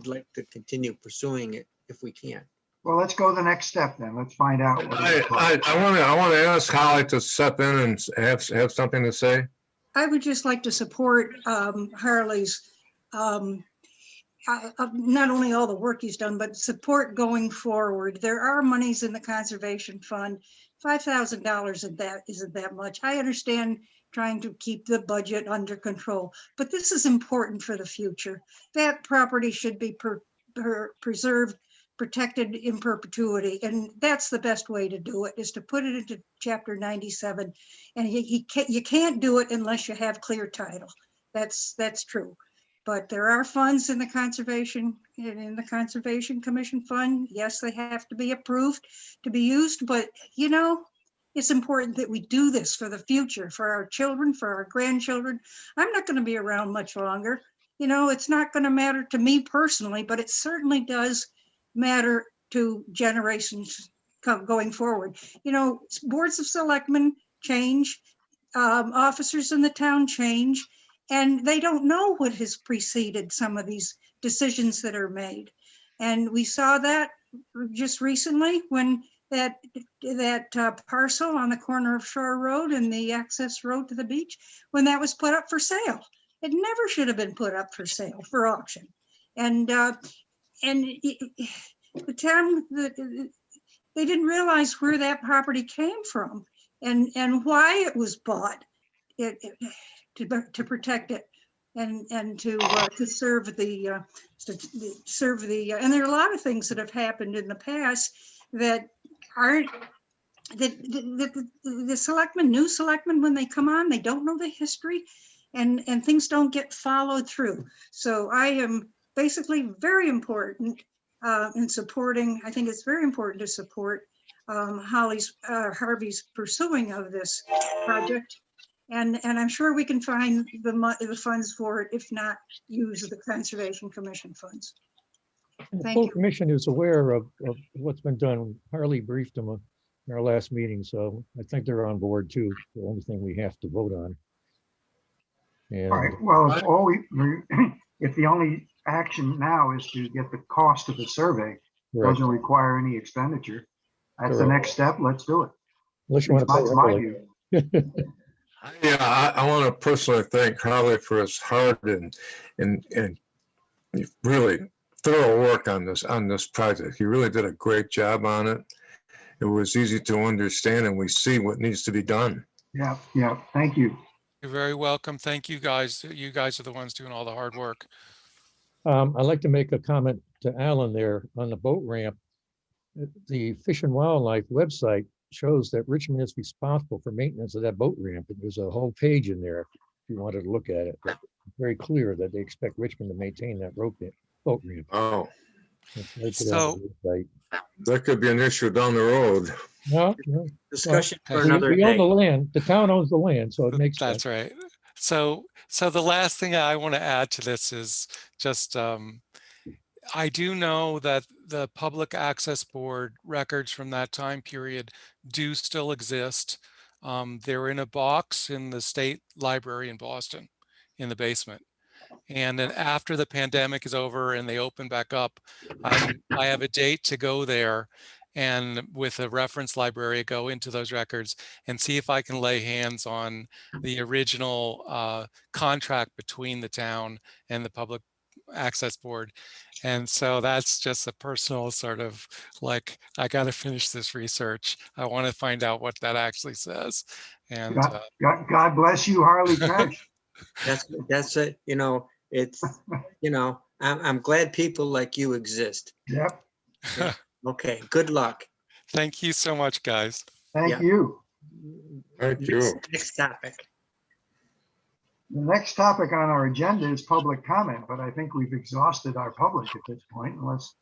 like to continue pursuing it if we can. Well, let's go the next step then. Let's find out. What it looks like. I want to ask Holly to step in and have something to say. I would just like to support Harley's, not only all the work he's done, but support going forward. There are monies in the Conservation Fund. $5,000 of that isn't that much. I understand trying to keep the budget under control, but this is important for the future. That property should be preserved, protected in perpetuity. And that's the best way to do it, is to put it into Chapter 97. And you can't do it unless you have clear title. That's true. But there are funds in the Conservation Commission fund. Yes, they have to be approved to be used, but you know, it's important that we do this for the future, for our children, for our grandchildren. I'm not going to be around much longer. You know, it's not going to matter to me personally, but it certainly does matter to generations going forward. You know, boards of selectmen change, officers in the town change, and they don't know what has preceded some of these decisions that are made. And we saw that just recently when that parcel on the corner of Shore Road and the access road to the beach, when that was put up for sale. It never should have been put up for sale, for auction. And the town, they didn't realize where that property came from and why it was bought to protect it. and to serve and there are a lot of things that have happened in the past that aren't, the selectmen, new selectmen, when they come on, they don't know the history and things don't get followed through. So I am basically very important in supporting, I think it's very important to support Harvey's pursuing of this project. And I'm sure we can find the funds for it, if not use the Conservation Commission funds. And the Thank full you. commission is aware of what's been done. Harley briefed them in our last meeting, so I think they're on board too. The only thing we have to vote on. All right, And well, if all if the only action now is to get the cost of the survey, correct. doesn't require any expenditure. That's the Correct. next step. Let's do it. Unless you want to That's pay my early. view. Yeah, I want to personally thank Harley for his hard and really thorough work on this project. He really did a great job on it. It was easy to understand, and we see what needs to be done. Yeah, yeah. Thank you. You're very welcome. Thank you guys. You guys are the ones doing all the hard work. I'd like to make a comment to Alan there on the boat ramp. The Fish and Wildlife website shows that Richmond is responsible for maintenance of that boat ramp. And there's a whole page in there if you wanted to look at it. But it's very clear that they expect Richmond to maintain that boat ramp. Oh, So that could be an issue down the road. No, Discussion for we another own the day. land. The town owns the land, so it makes sense. that's right. So the last thing I want to add to this is just I do know that the Public Access Board records from that time period do still exist. They're in a box in the State Library in Boston in the basement. And then after the pandemic is over and they open back up, I have a date to go there and with a reference library, go into those records and see if I can lay hands on the original contract between the town and the Public Access Board. And so that's just a personal sort of like, I got to finish this research. I want to find out what that actually says. And God bless you, Harley Cash. That's it. You know, it's, you know, I'm glad people like you exist. Yep. Yeah. Okay. Good luck. Thank you so much, guys. Thank Yeah. you. Thank you. Next topic. The next topic on our agenda is public comment, but I think we've exhausted our public at this point, unless.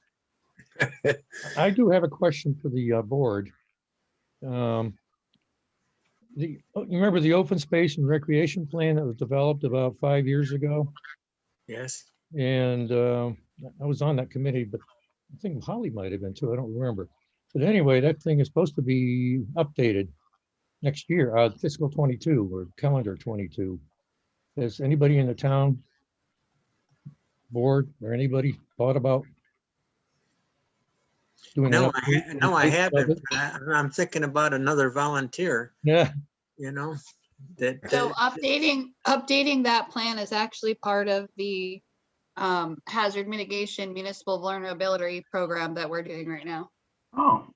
I do have a question for the board. You remember the open space and recreation plan that was developed about 5 years ago? Yes. And I was on that committee, but I think Holly might have been too. I don't remember. But anyway, that thing is supposed to be updated next year, fiscal 22 or calendar 22. Has anybody in the town board or anybody thought about doing No, an no, I update of haven't. it? I'm thinking about another volunteer, Yeah, you know, that. So updating that plan is actually part of the hazard mitigation municipal vulnerability program that we're doing right now. Oh,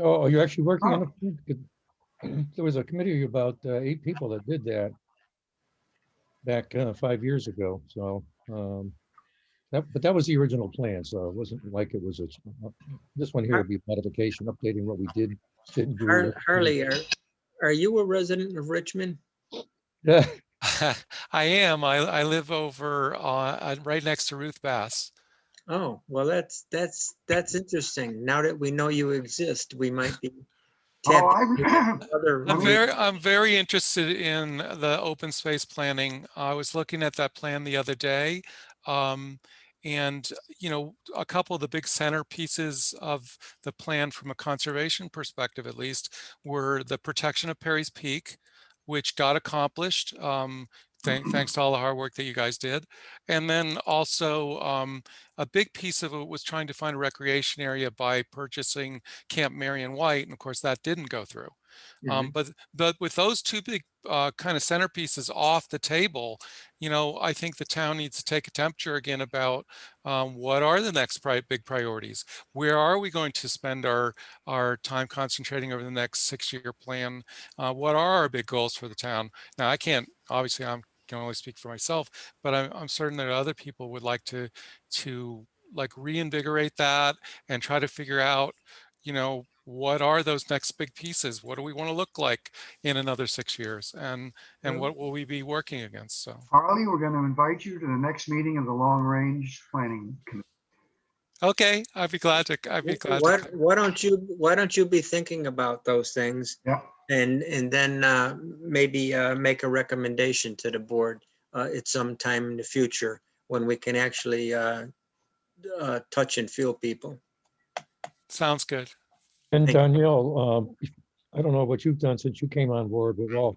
are you actually working on it? There was a committee of about 8 people that did that back 5 years ago. So, but that was the original plan. So it wasn't like it was this one here would be a modification, updating what we didn't do. Harley, are you a resident of Richmond? Yeah. I am. I live over right next to Ruth Bass. Oh, well, that's interesting. Now that we know you exist, we might be. I'm very interested in the open space planning. I was looking at that plan the other day. And, you know, a couple of the big centerpieces of the plan from a conservation perspective, at least, were the protection of Perry's Peak, which got accomplished. Thanks to all the hard work that you guys did. And then also a big piece of it was trying to find a recreation area by purchasing Camp Marion White. And of course, that didn't go through. But with those two big kind of centerpieces off the table, you know, I think the town needs to take a temperature again about what are the next big priorities? Where are we going to spend our time concentrating over the next 6-year plan? What are our big goals for the town? Now, I can't, obviously, I'm can only speak for myself, but I'm certain that other people would like to like reinvigorate that and try to figure out, you know, what are those next big pieces? What do we want to look like in another 6 years? And what will we be working against? So, Harley, we're going to invite you to the next meeting of the Long Range Planning Committee. okay, I'd be glad to. Why don't you be thinking about those things? Yeah. And then maybe make a recommendation to the board at some time in the future when we can actually touch and feel people. Sounds good. And Thank you. Danielle, I don't know what you've done since you came on board, but while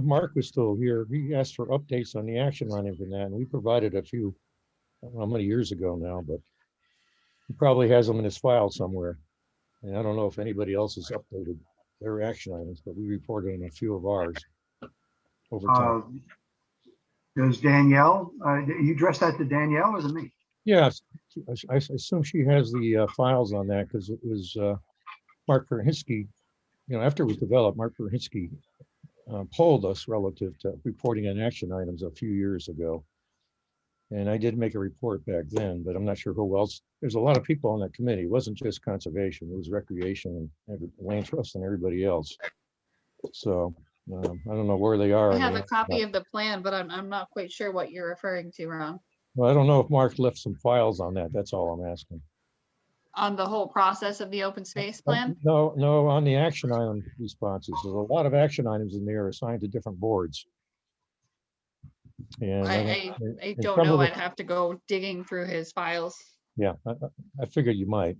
Mark was still here, he asked for updates on the action items and that, and we provided a few, I don't know how many years ago now, but he probably has them in his file somewhere. And I don't know if anybody else has updated their action items, but we reported on a few of ours over time. Does Danielle, you address that to Danielle or to me? Yes, I assume she has the files on that because it was Mark Verhinsky, you know, after it was developed, Mark Verhinsky polled us relative to reporting on action items a few years ago. And I did make a report back then, but I'm not sure who else. There's a lot of people on that committee. It wasn't just conservation, it was recreation and land trust and everybody else. So I don't know where they are. I on have the a copy of the plan, but I'm not quite sure what you're referring to, Ron. Well, I don't know if Mark left some files on that. That's all I'm asking. On the whole process of the open space plan? No, on the action item responses. There's a lot of action items in there assigned to different boards. And I and don't some know. of the- I'd have to go digging through his files. Yeah, I figured you might.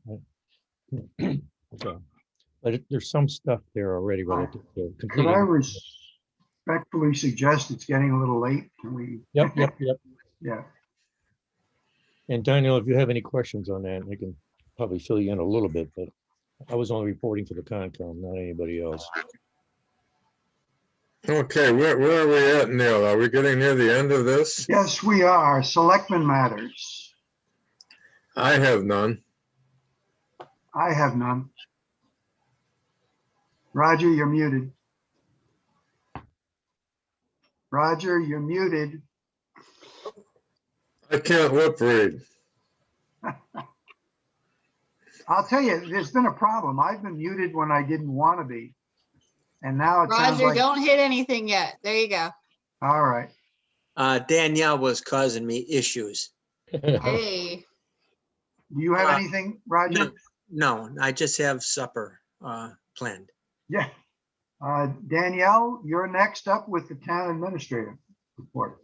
Okay. But there's some stuff there already relative to Could completing. I respectfully suggest it's getting a little late? Can we? Yep. Yeah. And Daniel, if you have any questions on that, I can probably fill you in a little bit, but I was only reporting for the Concom, not anybody else. Okay, where are we at, Neil? Are we getting near the end of this? Yes, we are. Selectmen matters. I have none. I have none. Roger, you're muted. Roger, you're muted. I can't lip read. I'll tell you, there's been a problem. I've been muted when I didn't want to be. And now it sounds Roger, like, don't hit anything yet. There you go. all right. Danielle was causing me issues. Hey, Do you have anything, Roger? No, I just have supper planned. Yeah. Danielle, you're next up with the town administrator report.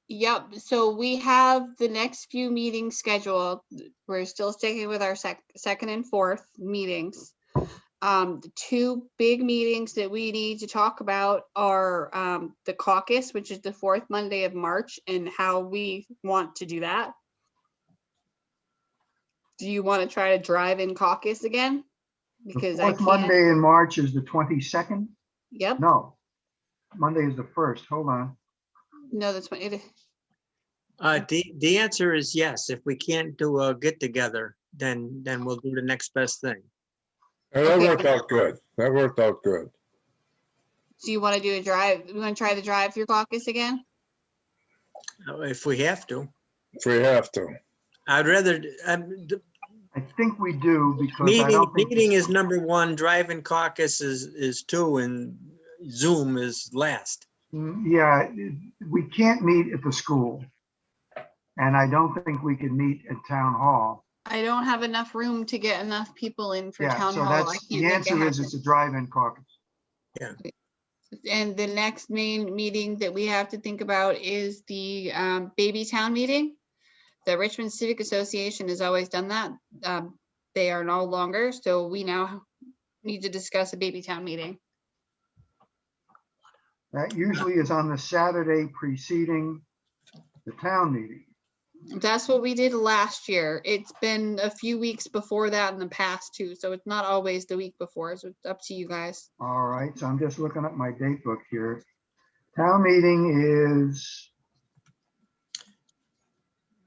yep. So we have the next few meetings scheduled. We're still sticking with our second and fourth meetings. The two big meetings that we need to talk about are the caucus, which is the fourth Monday of March, and how we want to do that. Do you want to try to drive in caucus again? Because The I fourth can't. Monday in March is the 22nd? Yep. No, Monday is the 1st. Hold on. No, that's what it. The answer is yes. If we can't do a get together, then we'll do the next best thing. Oh, that Okay. worked out good. That worked out good. Do you want to do a drive? You want to try the drive through caucus again? If we have to. If we have to. I'd rather, the I think we do because I don't think. meeting is number one, drive-in caucus is two, and Zoom is last. Yeah, we can't meet at the school. And I don't think we can meet at town hall. I don't have enough room to get enough people in for Yeah, town so hall. I that's, can't the make it answer is it's happen. a drive-in caucus. Yeah. And the next main meeting that we have to think about is the baby town meeting. The Richmond Civic Association has always done that. They are no longer, so we now need to discuss a baby town meeting. That usually is on the Saturday preceding the town meeting. That's what we did last year. It's been a few weeks before that in the past too, so it's not always the week before, so it's up to you guys. All right, so I'm just looking at my date book here. Town meeting is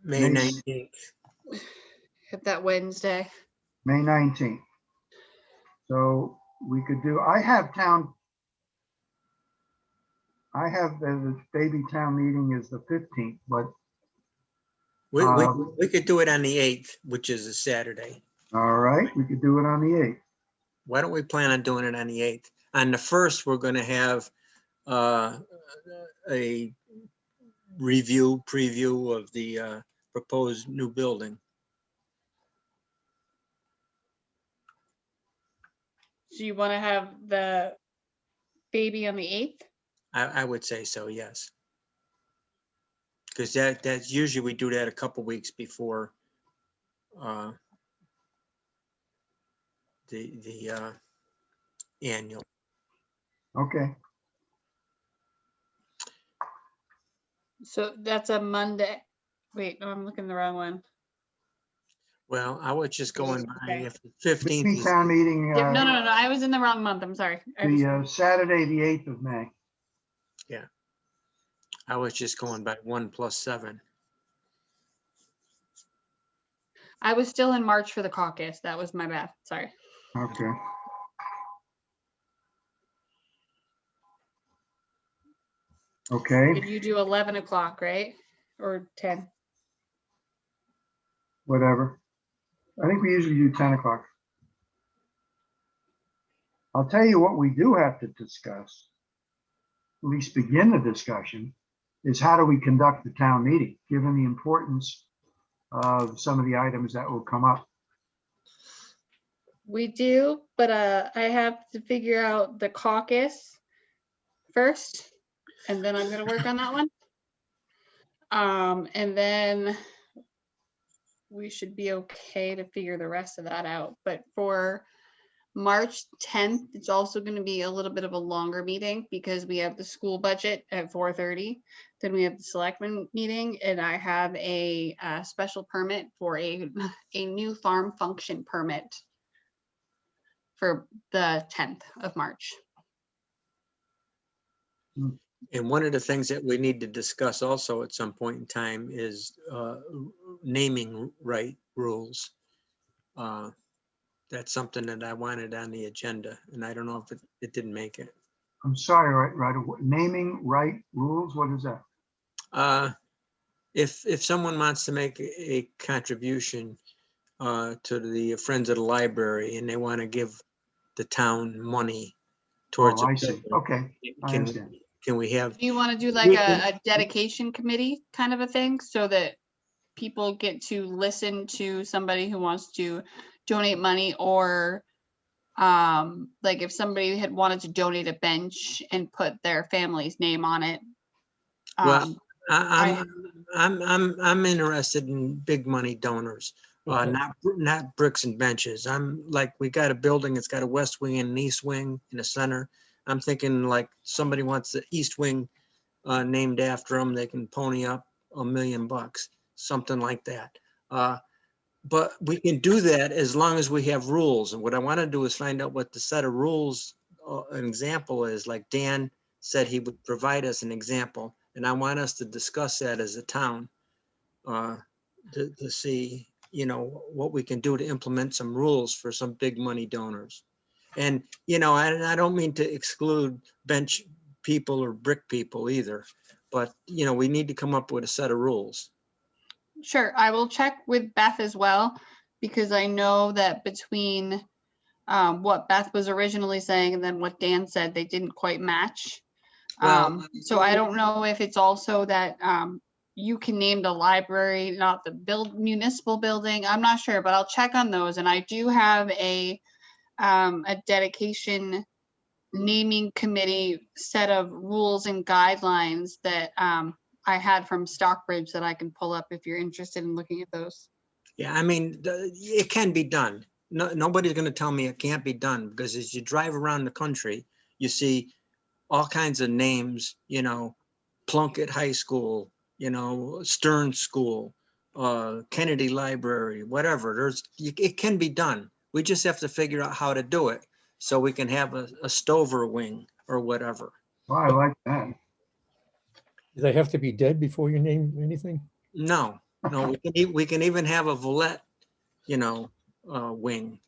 May 19th. Hit that Wednesday. May 19th. So we could do, I have town, I have the baby town meeting is the 15th, but We could do it on the 8th, which is a Saturday. all right, we could do it on the 8th. Why don't we plan on doing it on the 8th? On the 1st, we're going to have a preview of the proposed new building. Do you want to have the baby on the 8th? I would say so, yes. Because that's usually we do that a couple weeks before the annual. Okay, So that's a Monday. Wait, no, I'm looking the wrong one. Well, I was just going by Okay. if the 15th baby is, town meeting, Yep, no, I was in the wrong month. I'm sorry. the Saturday, the 8th of May. I was just going by 1 + 7. I was still in March for the caucus. That was my bad. Sorry. Okay. Okay, Did you do 11 o'clock, right? Or 10? whatever. I think we usually do 10 o'clock. I'll tell you what we do have to discuss, at least begin the discussion, is how do we conduct the town meeting, given the importance of some of the items that will come up. We do, but I have to figure out the caucus first, and then I'm gonna work on that one. And then we should be okay to figure the rest of that out. But for March 10th, it's also going to be a little bit of a longer meeting because we have the school budget at 4:30. Then we have the selectmen meeting, and I have a special permit for a new farm function permit for the 10th of March. And one of the things that we need to discuss also at some point in time is naming right rules. That's something that I wanted on the agenda, and I don't know if it didn't make it. I'm sorry, right, naming right rules, what is that? If someone wants to make a contribution to the Friends of the Library and they want to give the town money towards Oh, a I see, building, okay, I can understand. can we have, Do you want to do like a dedication committee kind of a thing so that people get to listen to somebody who wants to donate money, or like if somebody had wanted to donate a bench and put their family's name on it? well, I'm interested in big money donors, not bricks and benches. I'm like, we got a building, it's got a west wing and an east wing in the center. I'm thinking like somebody wants the east wing named after them, they can pony up $1 million, something like that. But we can do that as long as we have rules. And what I want to do is find out what the set of rules, an example is, like Dan said he would provide us an example. And I want us to discuss that as a town to see, what we can do to implement some rules for some big money donors. And, I don't mean to exclude bench people or brick people either, but, we need to come up with a set of rules. Sure, I will check with Beth as well, because I know that between what Beth was originally saying and then what Dan said, they didn't quite match. Well, So I don't know if it's also that you can name the library, not the municipal building. I'm not sure, but I'll check on those. And I do have a dedication naming committee set of rules and guidelines that I had from Stockbridge that I can pull up if you're interested in looking at those. Yeah, I mean, it can be done. No, nobody's going to tell me it can't be done, because as you drive around the country, you see all kinds of names, Plunkett High School, Stern School, Kennedy Library, whatever. It can be done. We just have to figure out how to do it so we can have a Stover wing or whatever. Well, I like that. Do they have to be dead before you name anything? No, we can even have a Villette, wing.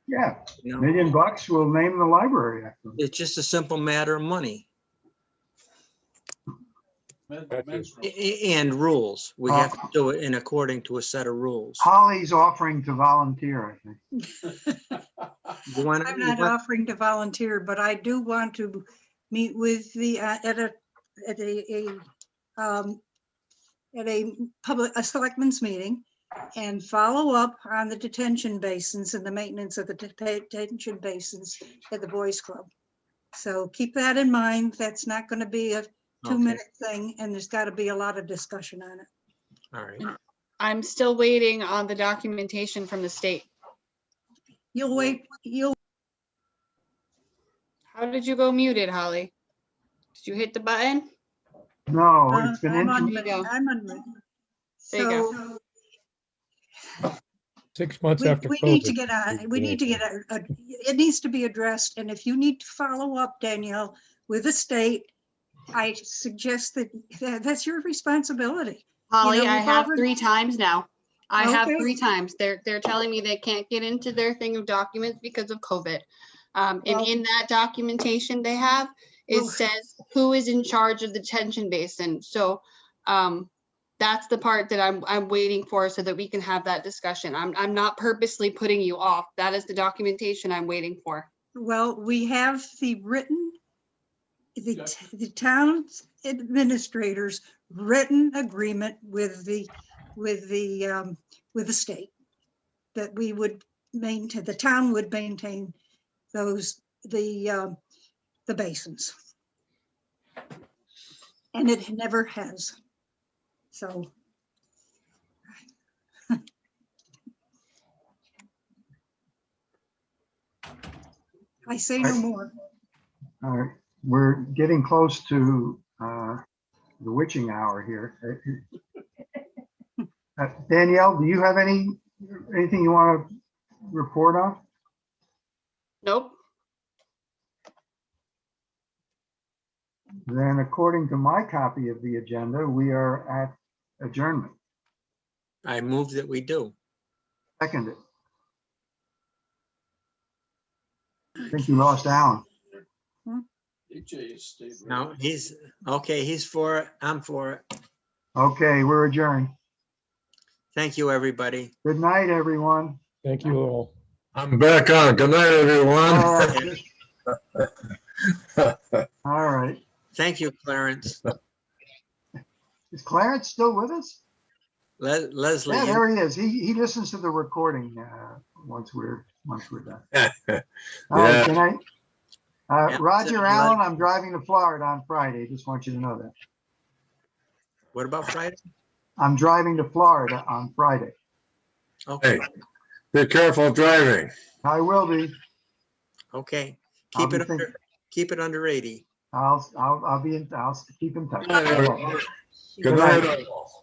Yeah, $1 million will name the library after them. It's just a simple matter of money. And rules. We have to do it in according to a set of rules. Holly's offering to volunteer, I think. You want I'm not offering to volunteer, but I do want to meet with the, at a selectmen's meeting and follow up on the detention basins and the maintenance of the detention basins at the Boys Club. So keep that in mind. That's not going to be a 2-minute thing, and there's got to be a lot of discussion on it. All right. I'm still waiting on the documentation from the state. You'll wait, How did you go muted, Holly? Did you hit the button? No, it's been, I'm on, There you go. I'm on. There you go. So 6 months we after we need to COVID. get it needs to be addressed. And if you need to follow up, Danielle, with the state, I suggest that's your responsibility. Holly, know, I we've have already- 3 times now. I have Okay. 3 times. They're telling me they can't get into their thing of documents because of COVID. And Well- in that documentation they have, it Well- says who is in charge of the detention basin. So that's the part that I'm waiting for so that we can have that discussion. I'm not purposely putting you off. That is the documentation I'm waiting for. Well, we have the written, the town's administrators' written agreement with the state that we would maintain, the town would maintain those, the basins. And it never has. So. I say no more. all right, we're getting close to the witching hour here. Danielle, do you have anything you want to report on? Nope. Then according to my copy of the agenda, we are at adjournment. I move that we do. Seconded. I think you lost Alan. No, he's, okay, he's for it. I'm for it. Okay, we're adjourned. Thank you, everybody. Good night, everyone. Thank you all. I'm back on. Good night, everyone. All right. Thank you, Clarence. Is Clarence still with us? Leslie. Yeah, there he is. He listens to the recording once we're done. All right, good night. Roger Allen, I'm driving to Florida on Friday. Just want you to know that. What about Friday? I'm driving to Florida on Friday. Okay, Hey, be careful driving. I will be. okay. I'll Keep be it under 80. I'll keep in touch. Good night, all.